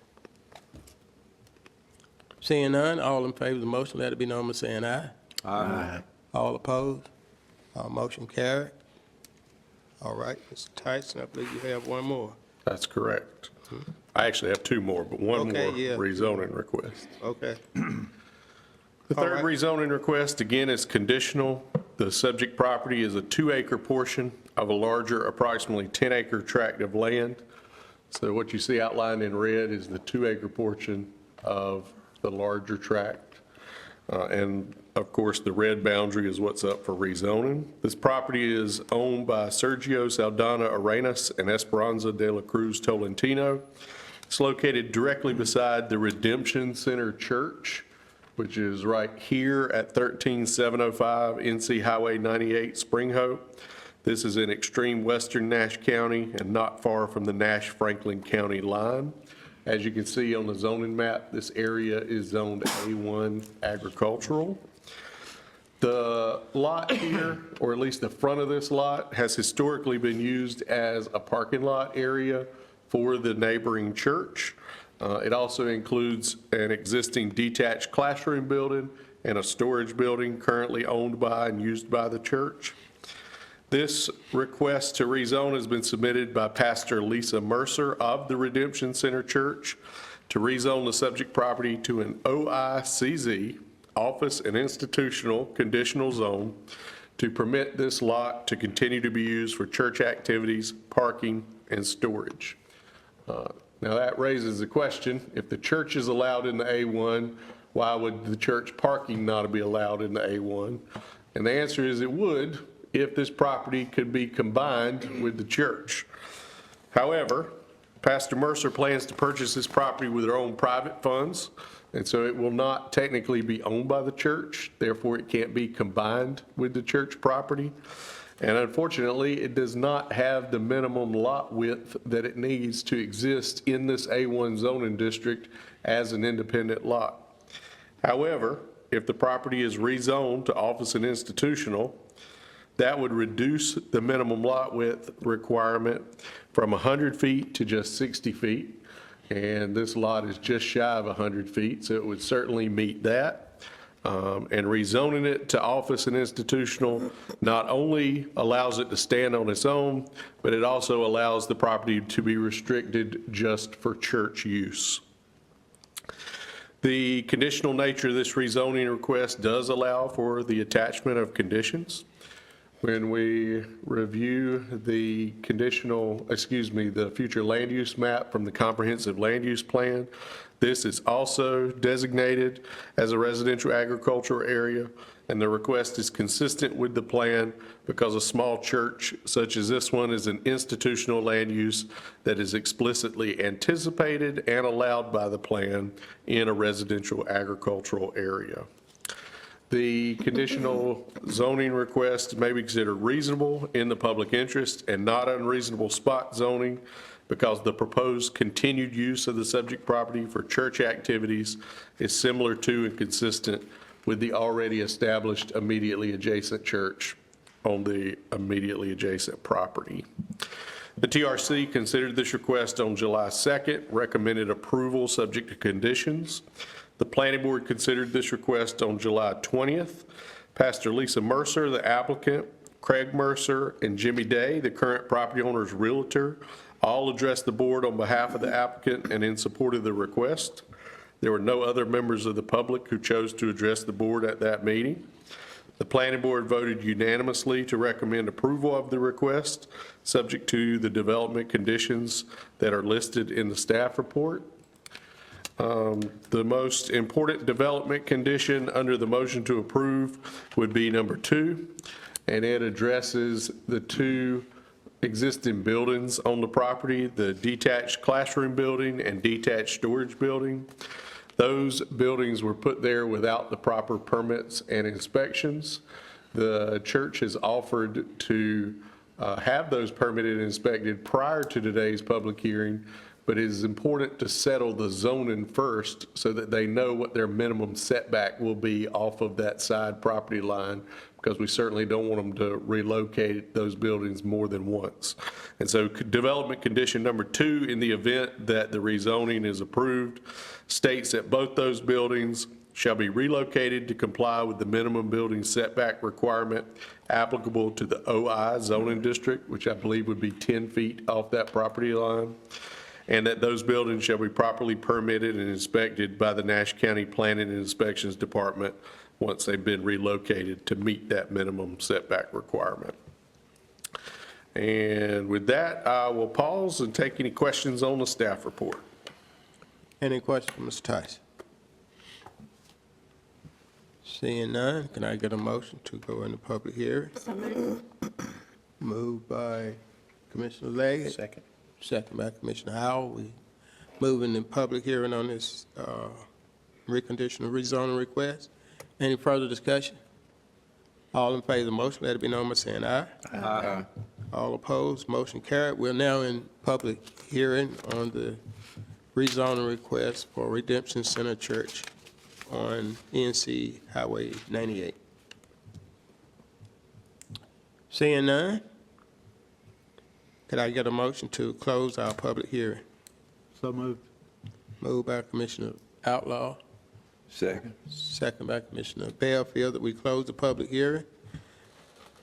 Seeing none, all in favor of the motion, let it be known by saying aye. Aye. All opposed? Motion carried. All right, Mr. Tyson, I believe you have one more. That's correct. I actually have two more, but one Okay, more yeah. rezoning request. Okay. The All third right. rezoning request, again, is conditional. The subject property is a 2-acre portion of a larger, approximately 10-acre tract of land. So what you see outlined in red is the 2-acre portion of the larger tract. And of course, the red boundary is what's up for rezoning. This property is owned by Sergio Saldana Arenas and Esperanza de la Cruz Tolentino. It's located directly beside the Redemption Center Church, which is right here at 13705 NC Highway 98, Spring Hope. This is in extreme western Nash County and not far from the Nash-Franklin County line. As you can see on the zoning map, this area is zoned A1 agricultural. The lot here, or at least the front of this lot, has historically been used as a parking lot area for the neighboring church. It also includes an existing detached classroom building and a storage building currently owned by and used by the church. This request to rezone has been submitted by Pastor Lisa Mercer of the Redemption Center Church to rezone the subject property to an OICZ, Office and Institutional Conditional Zone, to permit this lot to continue to be used for church activities, parking, and storage. Now that raises the question, if the church is allowed in the A1, why would the church parking not be allowed in the A1? And the answer is it would, if this property could be combined with the church. However, Pastor Mercer plans to purchase this property with her own private funds, and so it will not technically be owned by the church, therefore it can't be combined with the church property. And unfortunately, it does not have the minimum lot width that it needs to exist in this A1 zoning district as an independent lot. However, if the property is rezoned to office and institutional, that would reduce the minimum lot width requirement from 100 feet to just 60 feet. And this lot is just shy of 100 feet, so it would certainly meet that. And rezoning it to office and institutional not only allows it to stand on its own, but it also allows the property to be restricted just for church use. The conditional nature of this rezoning request does allow for the attachment of conditions. When we review the the future land use map from the comprehensive land use plan, this is also designated as a residential agricultural area, and the request is consistent with the plan because a small church such as this one is an institutional land use that is explicitly anticipated and allowed by the plan in a residential agricultural area. The conditional zoning request may be considered reasonable in the public interest and not unreasonable spot zoning because the proposed continued use of the subject property for church activities is similar to and consistent with the already established immediately adjacent church on the immediately adjacent property. The TRC considered this request on July 2nd, recommended approval subject to conditions. The Planning Board considered this request on July 20th. Pastor Lisa Mercer, the applicant, Craig Mercer, and Jimmy Day, the current property owner's realtor, all addressed the board on behalf of the applicant and in support of the request. There were no other members of the public who chose to address the board at that meeting. The Planning Board voted unanimously to recommend approval of the request, subject to the development conditions that are listed in the staff report. The most important development condition under the motion to approve would be number 2, and it addresses the 2 existing buildings on the property, the detached classroom building and detached storage building. Those buildings were put there without the proper permits and inspections. The church has offered to have those permitted and inspected prior to today's public hearing, but it is important to settle the zoning first so that they know what their minimum setback will be off of that side property line, because we certainly don't want them to relocate those buildings more than once. And so development condition number 2, in the event that the rezoning is approved, states that both those buildings shall be relocated to comply with the minimum building setback requirement applicable to the OI zoning district, which I believe would be 10 feet off that property line, and that those buildings shall be properly permitted and inspected by the Nash County Planning and Inspections Department once they've been relocated to meet that minimum setback requirement. And with that, I will pause and take any questions on the staff report. Any questions for Mr. Tyson? Seeing none, can I get a motion to go into public hearing? Moved by Commissioner Leggett. Second. Second by Commissioner Howell. We moving in public hearing on this reconditional rezoning request. Any further discussion? All in favor of the motion, let it be known by saying aye. Aye. All opposed, motion carried. We're now in public hearing on the rezoning request for Redemption Center Church on NC Highway 98. Seeing none, could I get a motion to close our public hearing? So moved. Moved by Commissioner Outlaw, Second. second by Commissioner Bellfield, that we close the public hearing.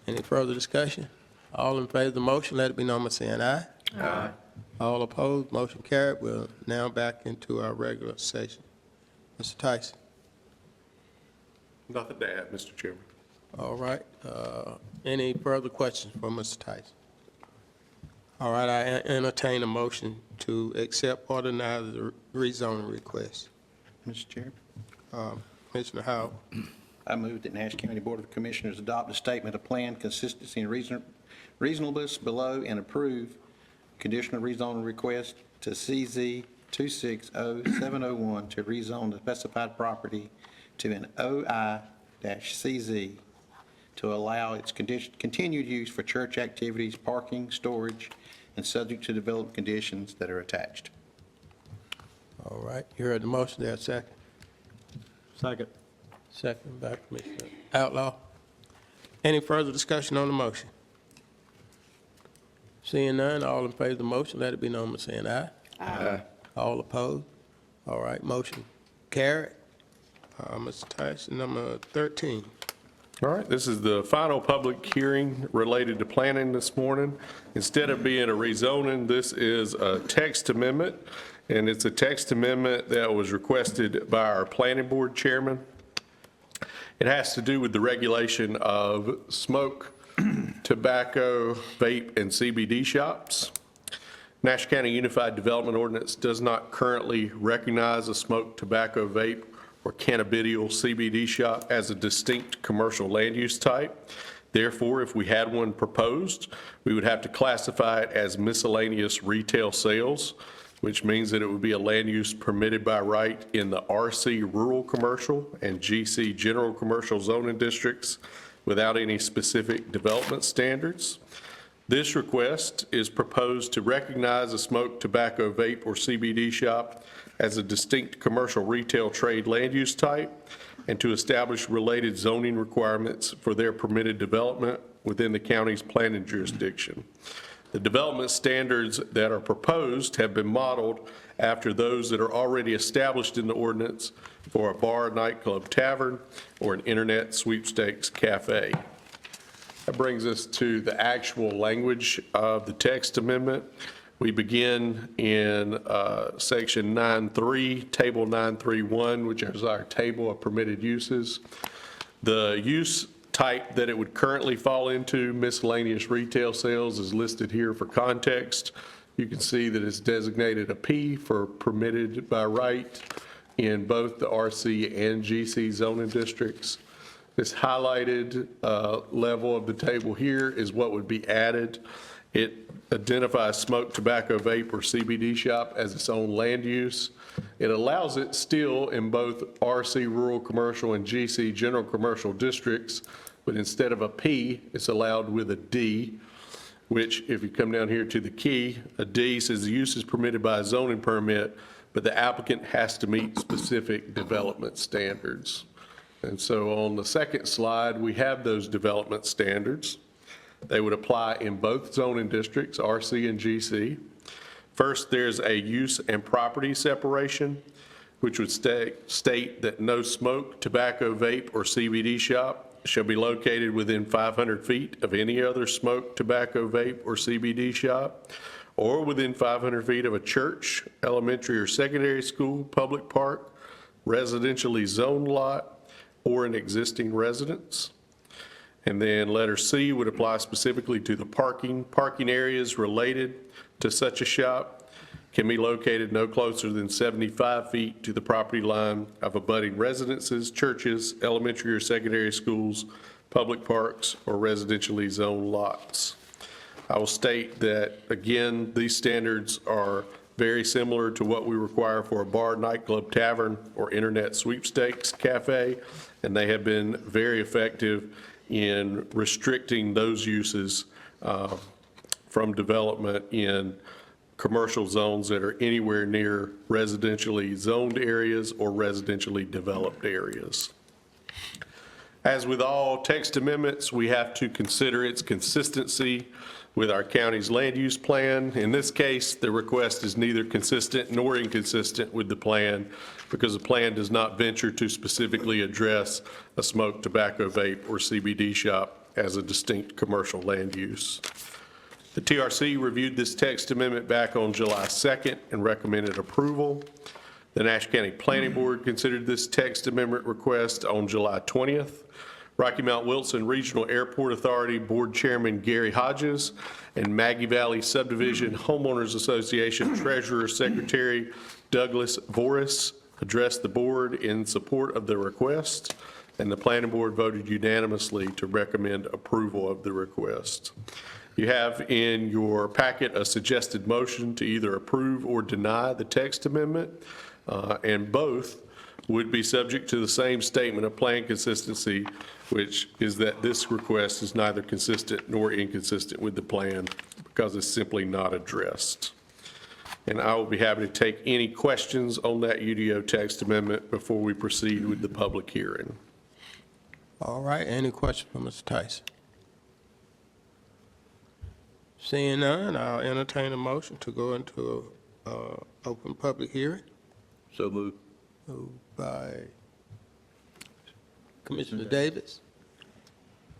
Any further discussion? All in favor of the motion, let it be known by saying aye. Aye. All opposed, motion carried. We're now back into our regular session. Mr. Tyson. Nothing to add, Mr. Chairman. All right. Any further questions for Mr. Tyson? All right, I entertain a motion to accept or deny the rezoning request. Mr. Chairman, Commissioner Howell. I move that Nash County Board of Commissioners adopt a statement of plan, consistency, and reasonableness below and approve conditional rezoning request to CZ 260701 to rezone the specified property to an OI-CZ to allow its continued use for church activities, parking, storage, and subject to development conditions that are attached. All right, you heard the motion there, second. Second. Second by Commissioner Outlaw. Any further discussion on the motion? Seeing none, all in favor of the motion, let it be known by saying aye. Aye. All opposed? All right, motion carried. Mr. Tyson, number 13. All right, this is the final public hearing related to planning this morning. Instead of being a rezoning, this is a text amendment, and it's a text amendment that was requested by our planning board chairman. It has to do with the regulation of smoke, tobacco, vape, and CBD shops. Nash County Unified Development Ordinance does not currently recognize a smoke, tobacco, vape, or cannabidiol CBD shop as a distinct commercial land use type. Therefore, if we had one proposed, we would have to classify it as miscellaneous retail sales, which means that it would be a land use permitted by right in the RC Rural Commercial and GC General Commercial zoning districts without any specific development standards. This request is proposed to recognize a smoke, tobacco, vape, or CBD shop as a distinct commercial retail trade land use type, and to establish related zoning requirements for their permitted development within the county's planning jurisdiction. The development standards that are proposed have been modeled after those that are already established in the ordinance for a bar, nightclub, tavern, or an internet sweepstakes cafe. That brings us to the actual language of the text amendment. We begin in section 9.3, table 9.3.1, which is our table of permitted uses. The use type that it would currently fall into, miscellaneous retail sales, is listed here for context. You can see that it's designated a P for permitted by right in both the RC and GC zoning districts. This highlighted level of the table here is what would be added. It identifies smoke, tobacco, vape, or CBD shop as its own land use. It allows it still in both RC rural commercial and GC general commercial districts, but instead of a P, it's allowed with a D, which if you come down here to the key, a D says the use is permitted by a zoning permit, but the applicant has to meet specific development standards. And so on the second slide, we have those development standards. They would apply in both zoning districts, RC and GC. First, there's a use and property separation, which would state that no smoke, tobacco, vape, or CBD shop shall be located within 500 feet of any other smoke, tobacco, vape, or CBD shop, or within 500 feet of a church, elementary or secondary school, public park, residentially zoned lot, or an existing residence. And then letter C would apply specifically to the parking. Parking areas related to such a shop can be located no closer than 75 feet to the property line of abutting residences, churches, elementary or secondary schools, public parks, or residentially zoned lots. I will state that, again, these standards are very similar to what we require for a bar, nightclub, tavern, or internet sweepstakes cafe, and they have been very effective in restricting those uses from development in commercial zones that are anywhere near residentially zoned areas or residentially developed areas. As with all text amendments, we have to consider its consistency with our county's land use plan. In this case, the request is neither consistent nor inconsistent with the plan because the plan does not venture to specifically address a smoke, tobacco, vape, or CBD shop as a distinct commercial land use. The TRC reviewed this text amendment back on July 2nd and recommended approval. The Nash County Planning Board considered this text amendment request on July 20th. Rocky Mount Wilson Regional Airport Authority Board Chairman Gary Hodges and Maggie Valley Subdivision Homeowners Association Treasurer Secretary Douglas Voris addressed the board in support of the request, and the Planning Board voted unanimously to recommend approval of the request. You have in your packet a suggested motion to either approve or deny the text amendment, and both would be subject to the same statement of plan consistency, which is that this request is neither consistent nor inconsistent with the plan because it's simply not addressed. And I will be happy to take any questions on that UDO text amendment before we proceed with the public hearing. All right, any questions for Mr. Tyson? Seeing none, I'll entertain a motion to go into open public hearing. So moved. Moved by Commissioner Davis.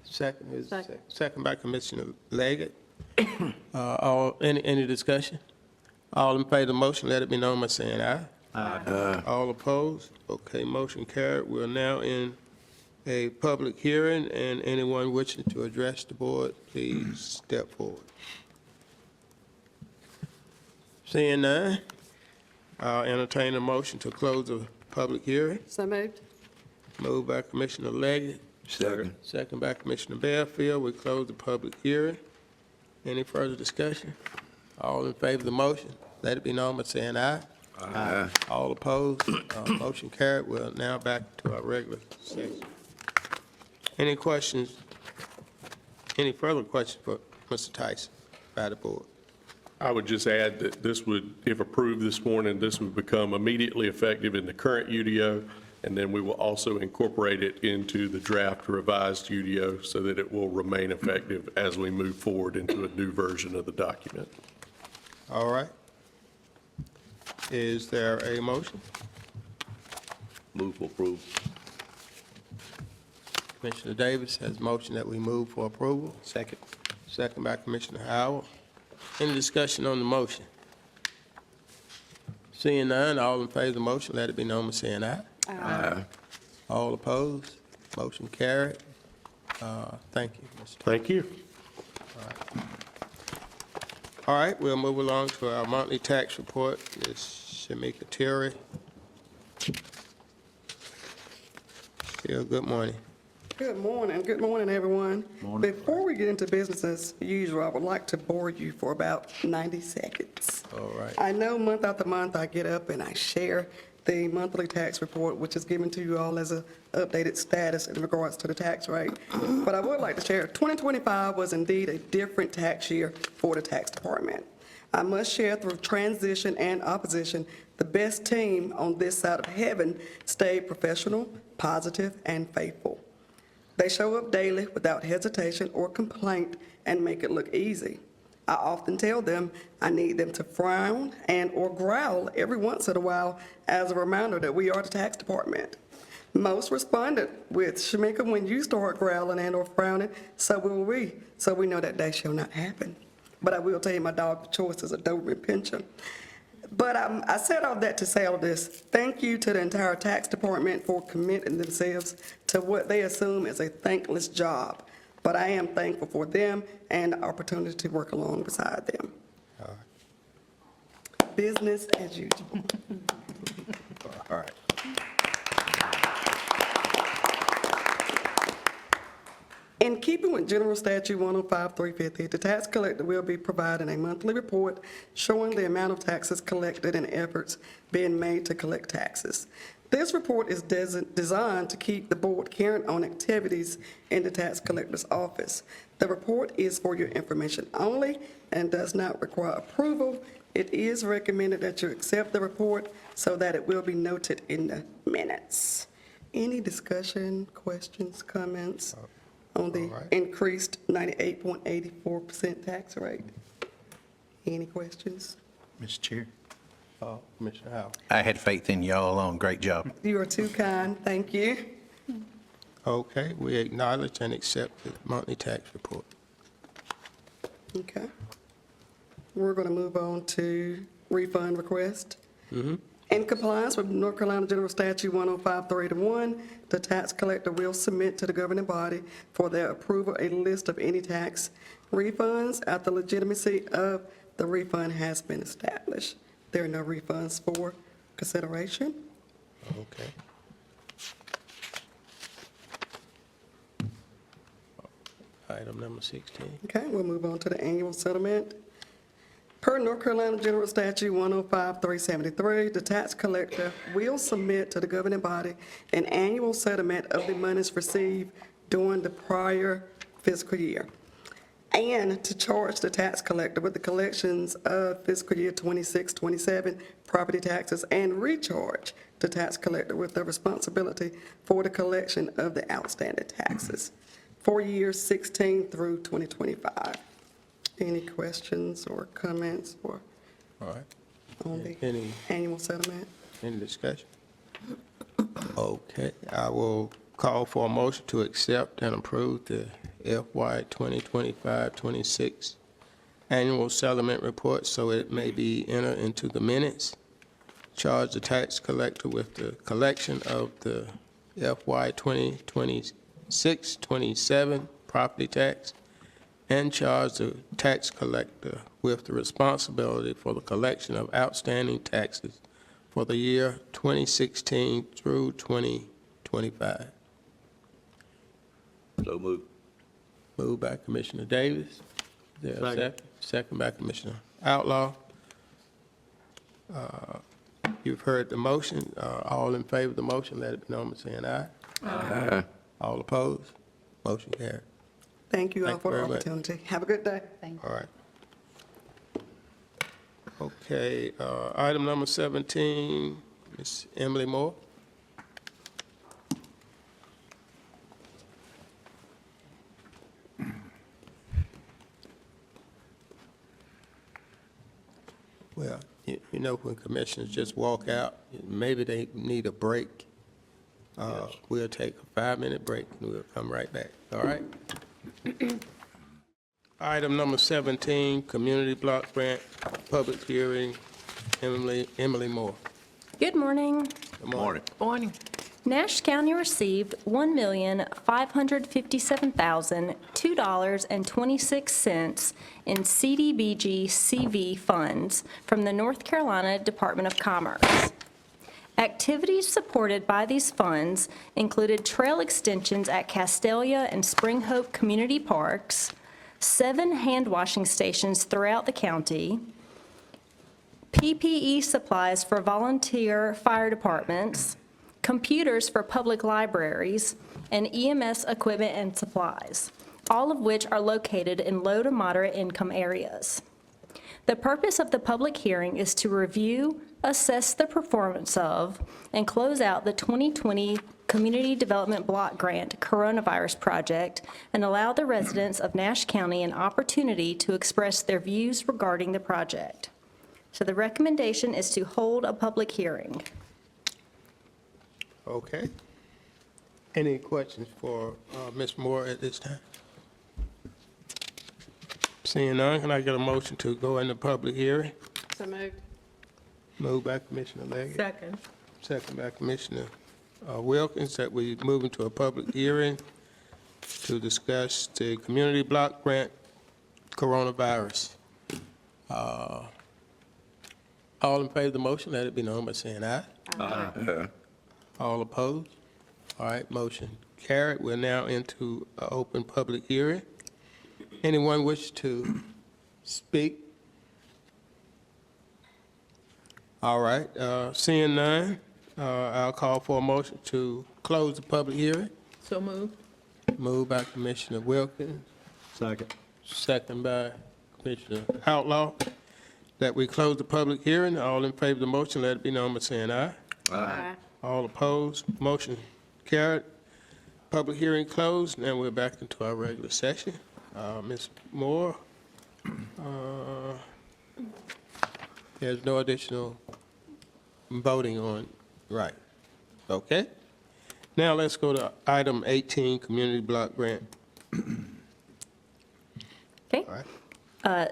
Second by Commissioner Leggett. Any discussion? All in favor of the motion, let it be known by saying aye. Aye. All opposed? Okay, motion carried. We're now in a public hearing, and anyone wishing to address the board, please step forward. Seeing none, I'll entertain a motion to close the public hearing. So moved. Moved by Commissioner Leggett. Second. Second by Commissioner Bearfield. We close the public hearing. Any further discussion? All in favor of the motion, let it be known by saying aye. Aye. All opposed? Motion carried. We're now back to our regular session. Any questions? Any further questions for Mr. Tyson by the board? I would just add that this would, if approved this morning, this would become immediately effective in the current UDO and then we will also incorporate it into the draft revised UDO so that it will remain effective as we move forward into a new version of the document. All right. Is there a motion? Move for approval. Commissioner Davis has motion that we move for approval. Second. Second by Commissioner Howard. Any discussion on the motion? Seeing none, all in favor of the motion, let it be known by saying aye. Aye. All opposed? Motion carried. Thank you, Mr. Thank you. All right, we'll move along to our monthly tax report. Ms. Shamika Terry. Still, good morning. Good morning, everyone. Before we get into business as usual, I would like to bore you for about 90 seconds. All right. I know month after month I get up and I share the monthly tax report, which is given to you all as an updated status in regards to the tax rate. But I would like to share, 2025 was indeed a different tax year for the tax department. I must share through transition and opposition, the best team on this side of heaven stayed professional, positive, and faithful. They show up daily without hesitation or complaint and make it look easy. I often tell them I need them to frown and/or growl every once in a while as a reminder that we are the tax department. Most responded with, Shamika, when you start growling and/or frowning, so will we. So we know that day shall not happen. But I will tell you, my dog of choice is a Doberman Pinscher. But I said all that to say all this. Thank you to the entire tax department for committing themselves to what they assume is a thankless job. But I am thankful for them and the opportunity to work along beside them. Business as usual. All right. In keeping with General Statute 105-350, the tax collector will be providing a monthly report showing the amount of taxes collected and efforts being made to collect taxes. This report is designed to keep the board current on activities in the tax collector's office. The report is for your information only and does not require approval. It is recommended that you accept the report so that it will be noted in the minutes. Any discussion, questions, comments on the increased 98.84% tax rate? Any questions? Mr. Chair. Commissioner Howard. I had faith in you all along. Great job. You are too kind. Thank you. Okay, we acknowledge and accept the monthly tax report. Okay. We're going to move on to refund request. In compliance with North Carolina General Statute 105-3-1, the tax collector will submit to the governing body for their approval a list of any tax refunds after legitimacy of the refund has been established. There are no refunds for consideration. Okay. Item number 16. Okay, we'll move on to the annual settlement. Per North Carolina General Statute 105-373, the tax collector will submit to the governing body an annual settlement of the monies received during the prior fiscal year, and to charge the tax collector with the collections of fiscal year 26-27 property taxes, and recharge the tax collector with the responsibility for the collection of the outstanding taxes for years 16 through 2025. Any questions or comments or All right. on the Any annual settlement? discussion? Okay, I will call for a motion to accept and approve the FY 2025-26 annual settlement report so it may be entered into the minutes. Charge the tax collector with the collection of the FY 2026-27 property tax, and charge the tax collector with the responsibility for the collection of outstanding taxes for the year 2016 through 2025. So moved. Moved by Commissioner Davis. Is there a second? Second by Commissioner Outlaw. You've heard the motion. All in favor of the motion, let it be known by saying aye. Aye. All opposed? Motion carried. Thank you all Thank for you the very much. opportunity. Have a good day. All right. Okay, item number 17, Ms. Emily Moore. when commissioners just walk out. Maybe they need a break. We'll take a 5-minute break, and we'll come right back. All right? Item number 17, Community Block Grant, public hearing. Emily Moore. Good morning. Good morning. Morning. Nash County received $1,557,002.26 in CDBG CV funds from the North Carolina Department of Commerce. Activities supported by these funds included trail extensions at Castelia and Spring Hope Community Parks, 7 hand-washing stations throughout the county, PPE supplies for volunteer fire departments, computers for public libraries, and EMS equipment and supplies, all of which are located in low to moderate income areas. The purpose of the public hearing is to review, assess the performance of, and close out the 2020 Community Development Block Grant Coronavirus Project and allow the residents of Nash County an opportunity to express their views regarding the project. So the recommendation is to hold a public hearing. Okay. Any questions for Ms. Moore at this time? Seeing none, can I get a motion to go into public hearing? So moved. Moved by Commissioner Leggett. Second. Second by Commissioner Wilkins, that we move into a public hearing to discuss the Community Block Grant Coronavirus. All in favor of the motion, let it be known by saying aye. Aye. All opposed? All right, motion carried. We're now into an open public hearing. Anyone wish to speak? All right, seeing none, I'll call for a motion to close the public hearing. So moved. Moved by Commissioner Wilkins, Second. second by Commissioner Outlaw, that we close the public hearing. All in favor of the motion, let it be known by saying aye. Aye. All opposed, motion carried. Public hearing closed. Now we're back into our regular session. Ms. Moore, there's no additional voting on, right? Okay. Now let's go to item 18, Community Block Grant. Okay. All right.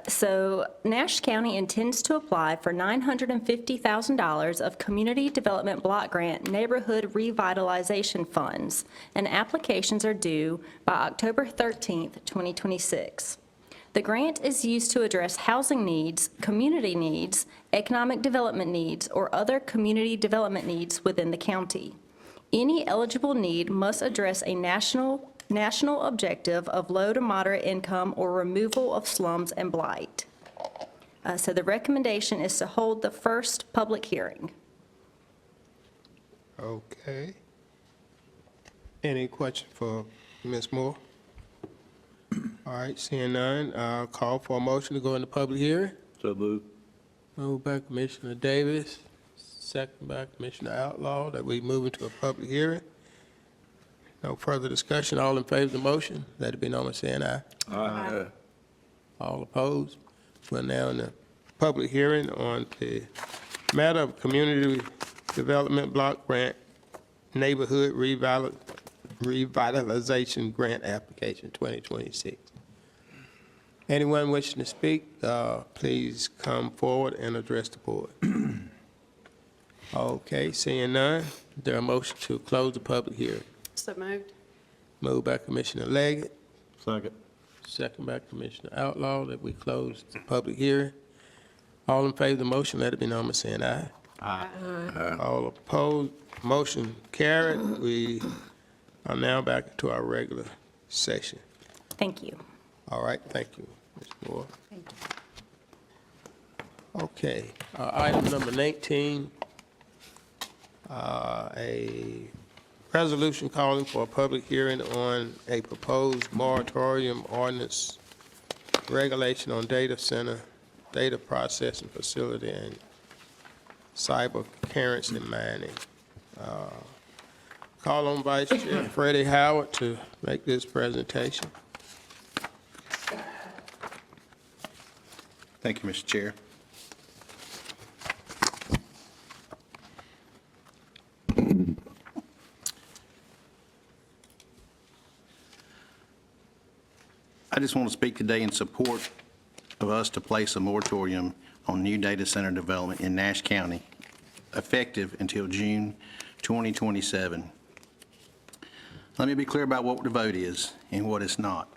So Nash County intends to apply for $950,000 of Community Development Block Grant Neighborhood Revitalization Funds, and applications are due by October 13th, 2026. The grant is used to address housing needs, community needs, economic development needs, or other community development needs within the county. Any eligible need must address a national objective of low to moderate income or removal of slums and blight. So the recommendation is to hold the first public hearing. Okay. Any question for Ms. Moore? All right, seeing none, I'll call for a motion to go into public hearing. So move. Moved by Commissioner Davis, second by Commissioner Outlaw, that we move into a public hearing. No further discussion. All in favor of the motion, let it be known by saying aye. Aye. All opposed? We're now in the public hearing on the matter of Community Development Block Grant Neighborhood Revitalization Grant Application 2026. Anyone wishing to speak, please come forward and address the board. Okay, seeing none, is there a motion to close the public hearing? So moved. Moved by Commissioner Leggett, Second. second by Commissioner Outlaw, that we close the public hearing. All in favor of the motion, let it be known by saying aye. Aye. All opposed, motion carried. We are now back into our regular session. Thank you. All right, thank you, Ms. Moore. Okay, item number 19, a resolution calling for a public hearing on a proposed moratorium ordinance regulation on data center, data processing facility, and cyber currency mining. Call on Vice Chair Freddie Howard to make this presentation. Thank you, Mr. Chair. I just want to speak today in support of us to place a moratorium on new data center development in Nash County, effective until June 2027. Let me be clear about what the vote is and what it's not.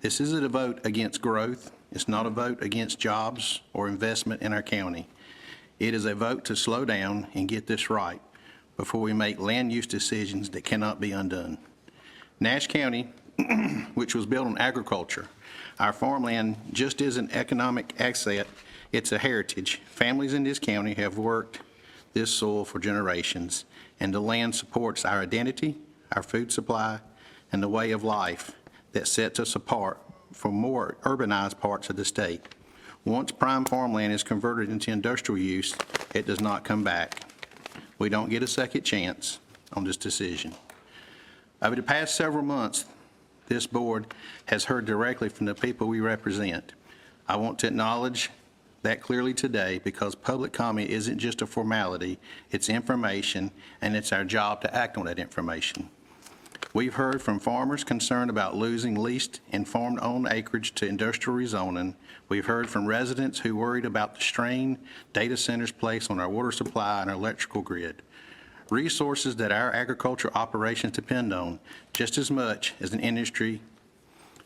This isn't a vote against growth. It's not a vote against jobs or investment in our county. It is a vote to slow down and get this right before we make land use decisions that cannot be undone. Nash County, which was built on agriculture, our farmland just isn't economic asset, it's a heritage. Families in this county have worked this soil for generations, and the land supports our identity, our food supply, and the way of life that sets us apart from more urbanized parts of the state. Once prime farmland is converted into industrial use, it does not come back. We don't get a second chance on this decision. Over the past several months, this board has heard directly from the people we represent. I want to acknowledge that clearly today because public comment isn't just a formality, it's information, and it's our job to act on that information. We've heard from farmers concerned about losing leased and farm-owned acreage to industrial rezoning. We've heard from residents who worried about the strain data centers place on our water supply and our electrical grid, resources that our agriculture operations depend on just as much as an industry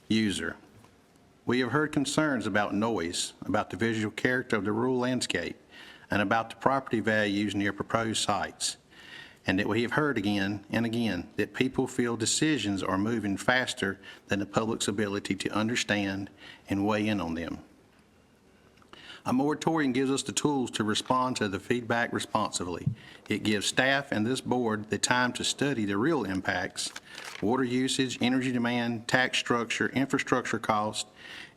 user. We have heard concerns about noise, about the visual character of the rural landscape, and about the property values near proposed sites. And that we have heard again and again that people feel decisions are moving faster than the public's ability to understand and weigh in on them. A moratorium gives us the tools to respond to the feedback responsibly. It gives staff and this board the time to study the real impacts, water usage, energy demand, tax structure, infrastructure cost,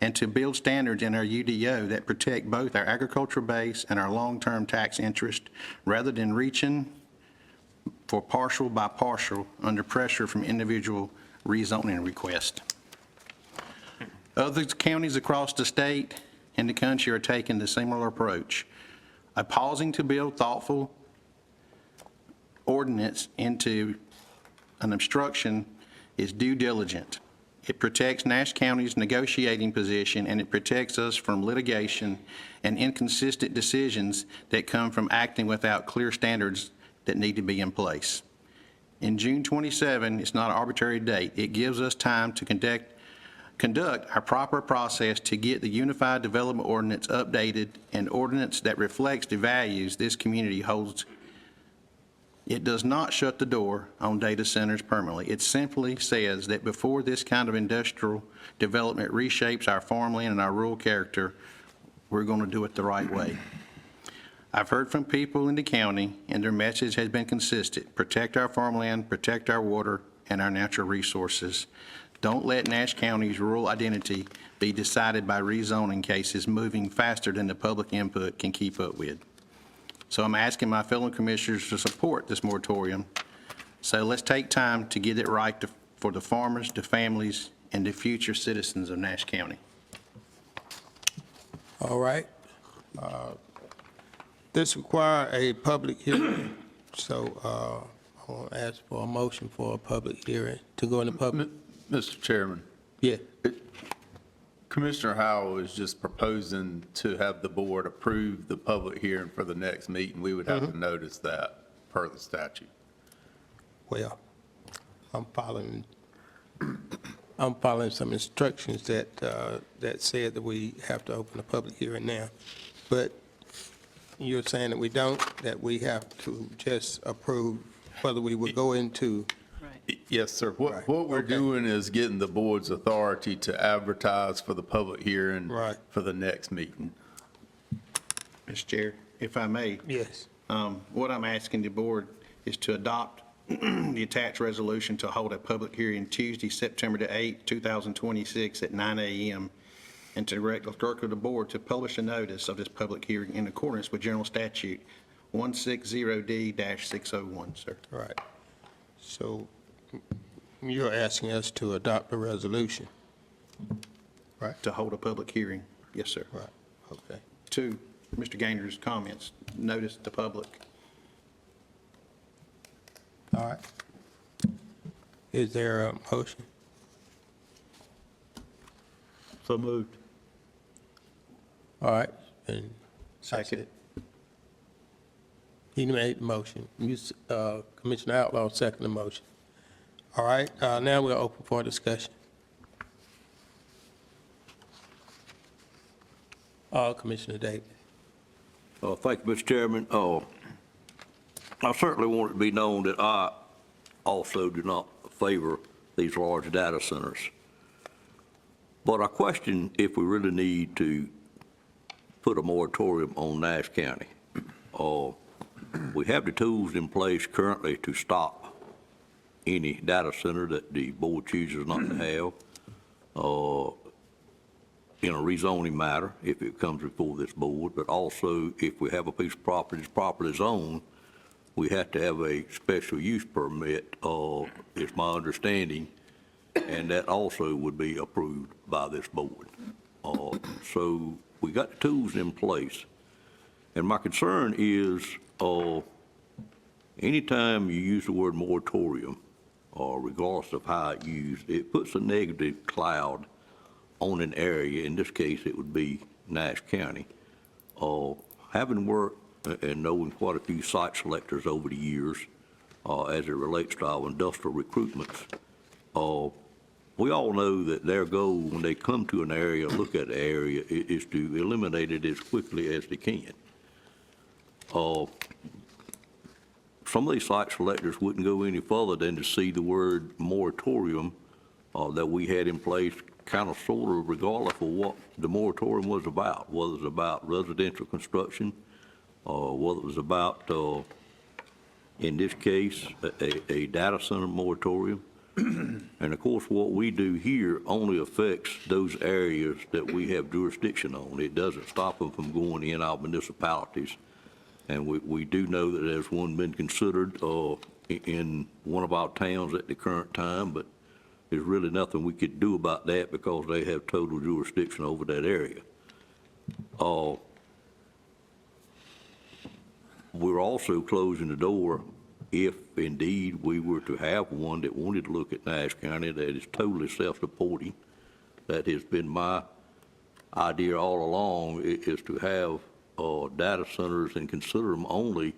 and to build standards in our UDO that protect both our agricultural base and our long-term tax interest rather than reaching for partial by partial under pressure from individual rezoning requests. Other counties across the state and the country are taking the similar approach. A pausing to build thoughtful ordinance into an obstruction is due diligent. It protects Nash County's negotiating position, and it protects us from litigation and inconsistent decisions that come from acting without clear standards that need to be in place. In June 27, it's not an arbitrary date. It gives us time to conduct our proper process to get the Unified Development Ordinance updated, an ordinance that reflects the values this community holds. It does not shut the door on data centers permanently. It simply says that before this kind of industrial development reshapes our farmland and our rural character, we're going to do it the right way. I've heard from people in the county, and their message has been consistent. Protect our farmland, protect our water, and our natural resources. Don't let Nash County's rural identity be decided by rezoning cases moving faster than the public input can keep up with. So I'm asking my fellow commissioners to support this moratorium. So let's take time to get it right for the farmers, the families, and the future citizens of Nash County. All right. This requires a public hearing, so I want to ask for a motion for a public hearing to go into public. Mr. Chairman, Yeah. Commissioner Howell is just proposing to have the board approve the public hearing for the next meeting. We would have to notice that per the statute. Well, I'm following some instructions that said that we have to open a public hearing now. But you're saying that we don't, that we have to just approve whether we would go into. Yes, sir. What we're doing is getting the board's authority to advertise for the public hearing for the next meeting. Mr. Chair, if I may. Yes. What I'm asking the board is to adopt the attached resolution to hold a public hearing Tuesday, September the 8th, 2026 at 9 a.m. and to direct the clerk of the board to publish a notice of this public hearing in accordance with General Statute 160D-601, sir. Right. So you're asking us to adopt a resolution, right? To hold a public hearing. Yes, sir. Right, okay. To Mr. Gainer's comments, notice to public. All right. Is there a motion? So moved. All right, and second. He made the motion. Commissioner Outlaw seconded the motion. All right, now we're open for discussion. Commissioner Davis. Thank you, Mr. Chairman. I certainly want it to be known that I also do not favor these large data centers. But I question if we really need to put a moratorium on Nash County. We have the tools in place currently to stop any data center that the board chooses not to have in a rezoning matter, if it comes before this board, but also if we have a piece of property that's properly zoned, we have to have a special use permit, is my understanding, and that also would be approved by this board. So we got the tools in place. And my concern is, anytime you use the word moratorium, regardless of how it's used, it puts a negative cloud on an area. In this case, it would be Nash County. Having worked and knowing quite a few site selectors over the years as it relates to our industrial recruitments, we all know that their goal when they come to an area, look at the area, is to eliminate it as quickly as they can. Some of these site selectors wouldn't go any further than to see the word moratorium that we had in place, kind of sort of regardless of what the moratorium was about, whether it was about residential construction, whether it was about, in this case, a data center moratorium. And of course, what we do here only affects those areas that we have jurisdiction on. It doesn't stop them from going in our municipalities. And we do know that there's one been considered in one of our towns at the current time, but there's really nothing we could do about that because they have total jurisdiction over that area. We're also closing the door if indeed we were to have one that wanted to look at Nash County that is totally self-supporting. That has been my idea all along, is to have data centers and consider them only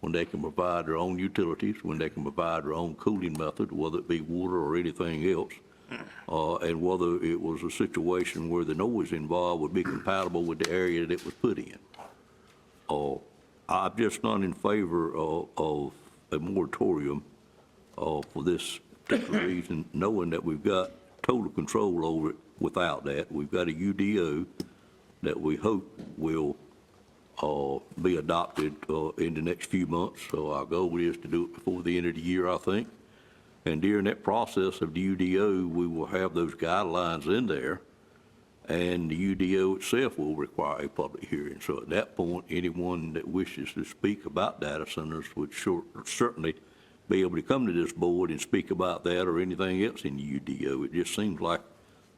when they can provide their own utilities, when they can provide their own cooling method, whether it be water or anything else, and whether it was a situation where the noise involved would be compatible with the area that it was put in. I'm just not in favor of a moratorium for this particular reason, knowing that we've got total control over it without that. We've got a UDO that we hope will be adopted in the next few months. So our goal is to do it before the end of the year, I think. And during that process of the UDO, we will have those guidelines in there, and the UDO itself will require a public hearing. So at that point, anyone that wishes to speak about data centers would certainly be able to come to this board and speak about that or anything else in the UDO. It just seems like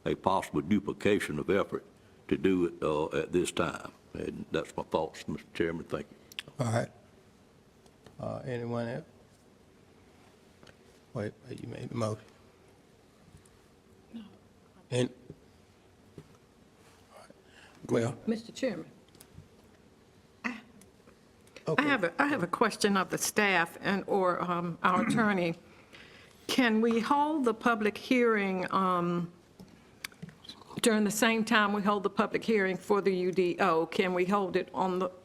a possible duplication of effort to do it at this time. And that's my thoughts, Mr. Chairman. Thank you. All right. Anyone else? Wait, you made the motion. And, well, Mr. Chairman, okay. I have a question of the staff or our attorney. Can we hold the public hearing during the same time we hold the public hearing for the UDO? Can we hold it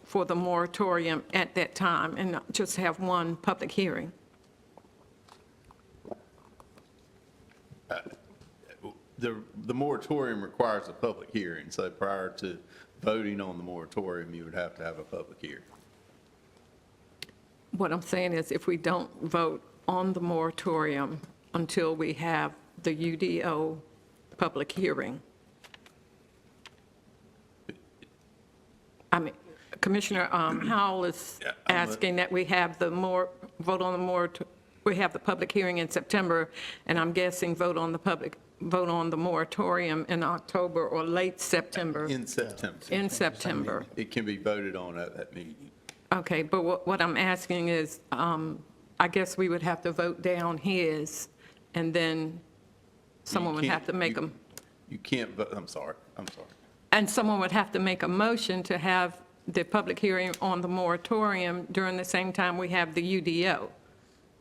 for the moratorium at that time and not just have one public hearing? The moratorium requires a public hearing, so prior to voting on the moratorium, you would have to have a public hearing. What I'm saying is if we don't vote on the moratorium until we have the UDO public hearing. I mean, Commissioner Howell is asking that we have vote on the we have the public hearing in September, and I'm guessing vote on the moratorium in October or late September. In September. In September. It can be voted on at that meeting. Okay, but what I'm asking is, I guess we would have to vote down his, and then someone would have to make them. You can't vote, I'm sorry. And someone would have to make a motion to have the public hearing on the moratorium during the same time we have the UDO.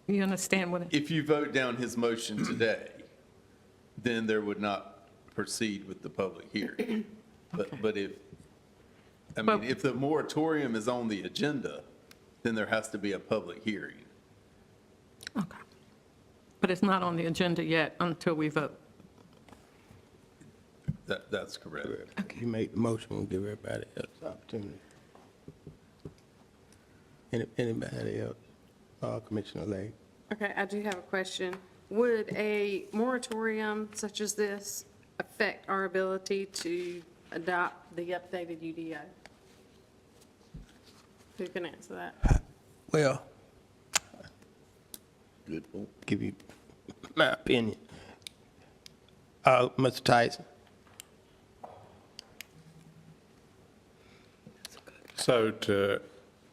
You understand what? If you vote down his motion today, then there would not proceed with the public hearing. But if the moratorium is on the agenda, then there has to be a public hearing. Okay. But it's not on the agenda yet until we vote. That's correct. You make the motion, we'll give everybody else opportunity. Anybody else? Commissioner Lay? Okay, I do have a question. Would a moratorium such as this affect our ability to adopt the updated UDO? Who can answer that? Well, Good point. give you my opinion. Mr. Tyson? So to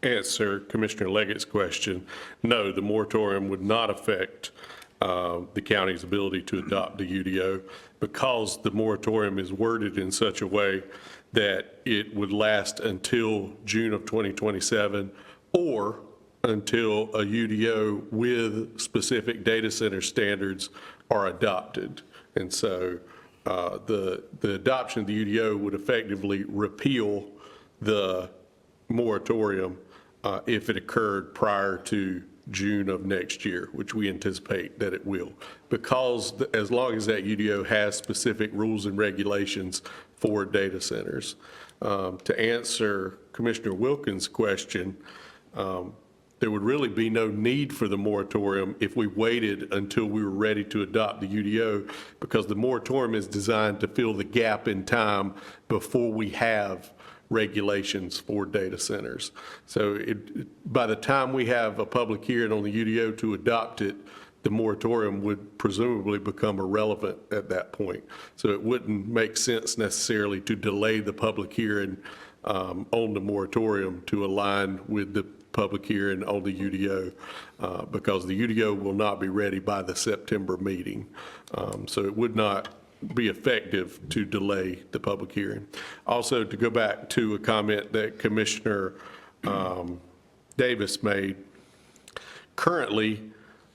answer Commissioner Leggett's question, no, the moratorium would not affect the county's ability to adopt the UDO because the moratorium is worded in such a way that it would last until June of 2027 or until a UDO with specific data center standards are adopted. And so the adoption of the UDO would effectively repeal the moratorium if it occurred prior to June of next year, which we anticipate that it will. Because as long as that UDO has specific rules and regulations for data centers. To answer Commissioner Wilkins' question, there would really be no need for the moratorium if we waited until we were ready to adopt the UDO, because the moratorium is designed to fill the gap in time before we have regulations for data centers. So by the time we have a public hearing on the UDO to adopt it, the moratorium would presumably become irrelevant at that point. So it wouldn't make sense necessarily to delay the public hearing on the moratorium to align with the public hearing on the UDO because the UDO will not be ready by the September meeting. So it would not be effective to delay the public hearing. Also, to go back to a comment that Commissioner Davis made, currently,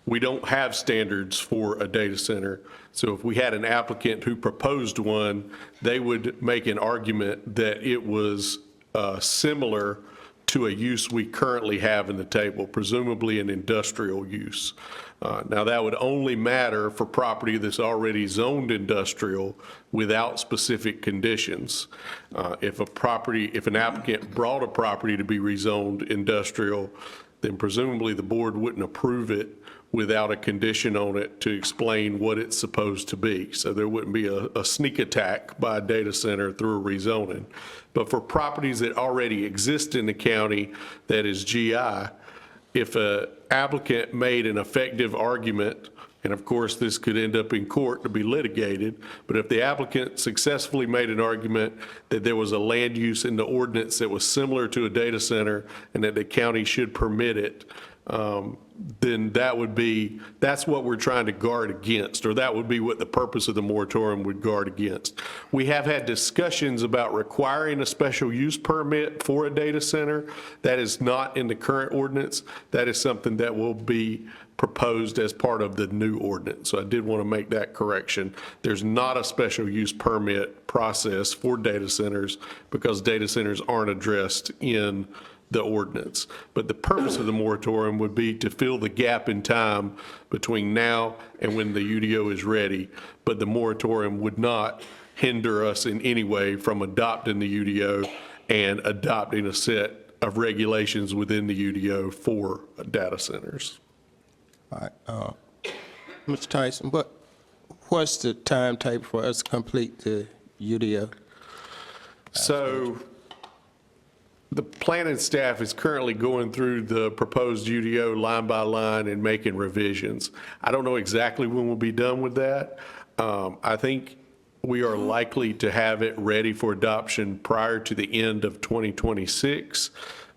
we don't have standards for a data center. So if we had an applicant who proposed one, they would make an argument that it was similar to a use we currently have in the table, presumably an industrial use. Now, that would only matter for property that's already zoned industrial without specific conditions. If an applicant brought a property to be rezoned industrial, then presumably the board wouldn't approve it without a condition on it to explain what it's supposed to be. So there wouldn't be a sneak attack by a data center through a rezoning. But for properties that already exist in the county, that is GI, if an applicant made an effective argument, and of course this could end up in court to be litigated, but if the applicant successfully made an argument that there was a land use in the ordinance that was similar to a data center and that the county should permit it, then that's what we're trying to guard against, or that would be what the purpose of the moratorium would guard against. We have had discussions about requiring a special use permit for a data center. That is not in the current ordinance. That is something that will be proposed as part of the new ordinance. So I did want to make that correction. There's not a special use permit process for data centers because data centers aren't addressed in the ordinance. But the purpose of the moratorium would be to fill the gap in time between now and when the UDO is ready. But the moratorium would not hinder us in any way from adopting the UDO and adopting a set of regulations within the UDO for data centers. All right. Mr. Tyson, what's the timetable for us to complete the UDO? So the planning staff is currently going through the proposed UDO line by line and making revisions. I don't know exactly when we'll be done with that. I think we are likely to have it ready for adoption prior to the end of 2026.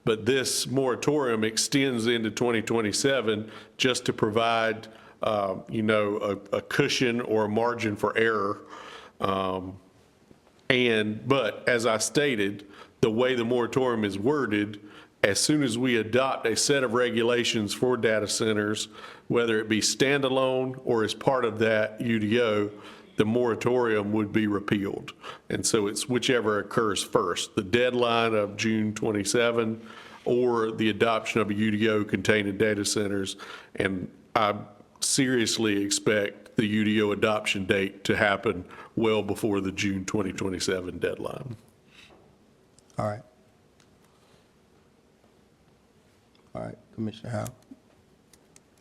but this moratorium extends into 2027 just to provide, a cushion or a margin for error. But as I stated, the way the moratorium is worded, as soon as we adopt a set of regulations for data centers, whether it be standalone or as part of that UDO, the moratorium would be repealed. And so it's whichever occurs first, the deadline of June 27 or the adoption of a UDO containing data centers. And I seriously expect the UDO adoption date to happen well before the June 2027 deadline. All right. All right, Commissioner Howell.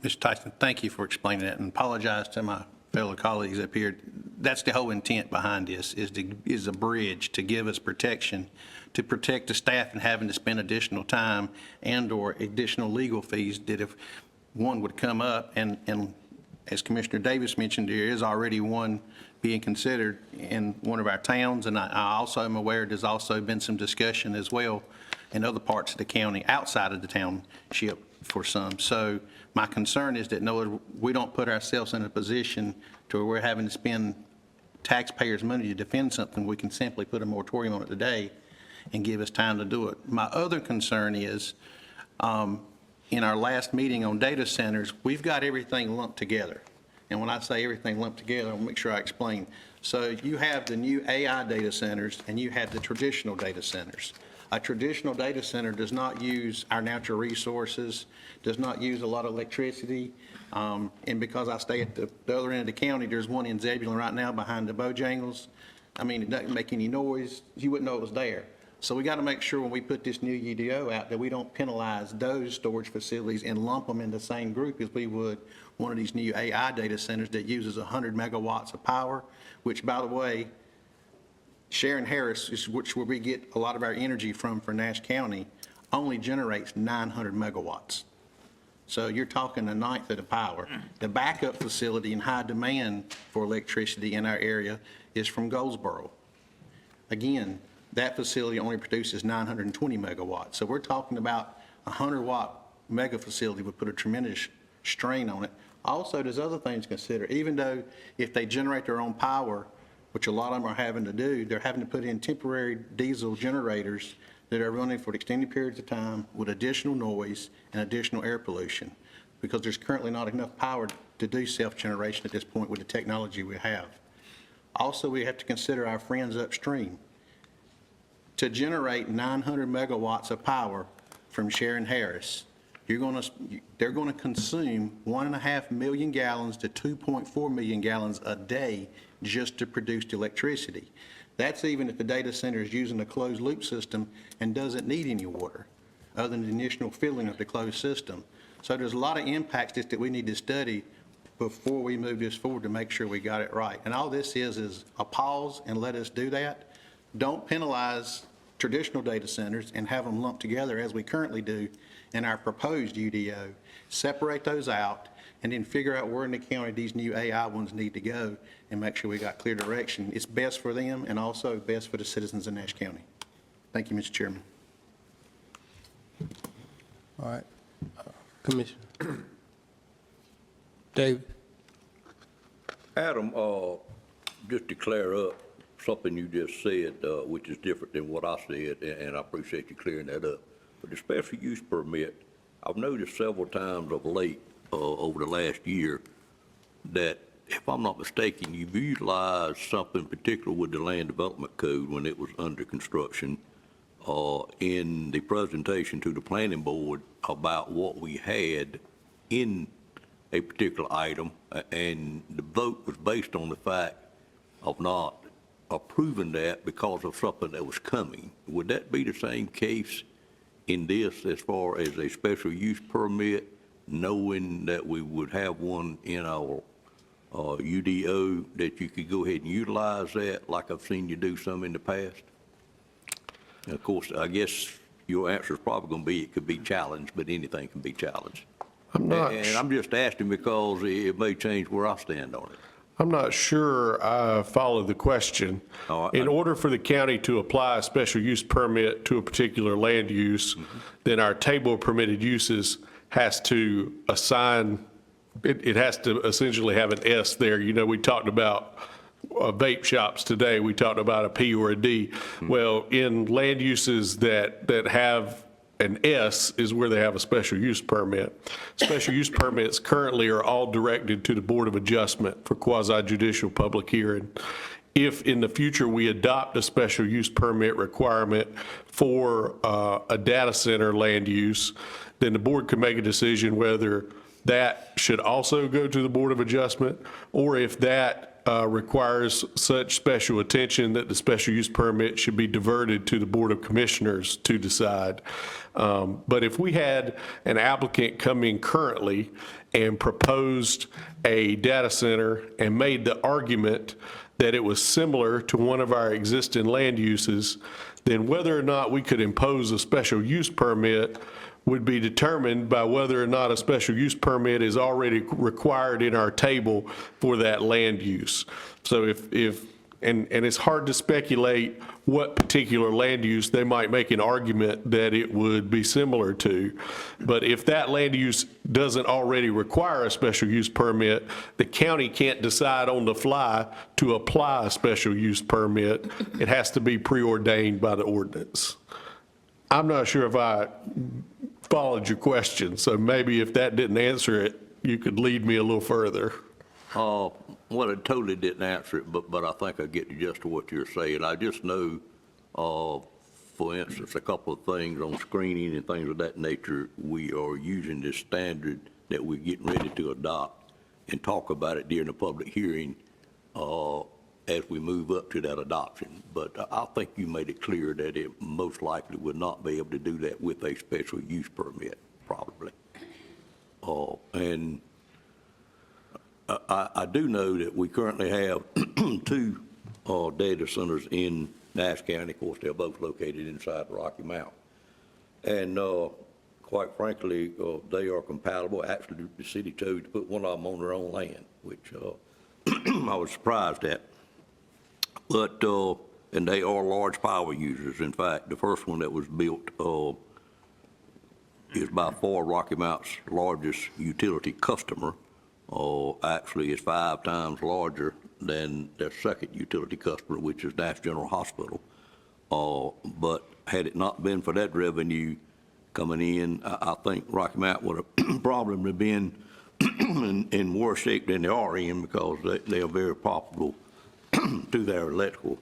Mr. Tyson, thank you for explaining that, and apologize to my fellow colleagues up here. That's the whole intent behind this, is a bridge to give us protection, to protect the staff and having to spend additional time and/or additional legal fees that if one would come up, and as Commissioner Davis mentioned, there is already one being considered in one of our towns, and I also am aware there's also been some discussion as well in other parts of the county outside of the township for some. So my concern is that we don't put ourselves in a position to where we're having to spend taxpayers' money to defend something. We can simply put a moratorium on it today and give us time to do it. My other concern is, in our last meeting on data centers, we've got everything lumped together. And when I say everything lumped together, I'll make sure I explain. So you have the new AI data centers and you have the traditional data centers. A traditional data center does not use our natural resources, does not use a lot of electricity. And because I stay at the other end of the county, there's one in Zebulon right now behind the Bojangles. I mean, it doesn't make any noise. You wouldn't know it was there. So we got to make sure when we put this new UDO out that we don't penalize those storage facilities and lump them in the same group as we would one of these new AI data centers that uses 100 megawatts of power, which, by the way, Sharon Harris, which where we get a lot of our energy from for Nash County, only generates 900 megawatts. So you're talking a ninth of the power. The backup facility in high demand for electricity in our area is from Goldsboro. Again, that facility only produces 920 megawatts. So we're talking about a 100-watt mega facility would put a tremendous strain on it. Also, there's other things to consider. Even though if they generate their own power, which a lot of them are having to do, they're having to put in temporary diesel generators that are running for extended periods of time with additional noise and additional air pollution, because there's currently not enough power to do self-generation at this point with the technology we have. Also, we have to consider our friends upstream. To generate 900 megawatts of power from Sharon Harris, they're going to consume 1.5 million gallons to 2.4 million gallons a day just to produce the electricity. That's even if the data center is using a closed loop system and doesn't need any water other than the initial filling of the closed system. So there's a lot of impacts that we need to study before we move this forward to make sure we got it right. And all this is a pause and let us do that. Don't penalize traditional data centers and have them lumped together as we currently do in our proposed UDO. Separate those out and then figure out where in the county these new AI ones need to go and make sure we got clear direction. It's best for them and also best for the citizens of Nash County. Thank you, Mr. Chairman. All right. Commissioner. David. Adam, just to clear up something you just said, which is different than what I said, and I appreciate you clearing that up. But the special use permit, I've noticed several times of late, over the last year, that if I'm not mistaken, you've utilized something particular with the Land Development Code when it was under construction in the presentation to the planning board about what we had in a particular item, and the vote was based on the fact of not approving that because of something that was coming. Would that be the same case in this as far as a special use permit, knowing that we would have one in our UDO, that you could go ahead and utilize that like I've seen you do some in the past? And of course, I guess your answer is probably going to be it could be challenged, but anything can be challenged. I'm not. And I'm just asking because it may change where I stand on it. I'm not sure I follow the question. In order for the county to apply a special use permit to a particular land use, then our table of permitted uses has to assign, it has to essentially have an S there. You know, we talked about vape shops today, we talked about a P or a D. Well, in land uses that have an S is where they have a special use permit. Special use permits currently are all directed to the Board of Adjustment for quasi-judicial public hearing. If in the future we adopt a special use permit requirement for a data center land use, then the board could make a decision whether that should also go to the Board of Adjustment, or if that requires such special attention that the special use permit should be diverted to the Board of Commissioners to decide. But if we had an applicant come in currently and proposed a data center and made the argument that it was similar to one of our existing land uses, then whether or not we could impose a special use permit would be determined by whether or not a special use permit is already required in our table for that land use. So and it's hard to speculate what particular land use they might make an argument that it would be similar to. But if that land use doesn't already require a special use permit, the county can't decide on the fly to apply a special use permit. It has to be preordained by the ordinance. I'm not sure if I followed your question, so maybe if that didn't answer it, you could lead me a little further. Well, it totally didn't answer it, but I think I get the gist of what you're saying. I just know, for instance, a couple of things on screening and things of that nature, we are using this standard that we're getting ready to adopt and talk about it during the public hearing as we move up to that adoption. But I think you made it clear that it most likely would not be able to do that with a special use permit, probably. And I do know that we currently have two data centers in Nash County. Of course, they're both located inside Rocky Mount. And quite frankly, they are compatible. Actually, the city chose to put one of them on their own land, which I was surprised at. But, and they are large power users. In fact, the first one that was built is by far Rocky Mount's largest utility customer. Actually, it's 5 times larger than their second utility customer, which is Nash General Hospital. But had it not been for that revenue coming in, I think Rocky Mount would have probably been in worse shape than they are in, because they are very profitable to their electrical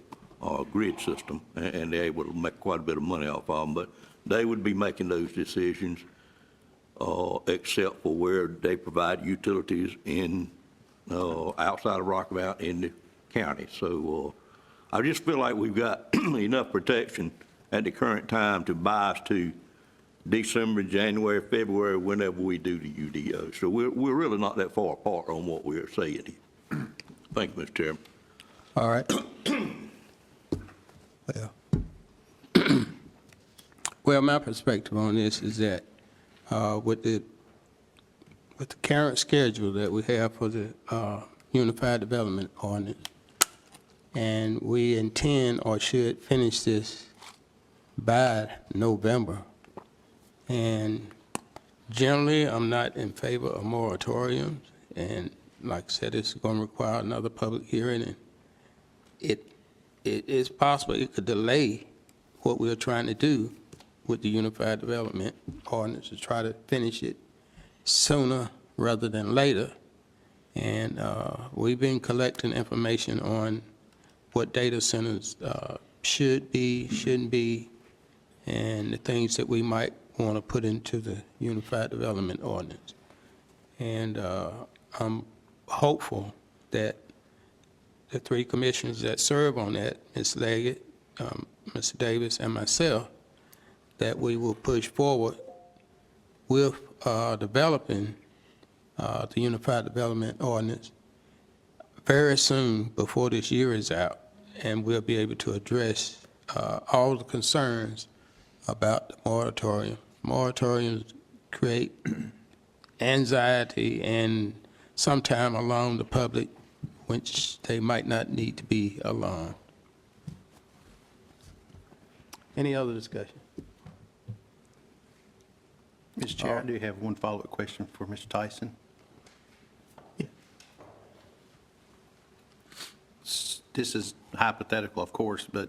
grid system, and they're able to make quite a bit of money off of them. But they would be making those decisions, except for where they provide utilities in outside of Rocky Mount in the county. So I just feel like we've got enough protection at the current time to buy us to December, January, February, whenever we do the UDO. So we're really not that far apart on what we're saying here. Thank you, Mr. Chairman. All right. Well, my perspective on this is that with the current schedule that we have for the Unified Development Ordinance, and we intend or should finish this by November. And generally, I'm not in favor of moratoriums, and like I said, it's going to require another public hearing, and it is possible it could delay what we're trying to do with the Unified Development Ordinance, to try to finish it sooner rather than later. And we've been collecting information on what data centers should be, shouldn't be, and the things that we might want to put into the Unified Development Ordinance. And I'm hopeful that the 3 commissioners that serve on that, Ms. Leggett, Mr. Davis, and myself, that we will push forward with developing the Unified Development Ordinance very soon, before this year is out, and we'll be able to address all the concerns about the moratorium. Moratoriums create anxiety and sometime along the public, which they might not need to be alarmed. Any other discussion? Mr. Chair, I do have one follow-up question for Mr. Tyson. This is hypothetical, of course, but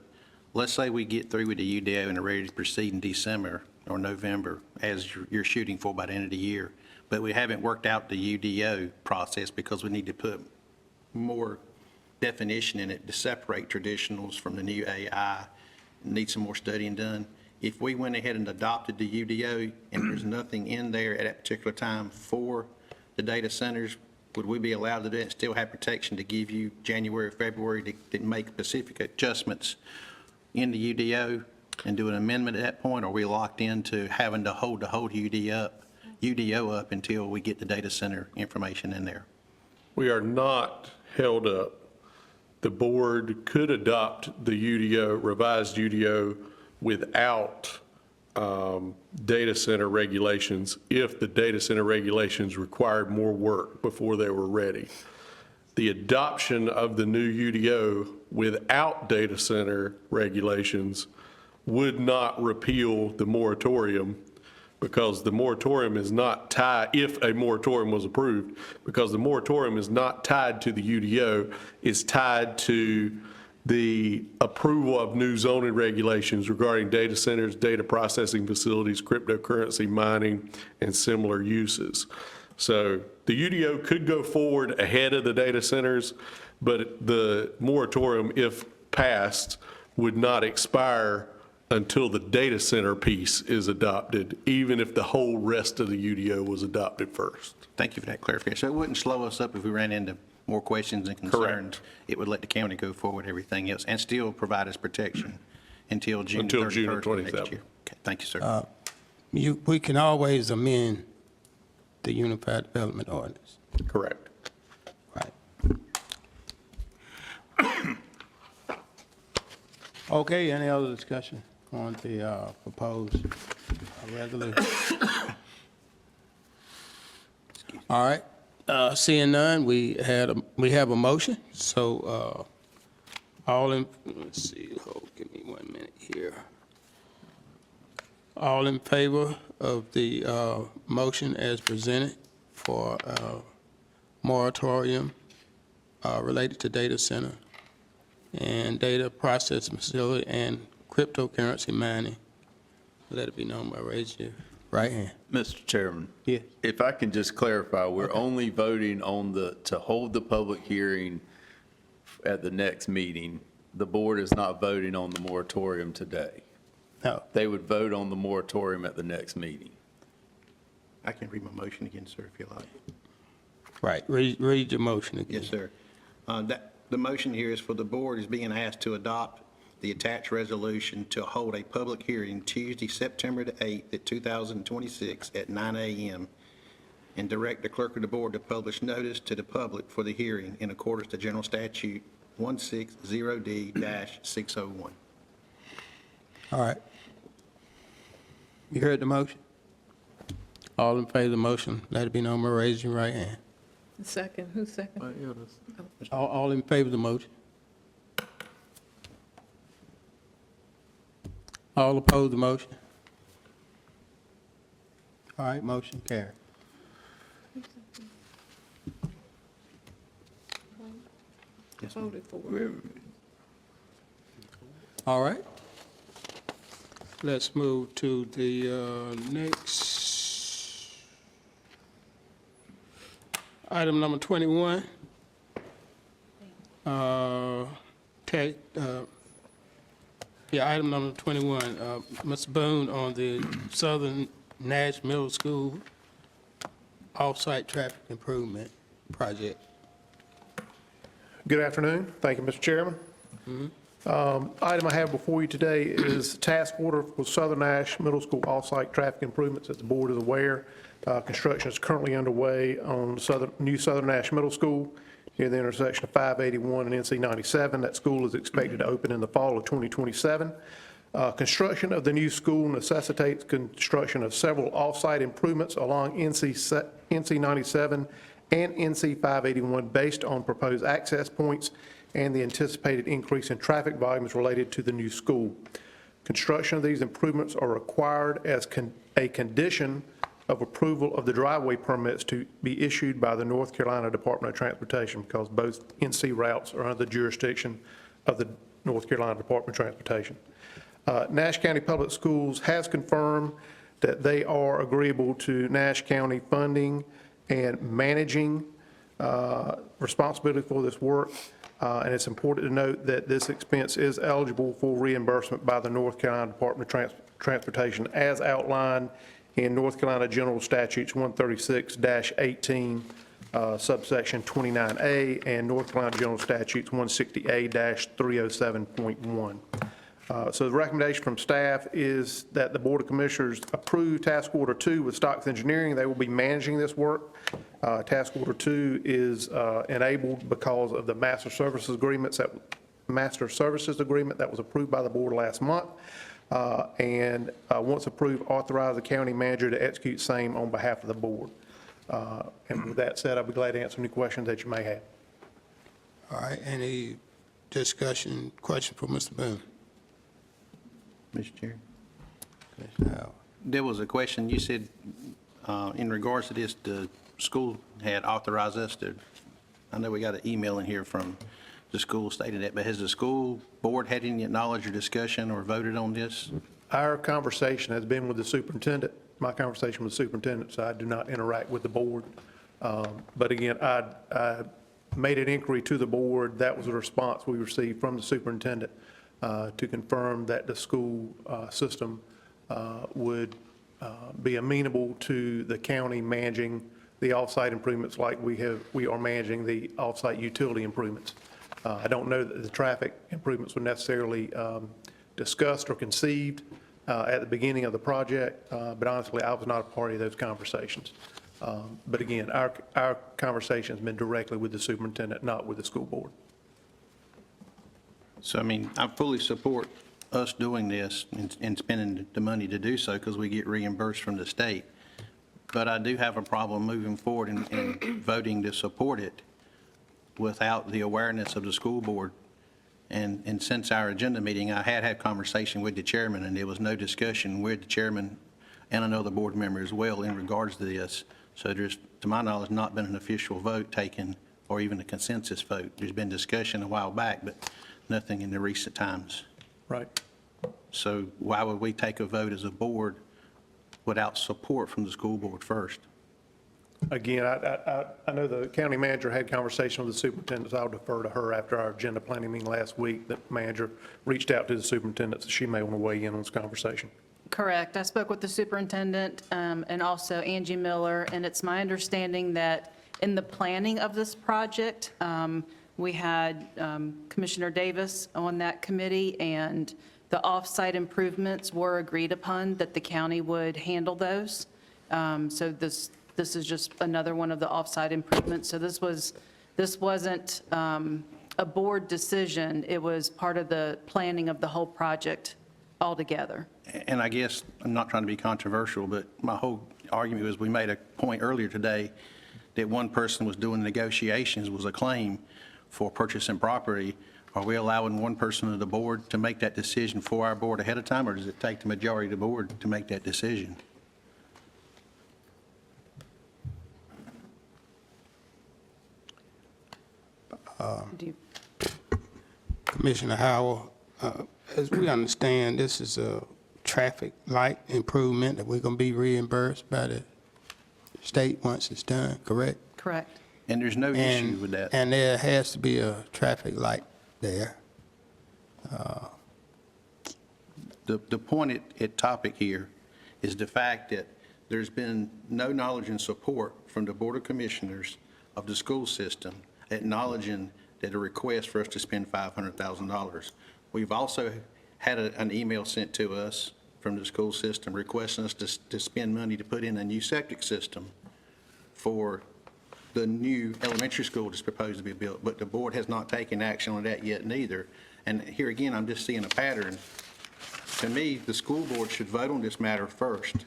let's say we get through with the UDO and are ready to proceed in December or November, as you're shooting for by the end of the year, but we haven't worked out the UDO process because we need to put more definition in it to separate traditionals from the new AI, need some more studying done. If we went ahead and adopted the UDO and there's nothing in there at that particular time for the data centers, would we be allowed to do it and still have protection to give you January, February to make specific adjustments in the UDO and do an amendment at that point? Or are we locked into having to hold the whole UDO up until we get the data center information in there? We are not held up. The board could adopt the UDO, revised UDO, without data center regulations if the data center regulations required more work before they were ready. The adoption of the new UDO without data center regulations would not repeal the moratorium, because the moratorium is not tied, if a moratorium was approved, because the moratorium is not tied to the UDO, it's tied to the approval of new zoning regulations regarding data centers, data processing facilities, cryptocurrency mining, and similar uses. So the UDO could go forward ahead of the data centers, but the moratorium, if passed, would not expire until the data center piece is adopted, even if the whole rest of the UDO was adopted first. Thank you for that clarification. So it wouldn't slow us up if we ran into more questions and concerns. Correct. It would let the county go forward, everything else, and still provide us protection until June Until June of 31st of next 27. year. Okay, thank you, sir. We can always amend the Unified Development Ordinance. Correct. Right. Okay, any other discussion on the proposed resolution? All right, seeing none, we have a motion, so all in, let's see, give me 1 minute here. All in favor of the motion as presented for moratorium related to data center and data processing facility and cryptocurrency mining, let it be known by raising your right hand. Mr. Chairman. Yeah. If I can just clarify, we're only voting on to hold the public hearing at the next meeting. The board is not voting on the moratorium today. No. They would vote on the moratorium at the next meeting. I can read my motion again, sir, if you like. Right, read your motion again. Yes, sir. The motion here is for the board is being asked to adopt the attached resolution to hold a public hearing Tuesday, September the 8th at 2026 at 9 a.m. and direct the clerk of the board to publish notice to the public for the hearing in accordance to General Statute 160D-601. All right. You heard the motion? All in favor of the motion, let it be known by raising your right hand. Second, who's second? All in favor of the motion? All opposed the motion? All right, motion carried. Voted for it. All right. Let's move to the next item number 21. Item number 21, Mr. Boone on the Southern Nash Middle School off-site traffic improvement project. Good afternoon. Thank you, Mr. Chairman. Item I have before you today is task order for Southern Nash Middle School off-site traffic improvements. As the board is aware, construction is currently underway on new Southern Nash Middle School near the intersection of 581 and NC 97. That school is expected to open in the fall of 2027. Construction of the new school necessitates construction of several off-site improvements along NC 97 and NC 581 based on proposed access points and the anticipated increase in traffic volumes related to the new school. Construction of these improvements are required as a condition of approval of the driveway permits to be issued by the North Carolina Department of Transportation, because both NC routes are under the jurisdiction of the North Carolina Department of Transportation. Nash County Public Schools has confirmed that they are agreeable to Nash County funding and managing responsibility for this work. And it's important to note that this expense is eligible for reimbursement by the North Carolina Department of Transportation as outlined in North Carolina General Statutes 136-18, subsection 29A, and North Carolina General Statutes 160A-307.1. So the recommendation from staff is that the Board of Commissioners approve Task Order 2 with Stocks Engineering. They will be managing this work. Task Order 2 is enabled because of the Master Services Agreement that was approved by the board last month. And once approved, authorize the county manager to execute same on behalf of the board. And with that said, I'll be glad to answer any questions that you may have. All right, any discussion, question for Mr. Boone? Mr. Chair. Commissioner Howard. There was a question, you said, in regards to this, the school had authorized us to, I know we got an email in here from the school stating that, but has the school board had any knowledge or discussion or voted on this? Our conversation has been with the superintendent. My conversation with the superintendent, so I do not interact with the board. But again, I made an inquiry to the board. That was a response we received from the superintendent to confirm that the school system would be amenable to the county managing the off-site improvements like we are managing the off-site utility improvements. I don't know that the traffic improvements were necessarily discussed or conceived at the beginning of the project, but honestly, I was not a party to those conversations. But again, our conversation has been directly with the superintendent, not with the school board. So, I mean, I fully support us doing this and spending the money to do so because we get reimbursed from the state. But I do have a problem moving forward and voting to support it without the awareness of the school board. And since our agenda meeting, I had conversation with the chairman, and there was no discussion with the chairman and another board member as well in regards to this. So there's, to my knowledge, not been an official vote taken or even a consensus vote. There's been discussion a while back, but nothing in the recent times. Right. So why would we take a vote as a board without support from the school board first? Again, I know the county manager had conversation with the superintendent, so I'll defer to her after our agenda planning meeting last week. The manager reached out to the superintendent, so she may want to weigh in on this conversation. Correct. I spoke with the superintendent and also Angie Miller, and it's my understanding that in the planning of this project, we had Commissioner Davis on that committee, and the off-site improvements were agreed upon that the county would handle those. So this is just another one of the off-site improvements. So this wasn't a board decision. It was part of the planning of the whole project altogether. And I guess, I'm not trying to be controversial, but my whole argument was, we made a point earlier today that one person was doing negotiations, was a claim for purchasing property. Are we allowing one person of the board to make that decision for our board ahead of time, or does it take the majority of the board to make that decision? Commissioner Howard, as we understand, this is a traffic light improvement that we're going to be reimbursed by the state once it's done, correct? Correct. And there's no issue with that. And there has to be a traffic light there. The point at topic here is the fact that there's been no knowledge and support from the Board of Commissioners of the school system acknowledging that a request for us to spend $500,000. We've also had an email sent to us from the school system requesting us to spend money to put in a new septic system for the new elementary school that's proposed to be built, but the board has not taken action on that yet neither. And here again, I'm just seeing a pattern. To me, the school board should vote on this matter first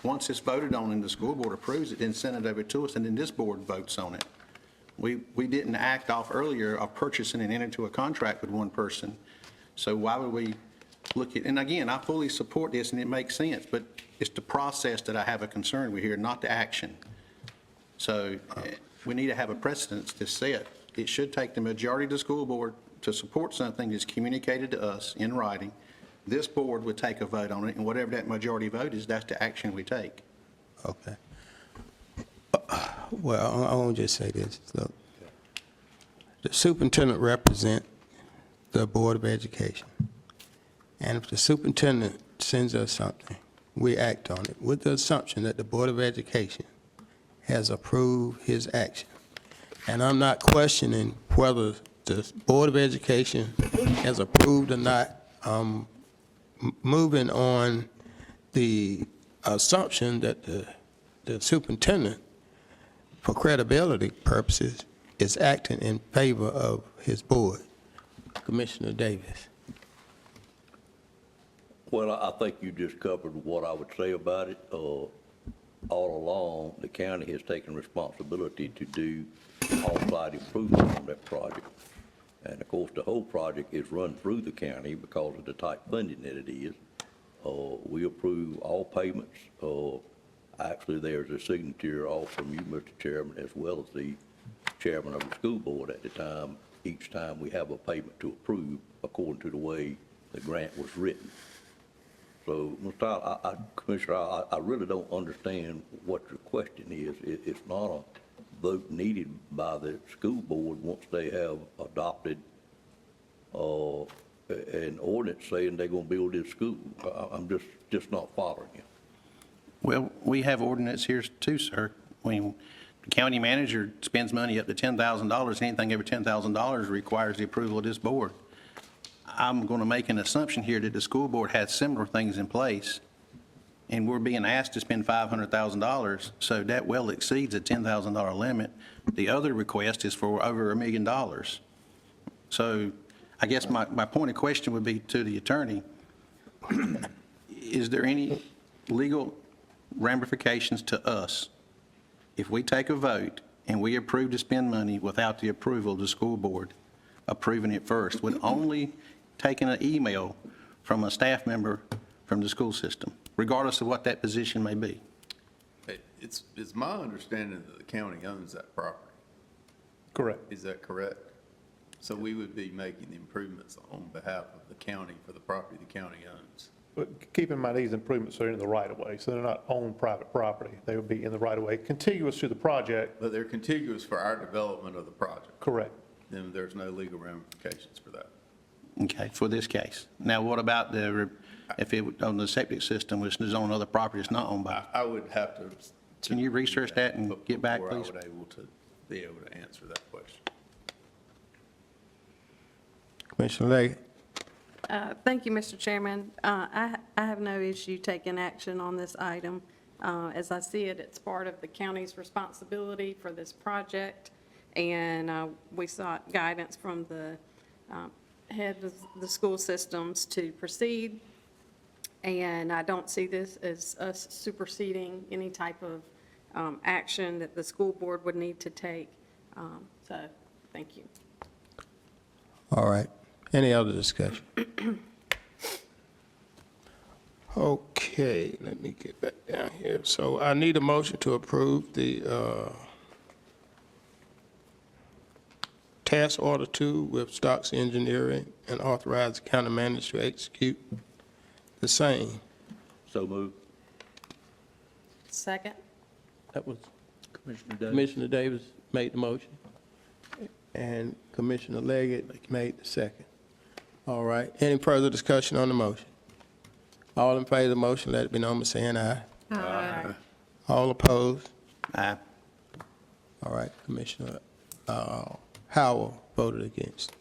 once it's voted on and the school board approves it, then send it over to us, and then this board votes on it. We didn't act off earlier of purchasing and enter into a contract with one person. So why would we look at, and again, I fully support this and it makes sense, but it's the process that I have a concern with here, not the action. So we need to have a precedence to set. It should take the majority of the school board to support something that's communicated to us in writing. This board would take a vote on it, and whatever that majority vote is, that's the action we take. Okay. Well, I want to just say this. Look, the superintendent represents the Board of Education. And if the superintendent sends us something, we act on it with the assumption that the Board of Education has approved his action. And I'm not questioning whether the Board of Education has approved or not. I'm moving on the assumption that the superintendent, for credibility purposes, is acting in favor of his board. Commissioner Davis. Well, I think you just covered what I would say about it. All along, the county has taken responsibility to do on-site improvements on that project. And of course, the whole project is run through the county because of the type funding that it is. We approve all payments. Actually, there's a signature off from you, Mr. Chairman, as well as the chairman of the school board at the time, each time we have a payment to approve according to the way the grant was written. So, Commissioner, I really don't understand what your question is. It's not a vote needed by the school board once they have adopted an ordinance saying they're going to build this school. I'm just not following you. Well, we have ordinance here too, sir. When the county manager spends money up to $10,000, anything over $10,000 requires the approval of this board. I'm going to make an assumption here that the school board has similar things in place, and we're being asked to spend $500,000, so that well exceeds a $10,000 limit. The other request is for over $1 million. So I guess my point of question would be to the attorney, is there any legal ramifications to us if we take a vote and we approve to spend money without the approval of the school board approving it first, with only taking an email from a staff member from the school system, regardless of what that position may be? It's my understanding that the county owns that property. Correct. Is that correct? So we would be making the improvements on behalf of the county for the property the county owns. But keep in mind, these improvements are in the right-of-way, so they're not on private property. They would be in the right-of-way, contiguous to the project. But they're contiguous for our development of the project. Correct. Then there's no legal ramifications for that. Okay, for this case. Now, what about if it, on the septic system, which is on other property, it's not owned by? I would have to. Can you research that and get back, before please? I would be able to answer that question. Commissioner Leggett. Thank you, Mr. Chairman. I have no issue taking action on this item. As I see it, it's part of the county's responsibility for this project, and we sought guidance from the head of the school systems to proceed, and I don't see this as us superseding any type of action that the school board would need to take. So, thank you. All right. Any other discussion? Okay, let me get back down here. So I need a motion to approve the task order 2 with Stocks Engineering and authorize the county manager to execute the same. So moved. Second? That was Commissioner Davis. Commissioner Davis made the motion, and Commissioner Leggett made the second. All right. Any further discussion on the motion? All in favor of the motion, let it be known by saying aye. Aye. All opposed? Aye. All right, Commissioner Howell voted against.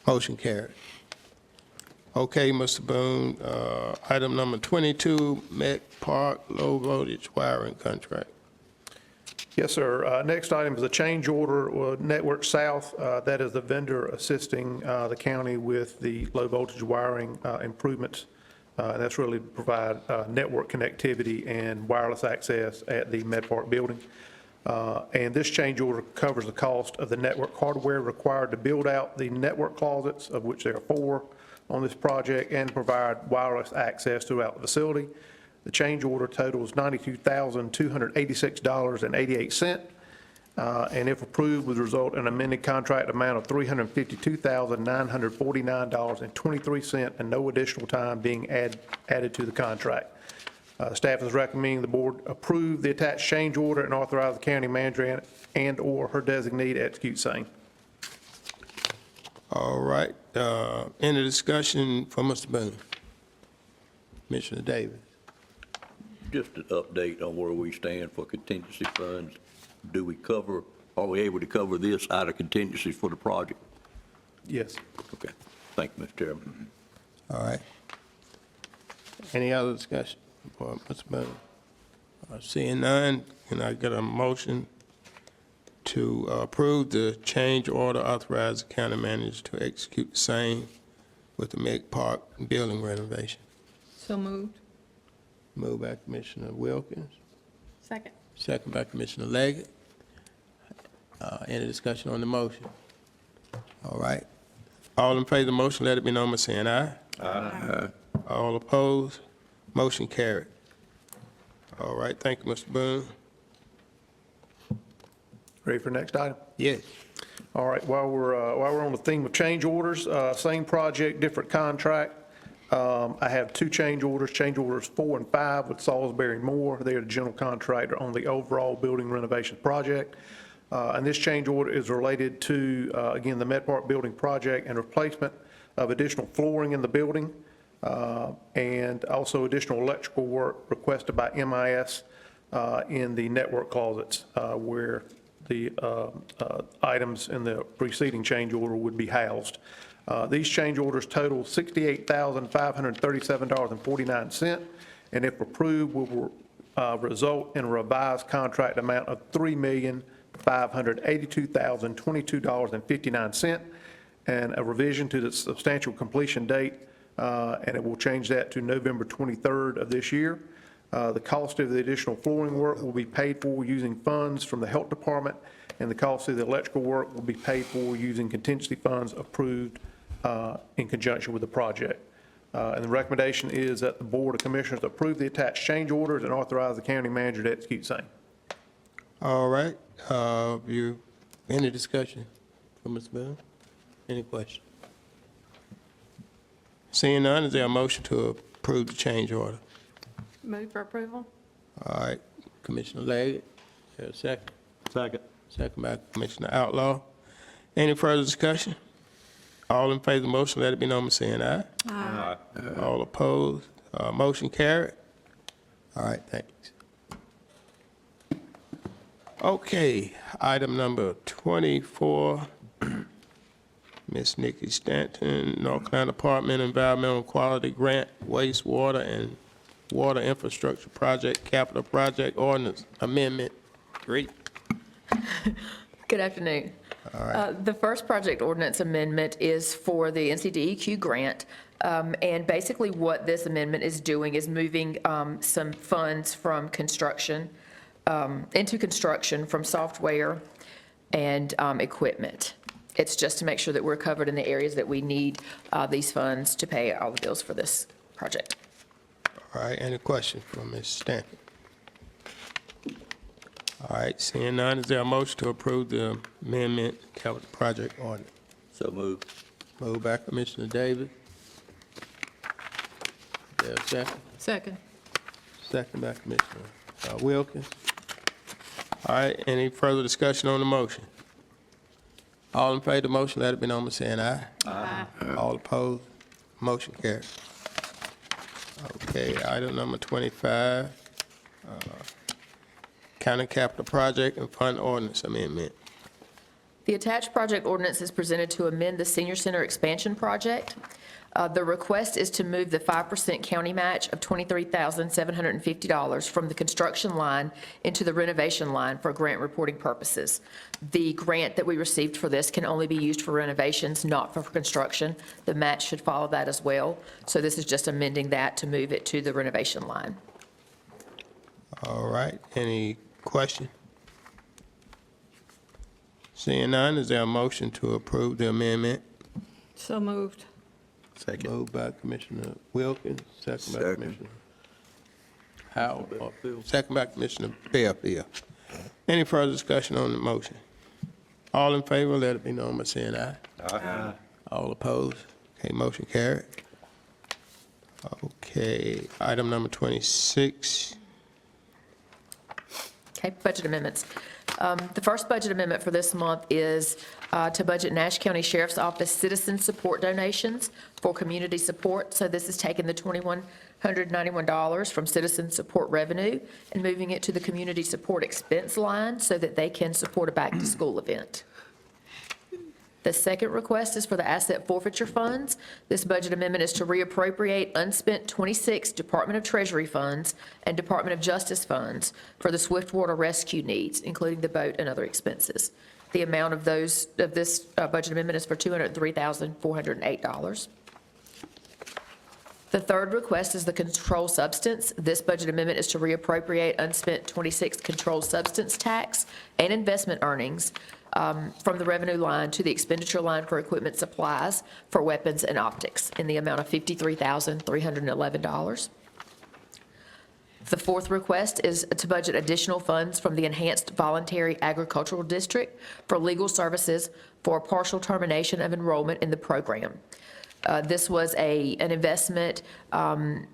Motion carried. Okay, Mr. Boone, item number 22, Met Park low voltage wiring contract. Yes, sir. Next item is a change order with Network South. That is the vendor assisting the county with the low voltage wiring improvements That's really to provide network connectivity and wireless access at the Med Park building. And this change order covers the cost of the network hardware required to build out the network closets, of which there are 4 on this project, and provide wireless access throughout the facility. The change order totals $92,286.88, and if approved, would result in an amended contract amount of $352,949.23, and no additional time being added to the contract. Staff is recommending the board approve the attached change order and authorize the county manager and/or her designee to execute same. All right, any discussion for Mr. Boone? Commissioner Davis? Just an update on where we stand for contingency funds. Are we able to cover this out of contingencies for the project? Yes. Okay, thank you, Mr. Chairman. All right. Any other discussion for Mr. Boone? Seeing none, can I get a motion to approve the change order, authorize the county manager to execute the same with the Med Park building renovation? So moved. Moved by Commissioner Wilkins, Second. second by Commissioner Leggett. Any discussion on the motion? All right. All in favor of the motion, let it be known by saying aye. Aye. All opposed? Motion carried. All right, thank you, Mr. Boone. Ready for the next item? Yes. All right, while we're on the theme of change orders, same project, different contract. I have 2 change orders 4 and 5 with Salisbury Moore. They are the general contractor on the overall building renovation project. And this change order is related to, again, the Med Park building project and replacement of additional flooring in the building, and also additional electrical work requested by MIS in the network closets, where the items in the preceding change order would be housed. These change orders total $68,537.49, and if approved, will result in a revised contract amount of $3,582,022.59, and a revision to the substantial completion date, and it will change that to November 23rd of this year. The cost of the additional flooring work will be paid for using funds from the Health Department, and the cost of the electrical work will be paid for using contingency funds approved in conjunction with the project. And the recommendation is that the Board of Commissioners approve the attached change orders and authorize the county manager to execute same. All right, any discussion from Mr. Boone? Any questions? Seeing none, is there a motion to approve the change order? Move for approval? All right, Commissioner Leggett, is there a second? Second. Second by Commissioner Outlaw. Any further discussion? All in favor of the motion, let it be known by saying aye. Aye. All opposed? Motion carried. All right, thanks. Okay, item number 24, Ms. Nikki Stanton, North Carolina Department of Environmental Quality Grant, Wastewater and Water Infrastructure Project, Capital Project Ordinance Amendment 3. Good afternoon. All right. The first project ordinance amendment is for the NCDEQ grant. And basically what this amendment is doing is moving some funds from construction, into construction from software and equipment. It's just to make sure that we're covered in the areas that we need these funds to pay all the bills for this project. All right, any questions from Ms. Stanton? All right, seeing none, is there a motion to approve the amendment capital project ordinance? So moved. Moved by Commissioner Davis. Is there a second? Second. Second by Commissioner Wilkins. All right, any further discussion on the motion? All in favor of the motion, let it be known by saying aye. Aye. All opposed? Motion carries. Okay, item number 25, County Capital Project and Fund Ordinance Amendment. The attached project ordinance is presented to amend the senior center expansion project. The request is to move the 5% county match of $23,750 from the construction line into the renovation line for grant reporting purposes. The grant that we received for this can only be used for renovations, not for construction. The match should follow that as well. So this is just amending that to move it to the renovation line. All right, any question? Seeing none, is there a motion to approve the amendment? So moved. Second. Moved by Commissioner Wilkins, second by Second. Commissioner Howell, second by Commissioner Fairfield. Any further discussion on the motion? All in favor, let it be known by saying aye. Aye. All opposed? Okay, motion carried. Okay, item number 26. Okay, budget amendments. The first budget amendment for this month is to budget Nash County Sheriff's Office citizen support donations for community support. So this is taking the $2,191 from citizen support revenue and moving it to the community support expense line so that they can support a back-to-school event. The second request is for the asset forfeiture funds. This budget amendment is to reappropriate unspent 26 Department of Treasury funds and Department of Justice funds for the Swiftwater rescue needs, including the boat and other expenses. The amount of this budget amendment is for $203,408. The third request is the controlled substance. This budget amendment is to reappropriate unspent 26 controlled substance tax and investment earnings from the revenue line to the expenditure line for equipment supplies for weapons and optics in the amount of $53,311. The fourth request is to budget additional funds from the Enhanced Voluntary Agricultural District for legal services for partial termination of enrollment in the program. This was an investment in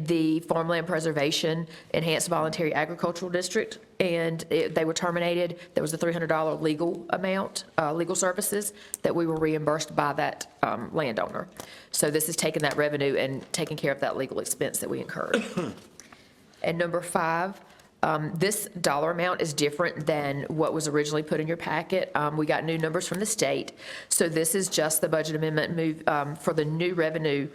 the Farmland Preservation Enhanced Voluntary Agricultural District, and they were terminated. There was a $300 legal amount, legal services, that we were reimbursed by that landowner. So this is taking that revenue and taking care of that legal expense that we incurred. And number 5, this dollar amount is different than what was originally put in your packet. We got new numbers from the state. So this is just the budget amendment move for the new revenue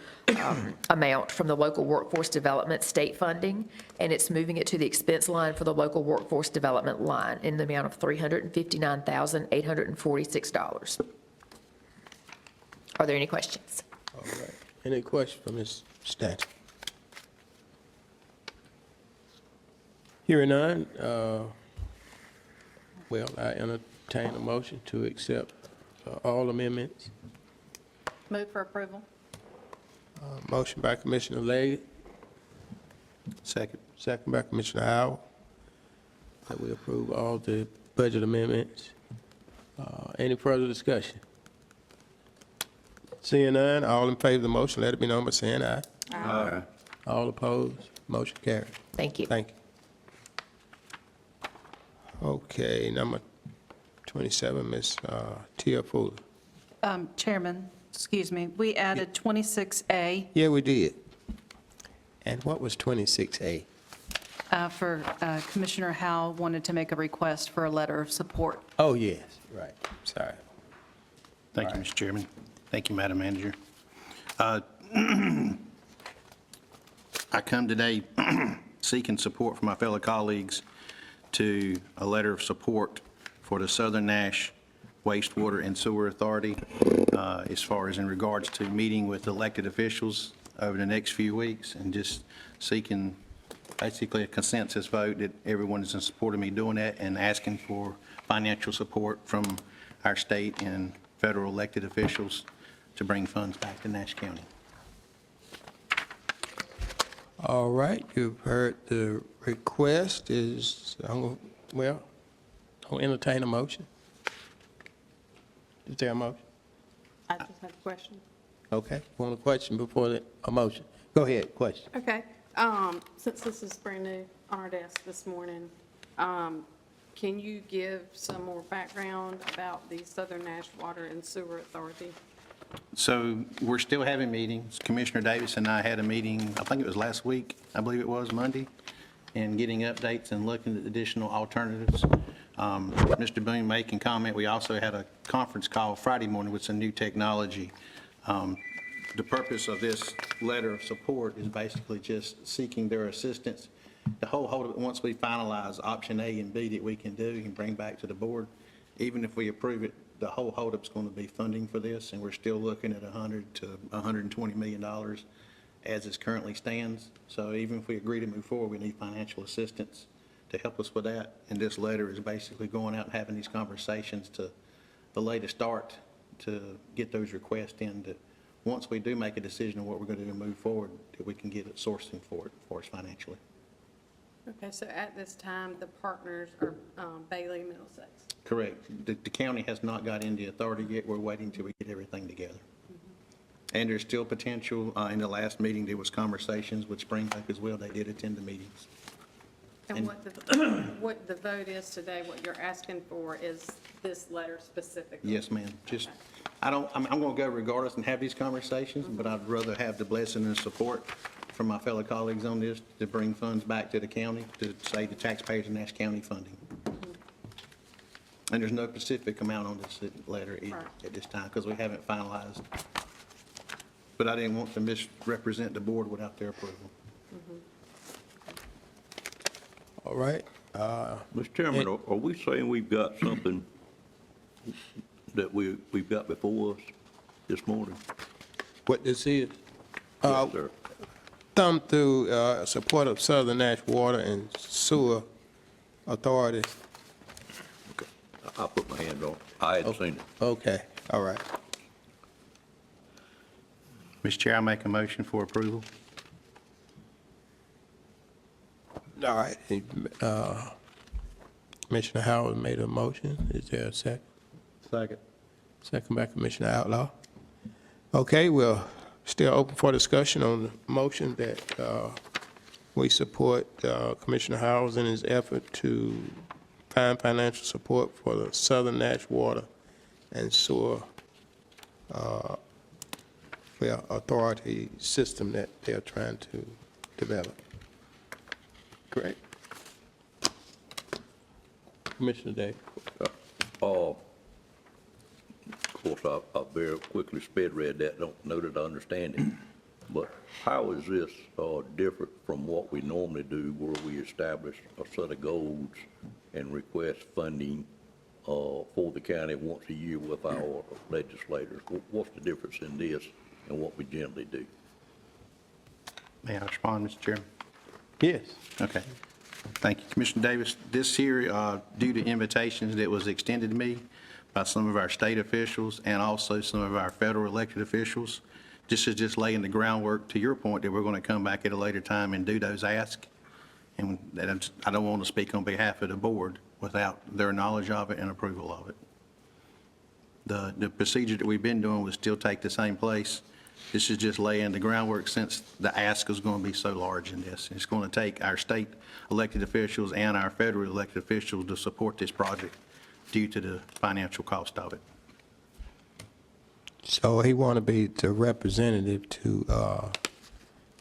amount from the local workforce development state funding, and it's moving it to the expense line for the local workforce development line in the amount of $359,846. Are there any questions? All right, any questions for Ms. Stanton? Hearing none, well, I entertain a motion to accept all amendments. Move for approval. Motion by Commissioner Leggett, Second. second by Commissioner Howell, that we approve all the budget amendments. Any further discussion? Seeing none, all in favor of the motion, let it be known by saying aye. Aye. All opposed, motion carried. Thank you. Thank you. Okay, number 27, Ms. Tia Fuller. Chairman, excuse me, we added 26A Yeah, we did. And what was 26A? for Commissioner Howell wanted to make a request for a letter of support. Oh, yes, right, sorry. Thank you, Mr. Chairman. Thank you, Madam Manager. I come today seeking support from my fellow colleagues to a letter of support for the Southern Nash Wastewater and Sewer Authority as far as in regards to meeting with elected officials over the next few weeks and just seeking basically a consensus vote that everyone is in support of me doing that and asking for financial support from our state and federal elected officials to bring funds back to Nash County. All right, you've heard the request. I'll entertain a motion. Is there a motion? I just have a question. Okay, want a question before a motion? Go ahead, question. Okay. Since this is brand new on our desk this morning, can you give some more background about the Southern Nash Water and Sewer Authority? So we're still having meetings. Commissioner Davis and I had a meeting, I think it was last week, I believe it was Monday, and getting updates and looking at additional alternatives. Mr. Boone making comment, we also had a conference call Friday morning with some new technology. The purpose of this letter of support is basically just seeking their assistance. The whole holdup, once we finalize option A and B that we can do and bring back to the board, even if we approve it, the whole holdup's going to be funding for this, and we're still looking at $100 to $120 million as it currently stands. So even if we agree to move forward, we need financial assistance to help us with that. And this letter is basically going out and having these conversations to the latest start to get those requests in, that once we do make a decision on what we're going to do to move forward, that we can get it sourcing for it for us financially. Okay, so at this time, the partners are Bailey and Middlesex. Correct. The county has not got into authority yet. We're waiting till we get everything together. And there's still potential. In the last meeting, there was conversations with Springbrook as well. They did attend the meetings. And what the vote is today, what you're asking for is this letter specifically? Yes, ma'am. Just, I'm going to go regardless and have these conversations, but I'd rather have the blessing and support from my fellow colleagues on this to bring funds back to the county, to save the taxpayers in Nash County funding. And there's no specific amount on this letter either at this time, because we haven't finalized. But I didn't want to misrepresent the board without their approval. All right. Mr. Chairman, are we saying we've got something that we've got before us this morning? What this is? Yes, sir. Thumb through support of Southern Nash Water and Sewer Authority. I put my hand on it. I hadn't seen it. Okay, all right. Mr. Chair, I make a motion for approval. All right. Commissioner Howard made a motion. Is there a second? Second. Second by Commissioner Outlaw. Okay, we're still open for discussion on the motion that we support Commissioner Howard in his effort to find financial support for the Southern Nash Water and Sewer Authority system that they're trying to develop. Correct. Commissioner Day. Of course, I very quickly sped read that, don't know that I understand it. But how is this different from what we normally do, where we establish a set of goals and request funding for the county once a year with our legislators? What's the difference in this and what we generally do? May I respond, Mr. Chairman? Yes. Okay. Thank you. Commissioner Davis, this here, due to invitations that was extended to me by some of our state officials and also some of our federal elected officials, this is just laying the groundwork, to your point, that we're going to come back at a later time and do those asks. And that I don't want to speak on behalf of the board without their knowledge of it and approval of it. The procedure that we've been doing will still take the same place. This is just laying the groundwork, since the ask is going to be so large in this. It's going to take our state elected officials and our federal elected officials to support this project due to the financial cost of it. So he want to be the representative to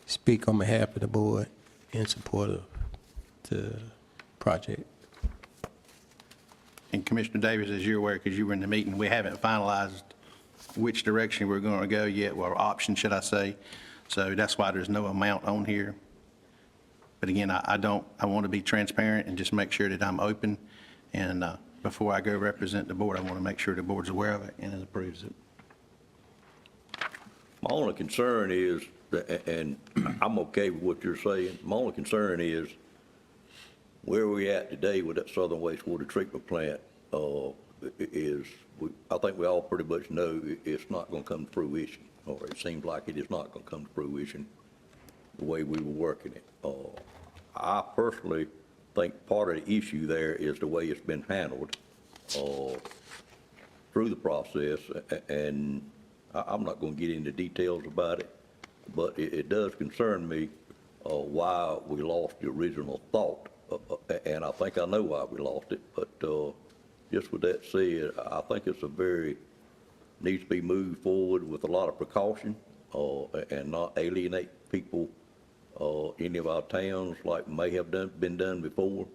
speak on behalf of the board in support of the project. And Commissioner Davis, as you're aware, because you were in the meeting, we haven't finalized which direction we're going to go yet, or option, should I say. So that's why there's no amount on here. But again, I want to be transparent and just make sure that I'm open. And before I go represent the board, I want to make sure the board's aware of it and approves it. My only concern is, and I'm okay with what you're saying, my only concern is where we at today with that Southern Wastewater Treatment Plant I think we all pretty much know it's not going to come to fruition, or it seems like it is not going to come to fruition the way we were working it. I personally think part of the issue there is the way it's been handled through the process, and I'm not going to get into details about it, but it does concern me why we lost the original thought, and I think I know why we lost it, but just with that said, I think it's needs to be moved forward with a lot of precaution and not alienate people any of our towns, like may have been done before,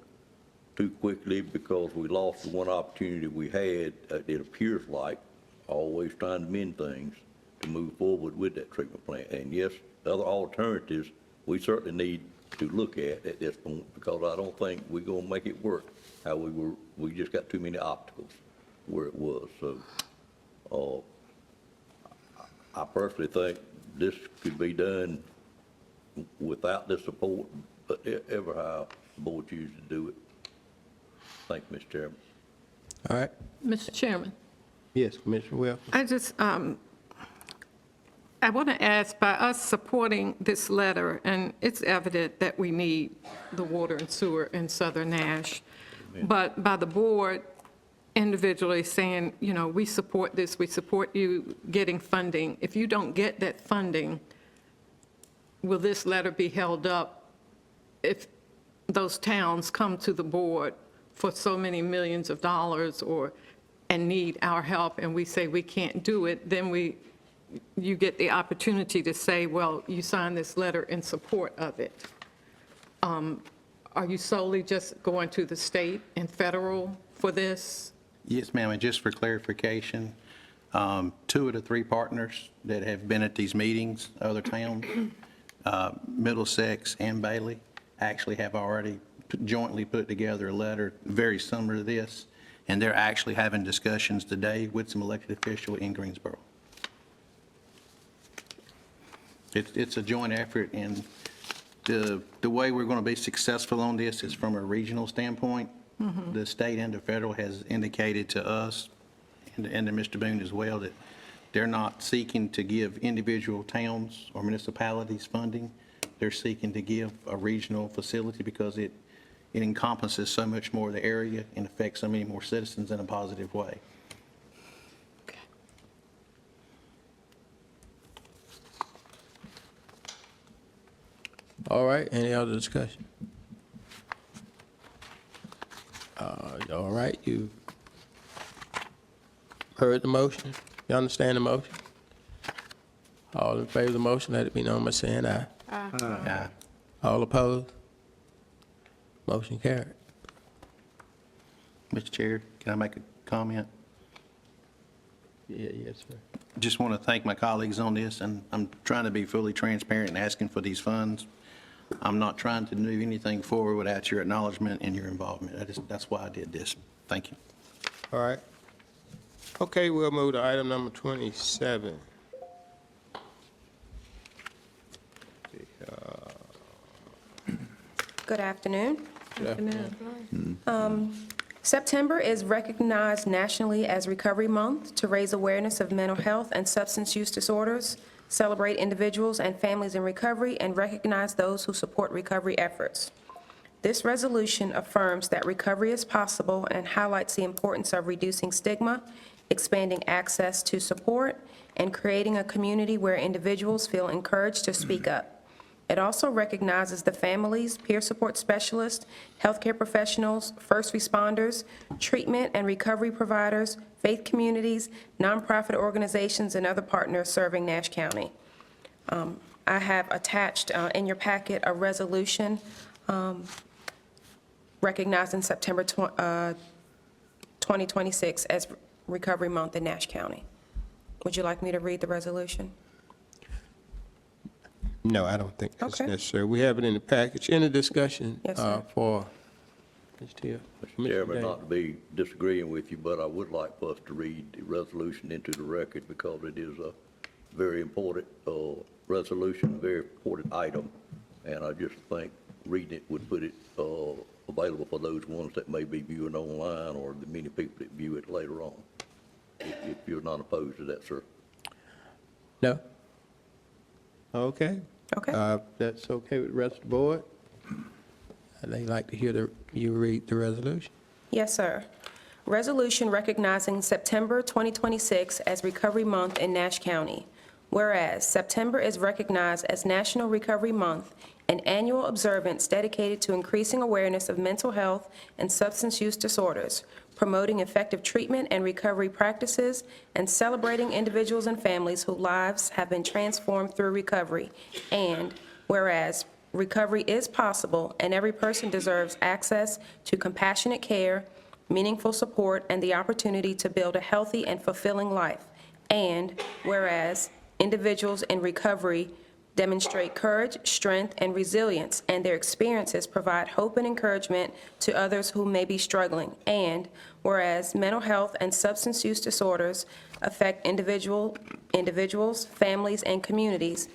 too quickly because we lost the one opportunity we had, it appears like, always trying to mend things to move forward with that treatment plant. And yes, other alternatives, we certainly need to look at this point, because I don't think we're gonna make it work how we just got too many obstacles where it was. So, I personally think this could be done without the support, but ever how the board chooses to do it. Thank you, Mr. Chairman. All right. Mr. Chairman, Yes, Commissioner Wilson. I just, I want to ask, by us supporting this letter, and it's evident that we need the water and sewer in Southern Nash, but by the board individually saying, you know, we support this, we support you getting funding, if you don't get that funding, will this letter be held up if those towns come to the board for so many millions of dollars and need our help, and we say we can't do it, then you get the opportunity to say, well, you signed this letter in support of it. Are you solely just going to the state and federal for this? Yes, ma'am, and just for clarification, 2 of the 3 partners that have been at these meetings, other towns, Middlesex and Bailey, actually have already jointly put together a letter very similar to this, and they're actually having discussions today with some elected officials in Greensboro. It's a joint effort, and the way we're going to be successful on this is from a regional standpoint. The state and the federal has indicated to us, and to Mr. Boone as well, that they're not seeking to give individual towns or municipalities funding. They're seeking to give a regional facility because it encompasses so much more of the area and affects so many more citizens in a positive way. All right, any other discussion? All right, you heard the motion? You understand the motion? All in favor of the motion, let it be known by saying aye. Aye. All opposed? Motion carried. Mr. Chair, can I make a comment? Yes, sir. Just want to thank my colleagues on this, and I'm trying to be fully transparent in asking for these funds. I'm not trying to move anything forward without your acknowledgement and your involvement. That's why I did this. Thank you. All right. Okay, we'll move to item number 27. Good afternoon. Afternoon. September is recognized nationally as Recovery Month to raise awareness of mental health and substance use disorders, celebrate individuals and families in recovery, and recognize those who support recovery efforts. This resolution affirms that recovery is possible and highlights the importance of reducing stigma, expanding access to support, and creating a community where individuals feel encouraged to speak up. It also recognizes the families, peer support specialists, healthcare professionals, first responders, treatment and recovery providers, faith communities, nonprofit organizations, and other partners serving Nash County. I have attached in your packet a resolution recognizing September 2026 as Recovery Month in Nash County. Would you like me to read the resolution? No, I don't think that's Okay. necessary. We have it in the package. Any discussion Yes, sir. for Ms. Tiff? Mr. Chairman, not to be disagreeing with you, but I would like for us to read the resolution into the record because it is a very important resolution, a very important item, and I just think reading it would put it available for those ones that may be viewing online or the many people that view it later on, if you're not opposed to that, sir. No? Okay. Okay. That's okay with the rest of the board? They'd like to hear you read the resolution. Yes, sir. Resolution recognizing September 2026 as Recovery Month in Nash County. Whereas September is recognized as National Recovery Month, an annual observance dedicated to increasing awareness of mental health and substance use disorders, promoting effective treatment and recovery practices, and celebrating individuals and families whose lives have been transformed through recovery. And whereas recovery is possible, and every person deserves access to compassionate care, meaningful support, and the opportunity to build a healthy and fulfilling life. And whereas individuals in recovery demonstrate courage, strength, and resilience, and their experiences provide hope and encouragement to others who may be struggling. And whereas mental health and substance use disorders affect individuals, families, and communities,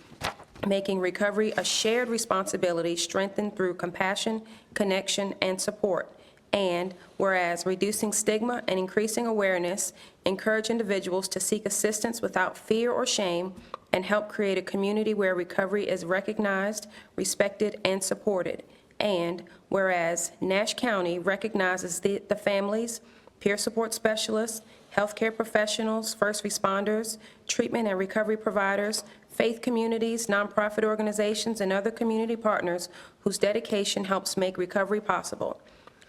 making recovery a shared responsibility strengthened through compassion, connection, and support. And whereas reducing stigma and increasing awareness encourage individuals to seek assistance without fear or shame and help create a community where recovery is recognized, respected, and supported. And whereas Nash County recognizes the families, peer support specialists, healthcare professionals, first responders, treatment and recovery providers, faith communities, nonprofit organizations, and other community partners whose dedication helps make recovery possible.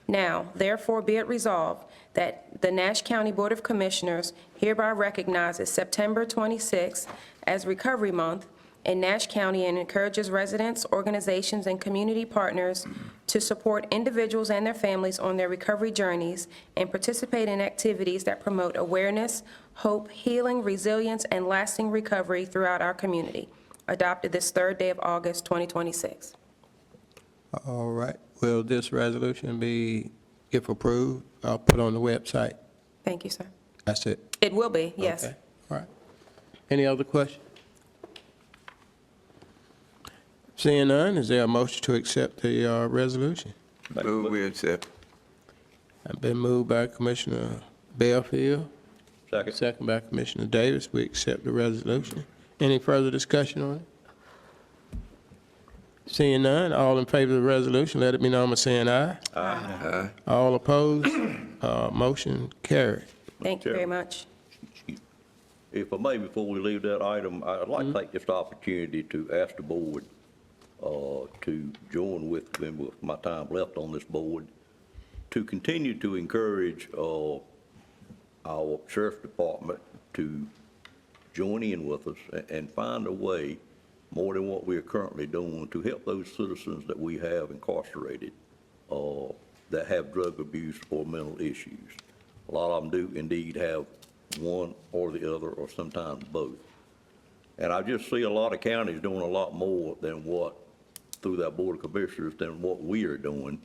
Now, therefore, be it resolved that the Nash County Board of Commissioners hereby recognizes September 26th as Recovery Month in Nash County and encourages residents, organizations, and community partners to support individuals and their families on their recovery journeys and participate in activities that promote awareness, hope, healing, resilience, and lasting recovery throughout our community. Adopted this third day of August, 2026. All right. Will this resolution be, if approved, put on the website? Thank you, sir. That's it? It will be, yes. Okay. All right. Any other questions? Seeing none, is there a motion to accept the resolution? Move we accept. I've been moved by Commissioner Belfield. Second. Second by Commissioner Davis. We accept the resolution. Any further discussion on it? Seeing none, all in favor of the resolution, let it be known by saying aye. Aye. All opposed, motion carried. Thank you very much. If I may, before we leave that item, I'd like to take this opportunity to ask the board to join with me with my time left on this board, to continue to encourage our sheriff's department to join in with us and find a way, more than what we are currently doing, to help those citizens that we have incarcerated that have drug abuse or mental issues. A lot of them do indeed have one or the other, or sometimes both. And I just see a lot of counties doing a lot more than what, through that Board of Commissioners, than what we are doing.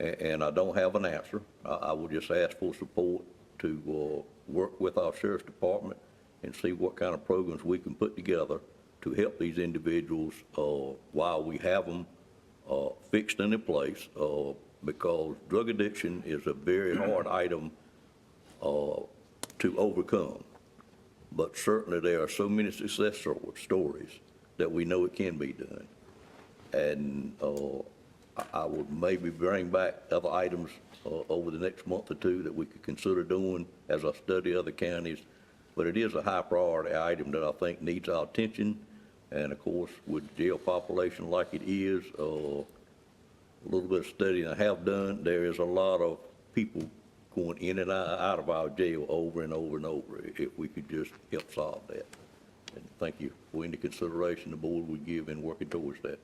And I don't have an answer. I will just ask for support to work with our sheriff's department and see what kind of programs we can put together to help these individuals while we have them fixed and in place, because drug addiction is a very hard item to overcome. But certainly there are so many success stories that we know it can be done. And I would maybe bring back other items over the next month or two that we could consider doing as I study other counties. But it is a high priority item that I think needs our attention. And of course, with the jail population like it is, a little bit of studying I have done, there is a lot of people going in and out of our jail over and over and over, if we could just help solve that. And thank you for any consideration the board would give in working towards that.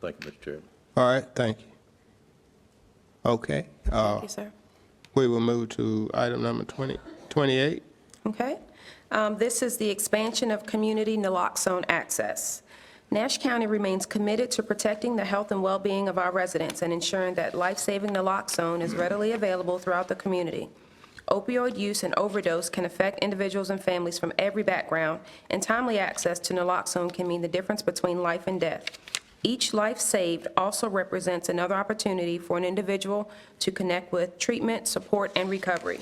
Thank you, Mr. Chairman. All right, thank you. Okay. Thank you, sir. We will move to item number 28. Okay. This is the expansion of community naloxone access. Nash County remains committed to protecting the health and well-being of our residents and ensuring that life-saving naloxone is readily available throughout the community. Opioid use and overdose can affect individuals and families from every background, and timely access to naloxone can mean the difference between life and death. Each life saved also represents another opportunity for an individual to connect with treatment, support, and recovery.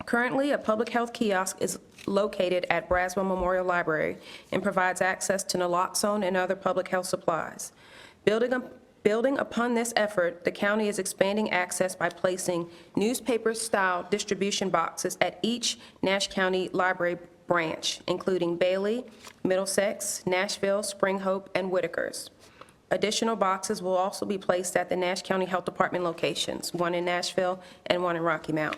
Currently, a public health kiosk is located at Braswell Memorial Library and provides access to naloxone and other public health supplies. Building upon this effort, the county is expanding access by placing newspaper-style distribution boxes at each Nash County Library branch, including Bailey, Middlesex, Nashville, Spring Hope, and Whitakers. Additional boxes will also be placed at the Nash County Health Department locations, one in Nashville and one in Rocky Mount.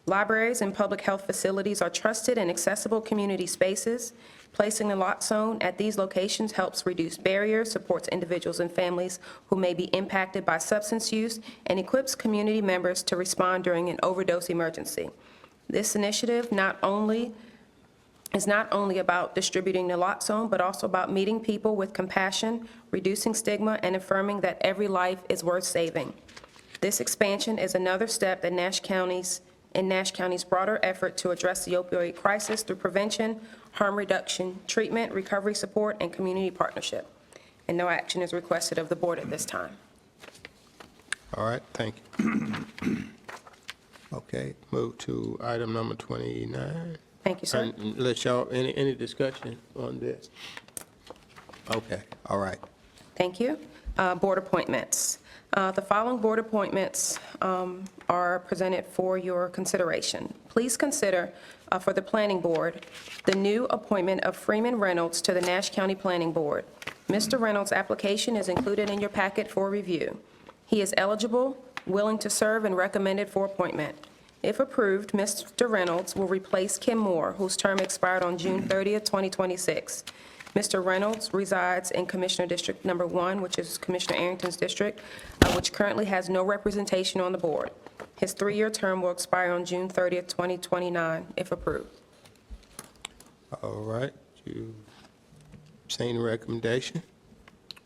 Libraries and public health facilities are trusted and accessible community spaces. Placing a lot zone at these locations helps reduce barriers, supports individuals and families who may be impacted by substance use, and equips community members to respond during an overdose emergency. This initiative is not only about distributing the lot zone, but also about meeting people with compassion, reducing stigma, and affirming that every life is worth saving. This expansion is another step in Nash County's broader effort to address the opioid crisis through prevention, harm reduction, treatment, recovery support, and community partnership. And no action is requested of the board at this time. All right, thank you. Okay, move to item number 29. Thank you, sir. Unless y'all, any discussion on this? Okay, all right. Thank you. Board appointments. The following board appointments are presented for your consideration. Please consider for the Planning Board the new appointment of Freeman Reynolds to the Nash County Planning Board. Mr. Reynolds' application is included in your packet for review. He is eligible, willing to serve, and recommended for appointment. If approved, Mr. Reynolds will replace Kim Moore, whose term expired on June 30th, 2026. Mr. Reynolds resides in Commissioner District Number 1, which is Commissioner Arrington's district, which currently has no representation on the board. His 3-year term will expire on June 30th, 2029, if approved. All right, you seen the recommendation?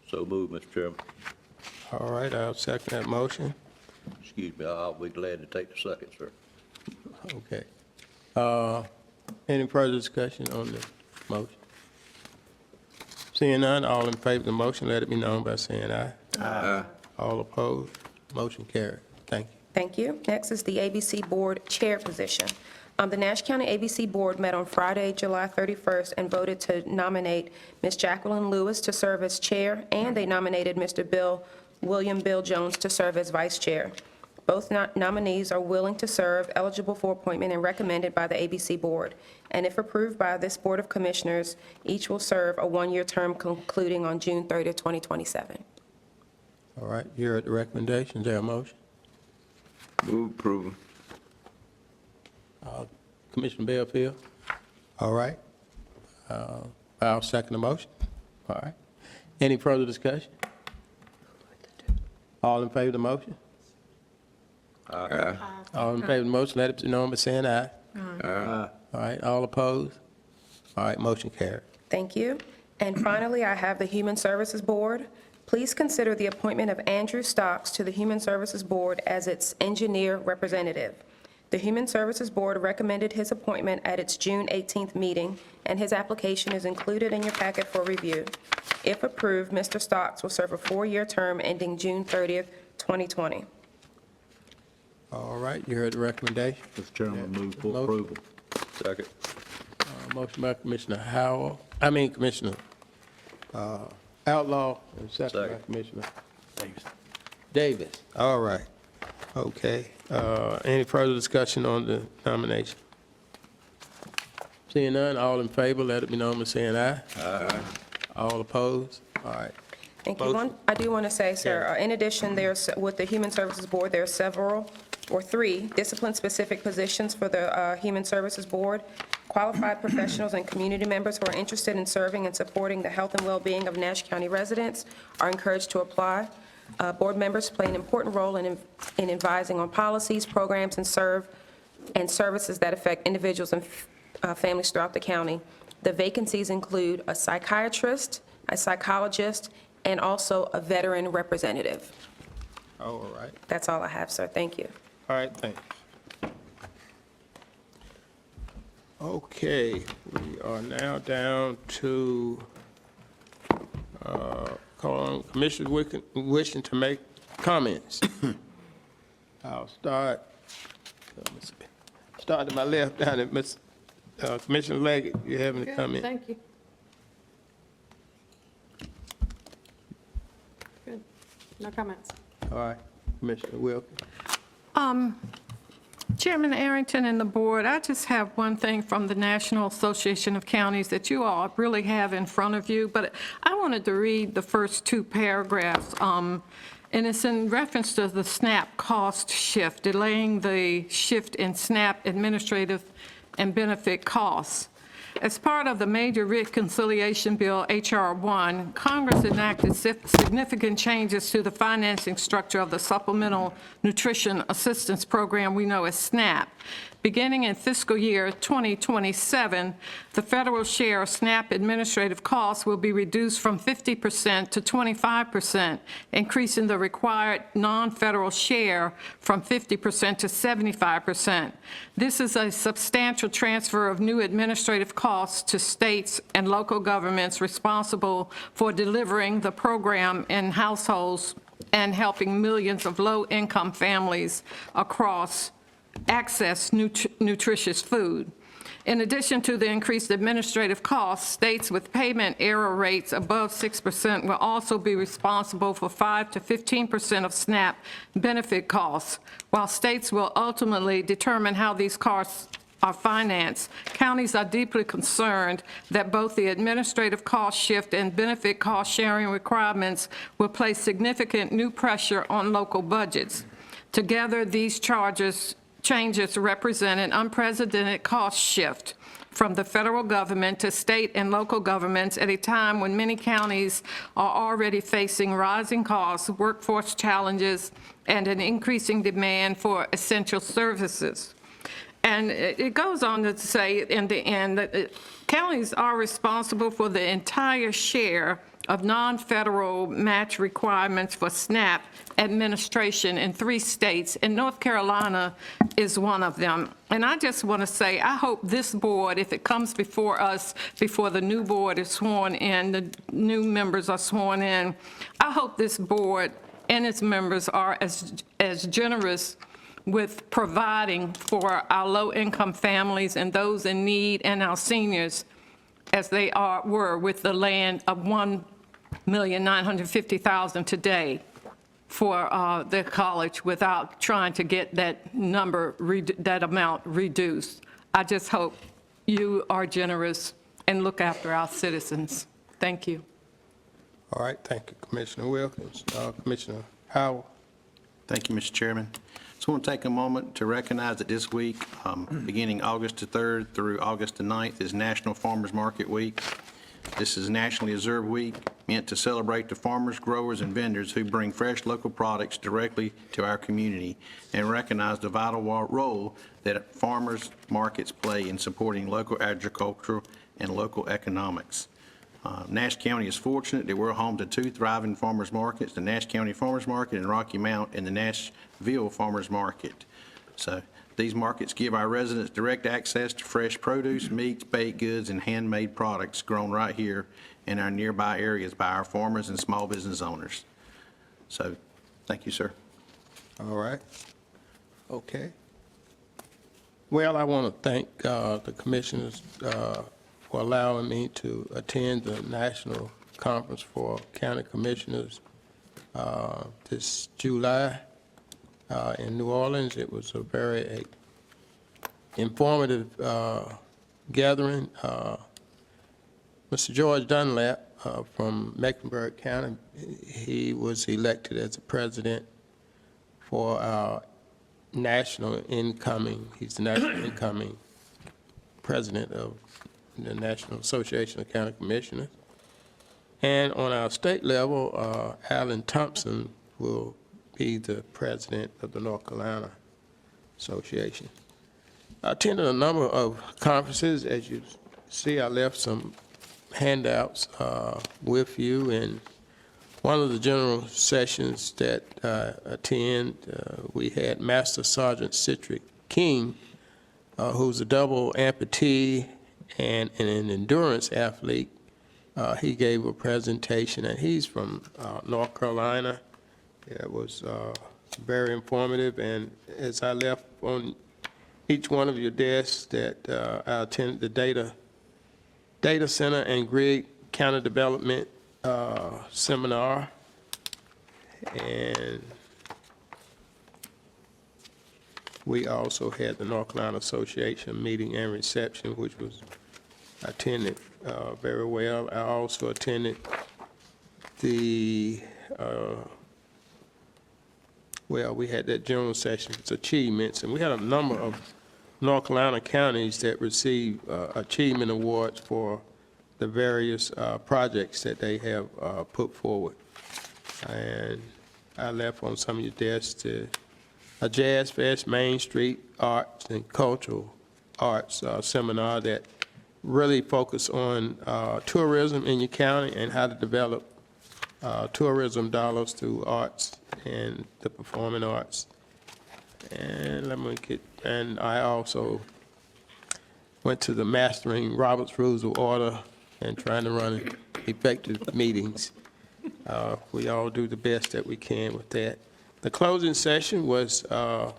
So moved, Mr. Chairman. All right, I'll second that motion. Excuse me, I'll be glad to take the second, sir. Okay. Any further discussion on the motion? Seeing none, all in favor of the motion, let it be known by saying aye. Aye. All opposed, motion carried. Thank you. Thank you. Next is the ABC Board Chair position. The Nash County ABC Board met on Friday, July 31st, and voted to nominate Ms. Jacqueline Lewis to serve as chair, and they nominated Mr. William Bill Jones to serve as vice chair. Both nominees are willing to serve, eligible for appointment, and recommended by the ABC Board. And if approved by this Board of Commissioners, each will serve a 1-year term concluding on June 30th, 2027. All right, you heard the recommendations, there a motion? Move approval. Commissioner Bellfield? All right. I'll second the motion. All right. Any further discussion? All in favor of the motion? Aye. All in favor of the motion, let it be known by saying aye. Aye. All right, all opposed? All right, motion carried. Thank you. And finally, I have the Human Services Board. Please consider the appointment of Andrew Stocks to the Human Services Board as its engineer representative. The Human Services Board recommended his appointment at its June 18th meeting, and his application is included in your packet for review. If approved, Mr. Stocks will serve a 4-year term ending June 30th, 2020. All right, you heard the recommendation. Mr. Chairman, move for Motion. approval. Second. Motion by Commissioner Commissioner Outlaw, and second by Second. Commissioner Davis. All right, okay. Any further discussion on the nomination? Seeing none, all in favor, let it be known by saying aye. Aye. All opposed? All right. Thank you. I do want to say, sir, in addition, there's, with the Human Services Board, there are 3 discipline-specific positions for the Human Services Board. Qualified professionals and community members who are interested in serving and supporting the health and well-being of Nash County residents are encouraged to apply. Board members play an important role in advising on policies, programs, and services that affect individuals and families throughout the county. The vacancies include a psychiatrist, a psychologist, and also a veteran representative. All right. That's all I have, sir. Thank you. All right, thanks. Okay, we are now down to calling commissioners wishing to make comments. I'll start to my left down at Ms. Commissioner Leggett. You have any comment? Thank you. Good. No comments. All right, Commissioner Wilkins. Chairman Arrington and the board, I just have one thing from the National Association of Counties that you all really have in front of you, but I wanted to read the first 2 paragraphs. And it's in reference to the SNAP cost shift, delaying the shift in SNAP administrative and benefit costs. As part of the Major Reconciliation Bill, H.R. 1, Congress enacted significant changes to the financing structure of the Supplemental Nutrition Assistance Program we know as SNAP. Beginning in fiscal year 2027, the federal share of SNAP administrative costs will be reduced from 50% to 25%, increasing the required non-federal share from 50% to 75%. This is a substantial transfer of new administrative costs to states and local governments responsible for delivering the program in households and helping millions of low-income families across access nutritious food. In addition to the increased administrative costs, states with payment error rates above 6% will also be responsible for 5 to 15% of SNAP benefit costs. While states will ultimately determine how these costs are financed, counties are deeply concerned that both the administrative cost shift and benefit cost sharing requirements will place significant new pressure on local budgets. Together, these changes represent an unprecedented cost shift from the federal government to state and local governments at a time when many counties are already facing rising costs, workforce challenges, and an increasing demand for essential services. And it goes on to say in the end that counties are responsible for the entire share of non-federal match requirements for SNAP administration in 3 states, and North Carolina is one of them. And I just want to say, I hope this board, if it comes before us, before the new board is sworn in, the new members are sworn in, I hope this board and its members are as generous with providing for our low-income families and those in need and our seniors as they were with the land of $1,950,000 today for the college without trying to get that number, that amount reduced. I just hope you are generous and look after our citizens. Thank you. All right, thank you, Commissioner Wilkins. Commissioner Howell. Thank you, Mr. Chairman. Just want to take a moment to recognize that this week, beginning August the 3rd through August the 9th, is National Farmers Market Week. This is nationally observed week meant to celebrate the farmers, growers, and vendors who bring fresh local products directly to our community and recognize the vital role that farmers markets play in supporting local agriculture and local economics. Nash County is fortunate that we're home to 2 thriving farmers markets, the Nash County Farmers Market in Rocky Mount and the Nashville Farmers Market. So these markets give our residents direct access to fresh produce, meats, baked goods, and handmade products grown right here in our nearby areas by our farmers and small business owners. So, thank you, sir. All right. Okay. Well, I want to thank the commissioners for allowing me to attend the National Conference for County Commissioners this July in New Orleans. It was a very informative gathering. Mr. George Dunlap from Mecklenburg County, he was elected as the president for our national incoming, he's the national incoming president of the National Association of County Commissioners. And on our state level, Alan Thompson will be the president of the North Carolina Association. I attended a number of conferences. As you see, I left some handouts with you, and one of the general sessions that I attend, we had Master Sergeant Citric King, who's a double amputee and an endurance athlete. He gave a presentation, and he's from North Carolina. It was very informative, and as I left on each one of your desks that I attended the Data Center and Grid County Development Seminar, and we also had the North Carolina Association meeting and reception, which was attended very well. I also attended the well, we had that general session, it's achievements, and we had a number of North Carolina counties that received achievement awards for the various projects that they have put forward. And I left on some of your desks a Jazz Fest, Main Street Arts and Cultural Arts seminar that really focused on tourism in your county and how to develop tourism dollars through arts and the performing arts. And I also went to the Mastering Robert's Rules of Order and trying to run effective meetings. We all do the best that we can with that. The closing session was a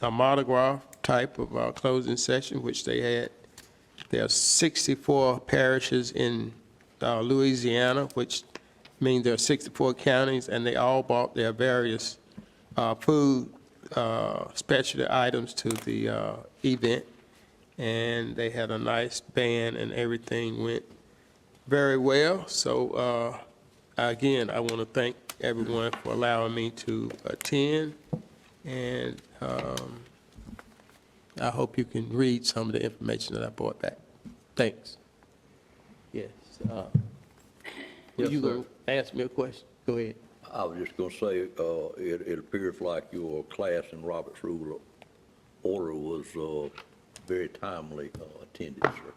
Mardi Gras type of closing session, which they had. There are 64 parishes in Louisiana, which means there are 64 counties, and they all bought their various food specialty items to the event. And they had a nice band, and everything went very well. So, again, I want to thank everyone for allowing me to attend, and I hope you can read some of the information that I brought back. Thanks. Yes. Yes, You sir. going to ask me a question? Go ahead. I was just going to say, it appears like your class in Robert's Rule of Order was very timely attended, sir.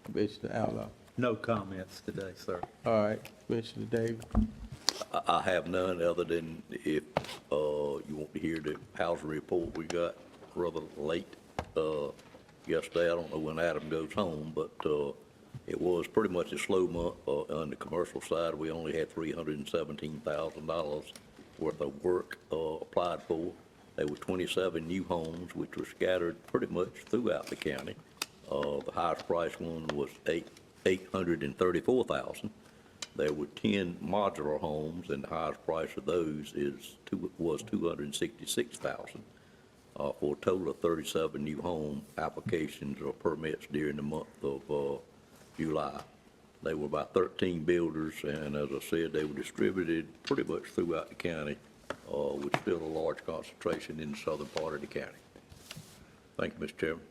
Commissioner Outlaw. No comments today, sir. All right, Commissioner Davis. I have none other than if you want to hear the housing report we got rather late yesterday. I don't know when Adam goes home, but it was pretty much a slow month on the commercial side. We only had $317,000 worth of work applied for. There were 27 new homes, which were scattered pretty much throughout the county. The highest price one was $834,000. There were 10 modular homes, and the highest price of those was $266,000, for a total of 37 new home applications or permits during the month of July. There were about 13 builders, and as I said, they were distributed pretty much throughout the county, with still a large concentration in the southern part of the county. Thank you, Mr. Chairman.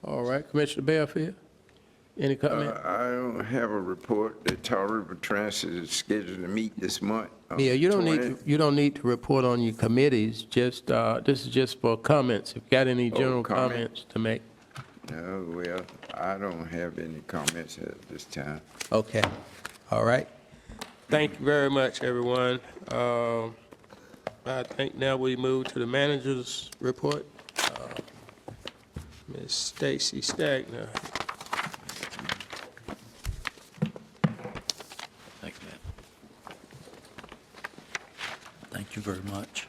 All right, Commissioner Belfield, any comment? I don't have a report. The Tar River Transit is scheduled to meet this month. Yeah, you don't need to report on your committees, just, this is just for comments. If you got any general comment. comments to make. No, well, I don't have any comments at this time. Okay, all right. Thank you very much, everyone. I think now we move to the manager's report. Ms. Stacy Stagner. Thank you, ma'am. Thank you very much.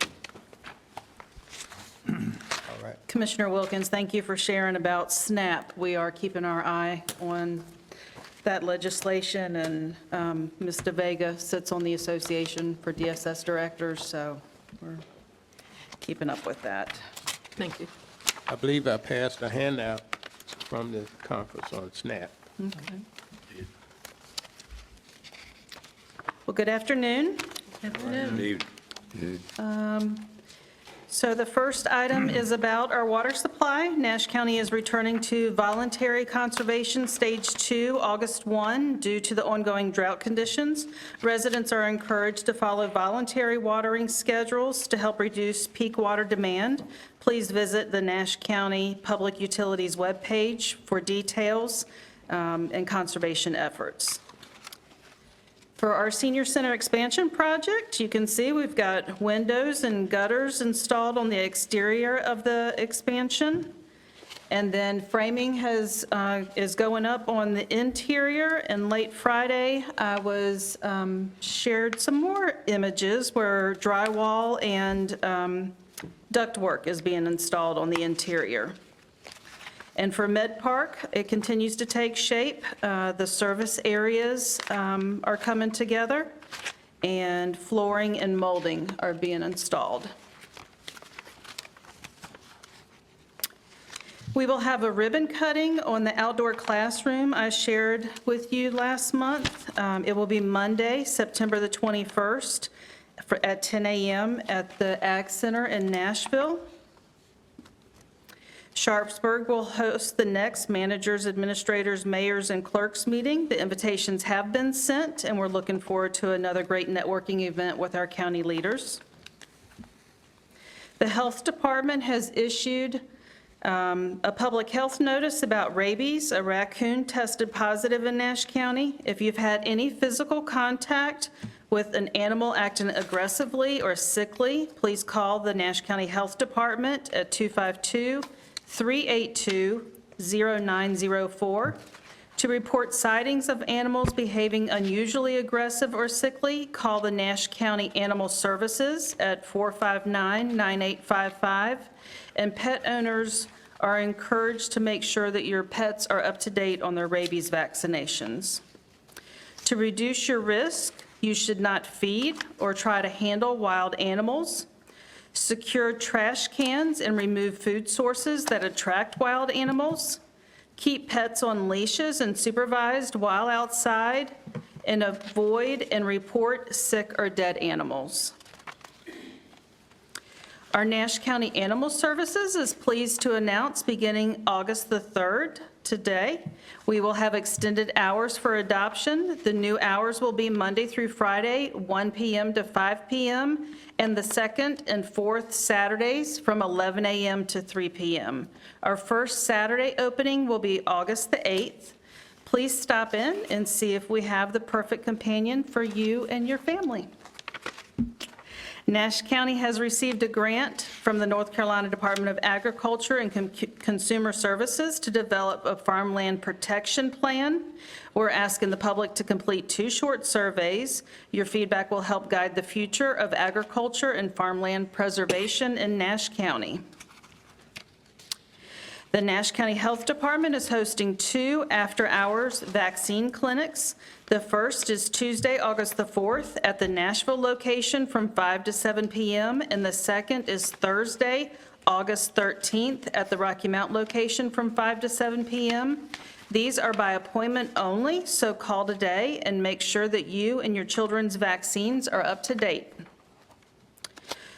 All right. Commissioner Wilkins, thank you for sharing about SNAP. We are keeping our eye on that legislation, and Ms. DeVega sits on the Association for DSS Directors, so we're keeping up with that. Thank you. I believe I passed a handout from the conference on SNAP. Okay. Well, good afternoon. Good evening. So the first item is about our water supply. Nash County is returning to voluntary conservation Stage 2, August 1, due to the ongoing drought conditions. Residents are encouraged to follow voluntary watering schedules to help reduce peak water demand. Please visit the Nash County Public Utilities webpage for details and conservation efforts. For our senior center expansion project, you can see we've got windows and gutters installed on the exterior of the expansion. And then framing is going up on the interior. And late Friday, I was shared some more images where drywall and ductwork is being installed on the interior. And for Med Park, it continues to take shape. The service areas are coming together, and flooring and molding are being installed. We will have a ribbon cutting on the outdoor classroom I shared with you last month. It will be Monday, September the 21st, at 10 a.m. at the Ag Center in Nashville. Sharpsburg will host the next managers, administrators, mayors, and clerks meeting. The invitations have been sent, and we're looking forward to another great networking event with our county leaders. The Health Department has issued a public health notice about rabies. A raccoon tested positive in Nash County. If you've had any physical contact with an animal acting aggressively or sickly, please call the Nash County Health Department at 252-382-0904. To report sightings of animals behaving unusually aggressive or sickly, call the Nash County Animal Services at 459-9855. And pet owners are encouraged to make sure that your pets are up to date on their rabies vaccinations. To reduce your risk, you should not feed or try to handle wild animals. Secure trash cans and remove food sources that attract wild animals. Keep pets on leashes and supervised while outside, and avoid and report sick or dead animals. Our Nash County Animal Services is pleased to announce beginning August the 3rd, today, we will have extended hours for adoption. The new hours will be Monday through Friday, 1 p.m. to 5 p.m., and the second and fourth Saturdays from 11 a.m. to 3 p.m. Our first Saturday opening will be August the 8th. Please stop in and see if we have the perfect companion for you and your family. Nash County has received a grant from the North Carolina Department of Agriculture and Consumer Services to develop a farmland protection plan. We're asking the public to complete 2 short surveys. Your feedback will help guide the future of agriculture and farmland preservation in Nash County. The Nash County Health Department is hosting 2 after-hours vaccine clinics. The first is Tuesday, August the 4th at the Nashville location from 5 to 7 p.m., and the second is Thursday, August 13th at the Rocky Mount location from 5 to 7 p.m. These are by appointment only, so call today and make sure that you and your children's vaccines are up to date.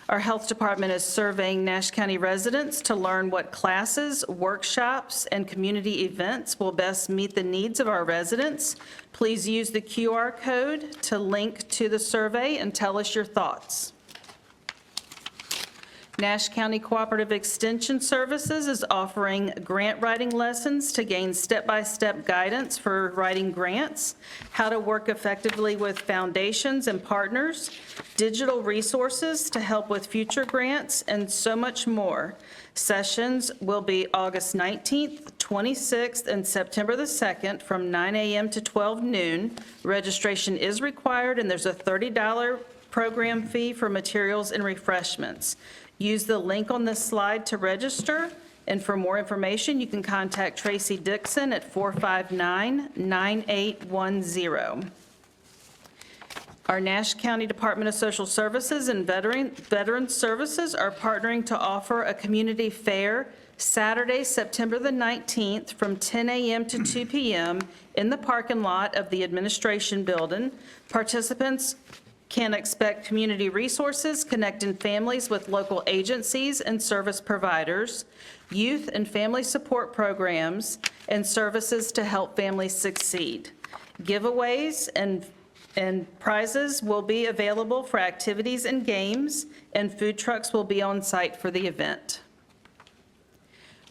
Our health department is surveying Nash County residents to learn what classes, workshops, and community events will best meet the needs of our residents. Please use the QR code to link to the survey and tell us your thoughts. Nash County Cooperative Extension Services is offering grant writing lessons to gain step-by-step guidance for writing grants, how to work effectively with foundations and partners, digital resources to help with future grants, and so much more. Sessions will be August 19th, 26th, and September the 2nd from 9 a.m. to 12 noon. Registration is required, and there's a $30 program fee for materials and refreshments. Use the link on this slide to register, and for more information, you can contact Tracy Dixon at 459-9810. Our Nash County Department of Social Services and Veteran Services are partnering to offer a community fair Saturday, September the 19th from 10 a.m. to 2 p.m. in the parking lot of the Administration Building. Participants can expect community resources, connecting families with local agencies and service providers, youth and family support programs, and services to help families succeed. Giveaways and prizes will be available for activities and games, and food trucks will be on site for the event.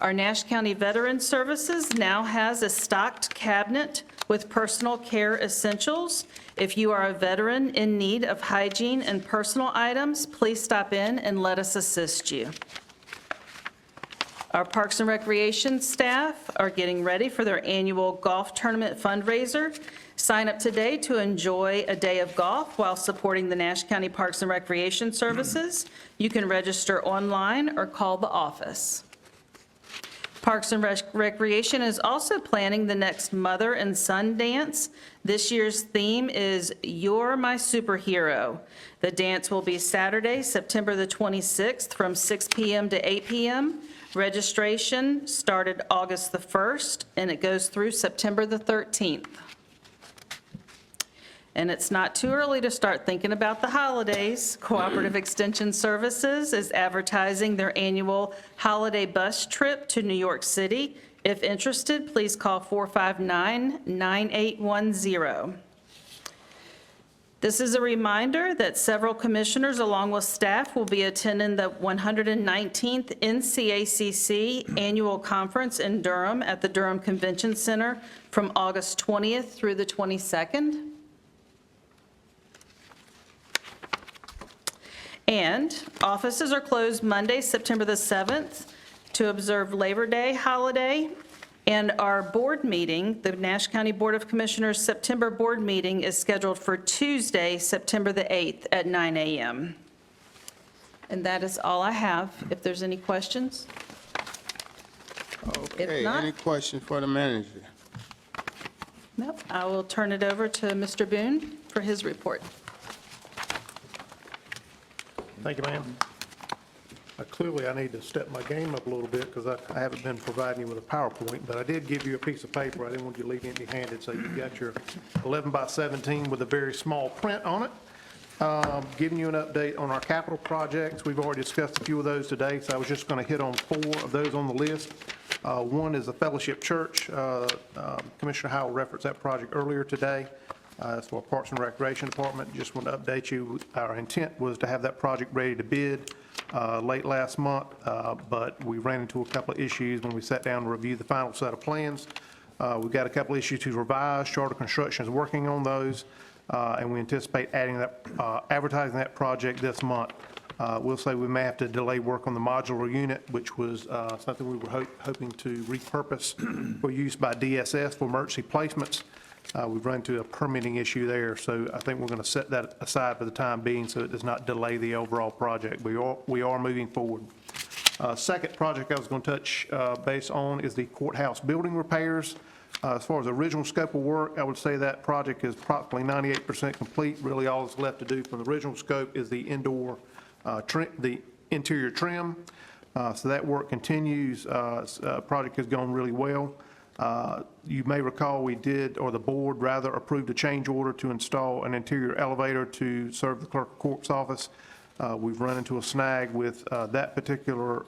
Our Nash County Veteran Services now has a stocked cabinet with personal care essentials. If you are a veteran in need of hygiene and personal items, please stop in and let us assist you. Our Parks and Recreation staff are getting ready for their annual golf tournament fundraiser. Sign up today to enjoy a day of golf while supporting the Nash County Parks and Recreation Services. You can register online or call the office. Parks and Recreation is also planning the next Mother and Son Dance. This year's theme is You're My Superhero. The dance will be Saturday, September the 26th from 6 p.m. to 8 p.m. Registration started August the 1st, and it goes through September the 13th. And it's not too early to start thinking about the holidays. Cooperative Extension Services is advertising their annual holiday bus trip to New York City. If interested, please call 459-9810. This is a reminder that several commissioners, along with staff, will be attending the 119th NCACC Annual Conference in Durham at the Durham Convention Center from August 20th through the 22nd. And offices are closed Monday, September the 7th, to observe Labor Day holiday. And our board meeting, the Nash County Board of Commissioners September board meeting, is scheduled for Tuesday, September the 8th at 9 a.m. And that is all I have. If there's any questions? Okay, not- any questions for the manager? Nope. I will turn it over to Mr. Boone for his report. Thank you, ma'am. Clearly, I need to step my game up a little bit because I haven't been providing you with a PowerPoint, but I did give you a piece of paper. I didn't want you to leave empty-handed, so you've got your 11 by 17 with a very small print on it. Giving you an update on our capital projects. We've already discussed a few of those today, so I was just going to hit on 4 of those on the list. One is the Fellowship Church. Commissioner Howell referenced that project earlier today. It's for Parks and Recreation Department. Just want to update you. Our intent was to have that project ready to bid late last month, but we ran into a couple of issues when we sat down to review the final set of plans. We've got a couple of issues to revise. Charter Construction is working on those, and we anticipate adding that, advertising that project this month. We'll say we may have to delay work on the modular unit, which was something we were hoping to repurpose for use by DSS for emergency placements. We've run into a permitting issue there, so I think we're going to set that aside for the time being so it does not delay the overall project. We are moving forward. Second project I was going to touch base on is the courthouse building repairs. As far as the original scope of work, I would say that project is approximately 98% complete. Really, all that's left to do from the original scope is the indoor the interior trim. So that work continues. Project has gone really well. You may recall we did, or the board rather, approved a change order to install an interior elevator to serve the clerk of court's office. We've run into a snag with that particular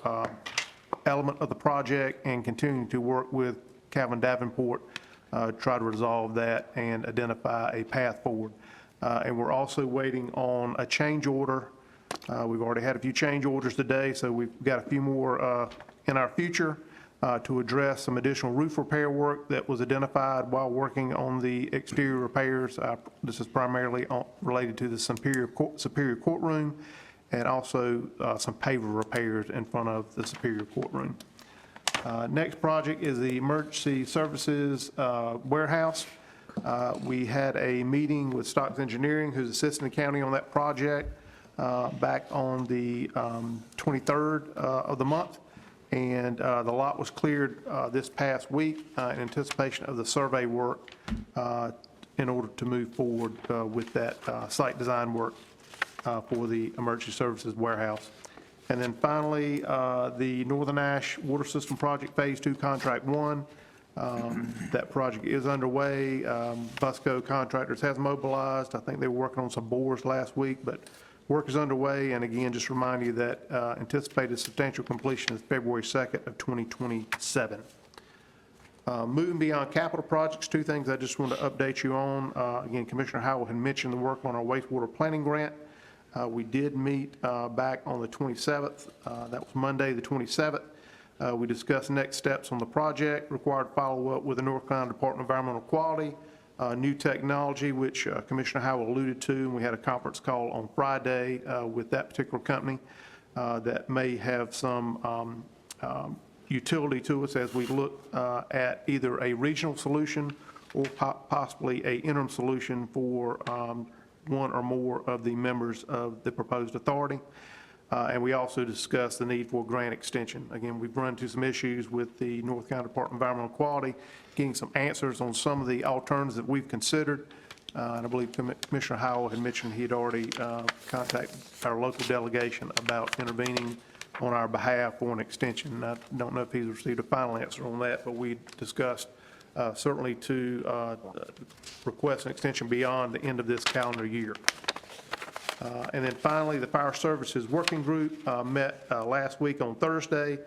element of the project and continuing to work with Calvin Davenport to try to resolve that and identify a path forward. And we're also waiting on a change order. We've already had a few change orders today, so we've got a few more in our future to address some additional roof repair work that was identified while working on the exterior repairs. This is primarily related to the Superior Courtroom and also some paver repairs in front of the Superior Courtroom. Next project is the Emergency Services Warehouse. We had a meeting with Stocks Engineering, who's assisting the county on that project, back on the 23rd of the month. And the lot was cleared this past week in anticipation of the survey work in order to move forward with that site design work for the Emergency Services Warehouse. And then finally, the Northern Ash Water System Project Phase 2 Contract 1. That project is underway. Busco Contractors has mobilized. I think they were working on some bores last week, but work is underway. And again, just remind you that anticipated substantial completion is February 2nd of 2027. Moving beyond capital projects, 2 things I just want to update you on. Again, Commissioner Howell had mentioned the work on our wastewater planning grant. We did meet back on the 27th. That was Monday, the 27th. We discussed next steps on the project, required follow-up with the North Carolina Department of Environmental Quality, new technology, which Commissioner Howell alluded to, and we had a conference call on Friday with that particular company that may have some utility to us as we look at either a regional solution or possibly an interim solution for one or more of the members of the proposed authority. And we also discussed the need for grant extension. Again, we've run into some issues with the North Carolina Department of Environmental Quality, getting some answers on some of the alternatives that we've considered. And I believe Commissioner Howell had mentioned he had already contacted our local delegation about intervening on our behalf for an extension. I don't know if he's received a final answer on that, but we discussed certainly to request an extension beyond the end of this calendar year. And then finally, the Fire Services Working Group met last week on Thursday,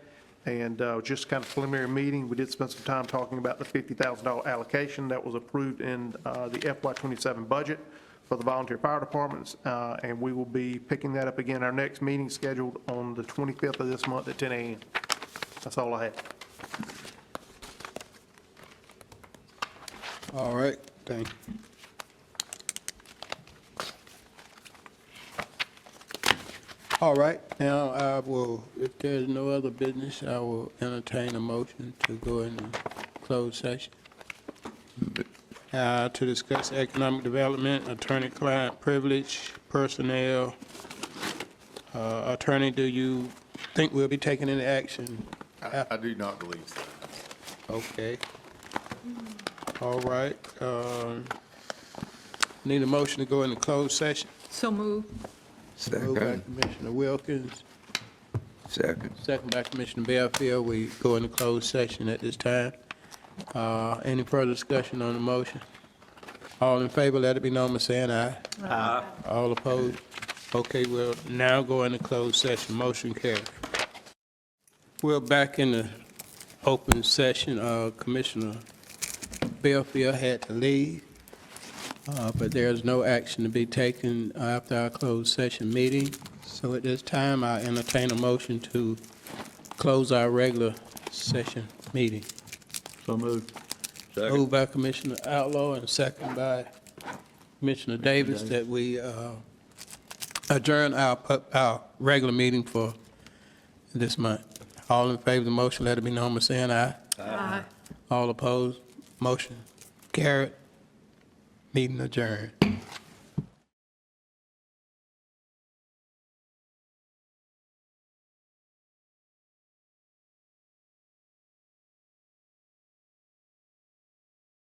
and just kind of preliminary meeting. We did spend some time talking about the $50,000 allocation that was approved in the FY27 budget for the volunteer fire departments, and we will be picking that up again. Our next meeting scheduled on the 25th of this month at 10 a.m. That's all I have. All right, thank you. All right, now I will, if there's no other business, I will entertain a motion to go into closed session. To discuss economic development, attorney-client privilege, personnel. Attorney, do you think we'll be taking any action? I do not believe so. Okay. All right. Need a motion to go into closed session. So move. Moved by Second. Commissioner Wilkins, Second. second by Commissioner Bellfield. We go into closed session at this time. Any further discussion on the motion? All in favor, let it be known by saying aye. Aye. All opposed? Okay, we'll now go into closed session. Motion carried. We're back in the open session. Commissioner Bellfield had to leave, but there's no action to be taken after our closed session meeting. So at this time, I entertain a motion to close our regular session meeting. So moved. Moved by Commissioner Outlaw and second by Commissioner Davis that we adjourn our regular meeting for this month. All in favor of the motion, let it be known by saying aye. Aye. All opposed, motion carried. Meeting adjourned.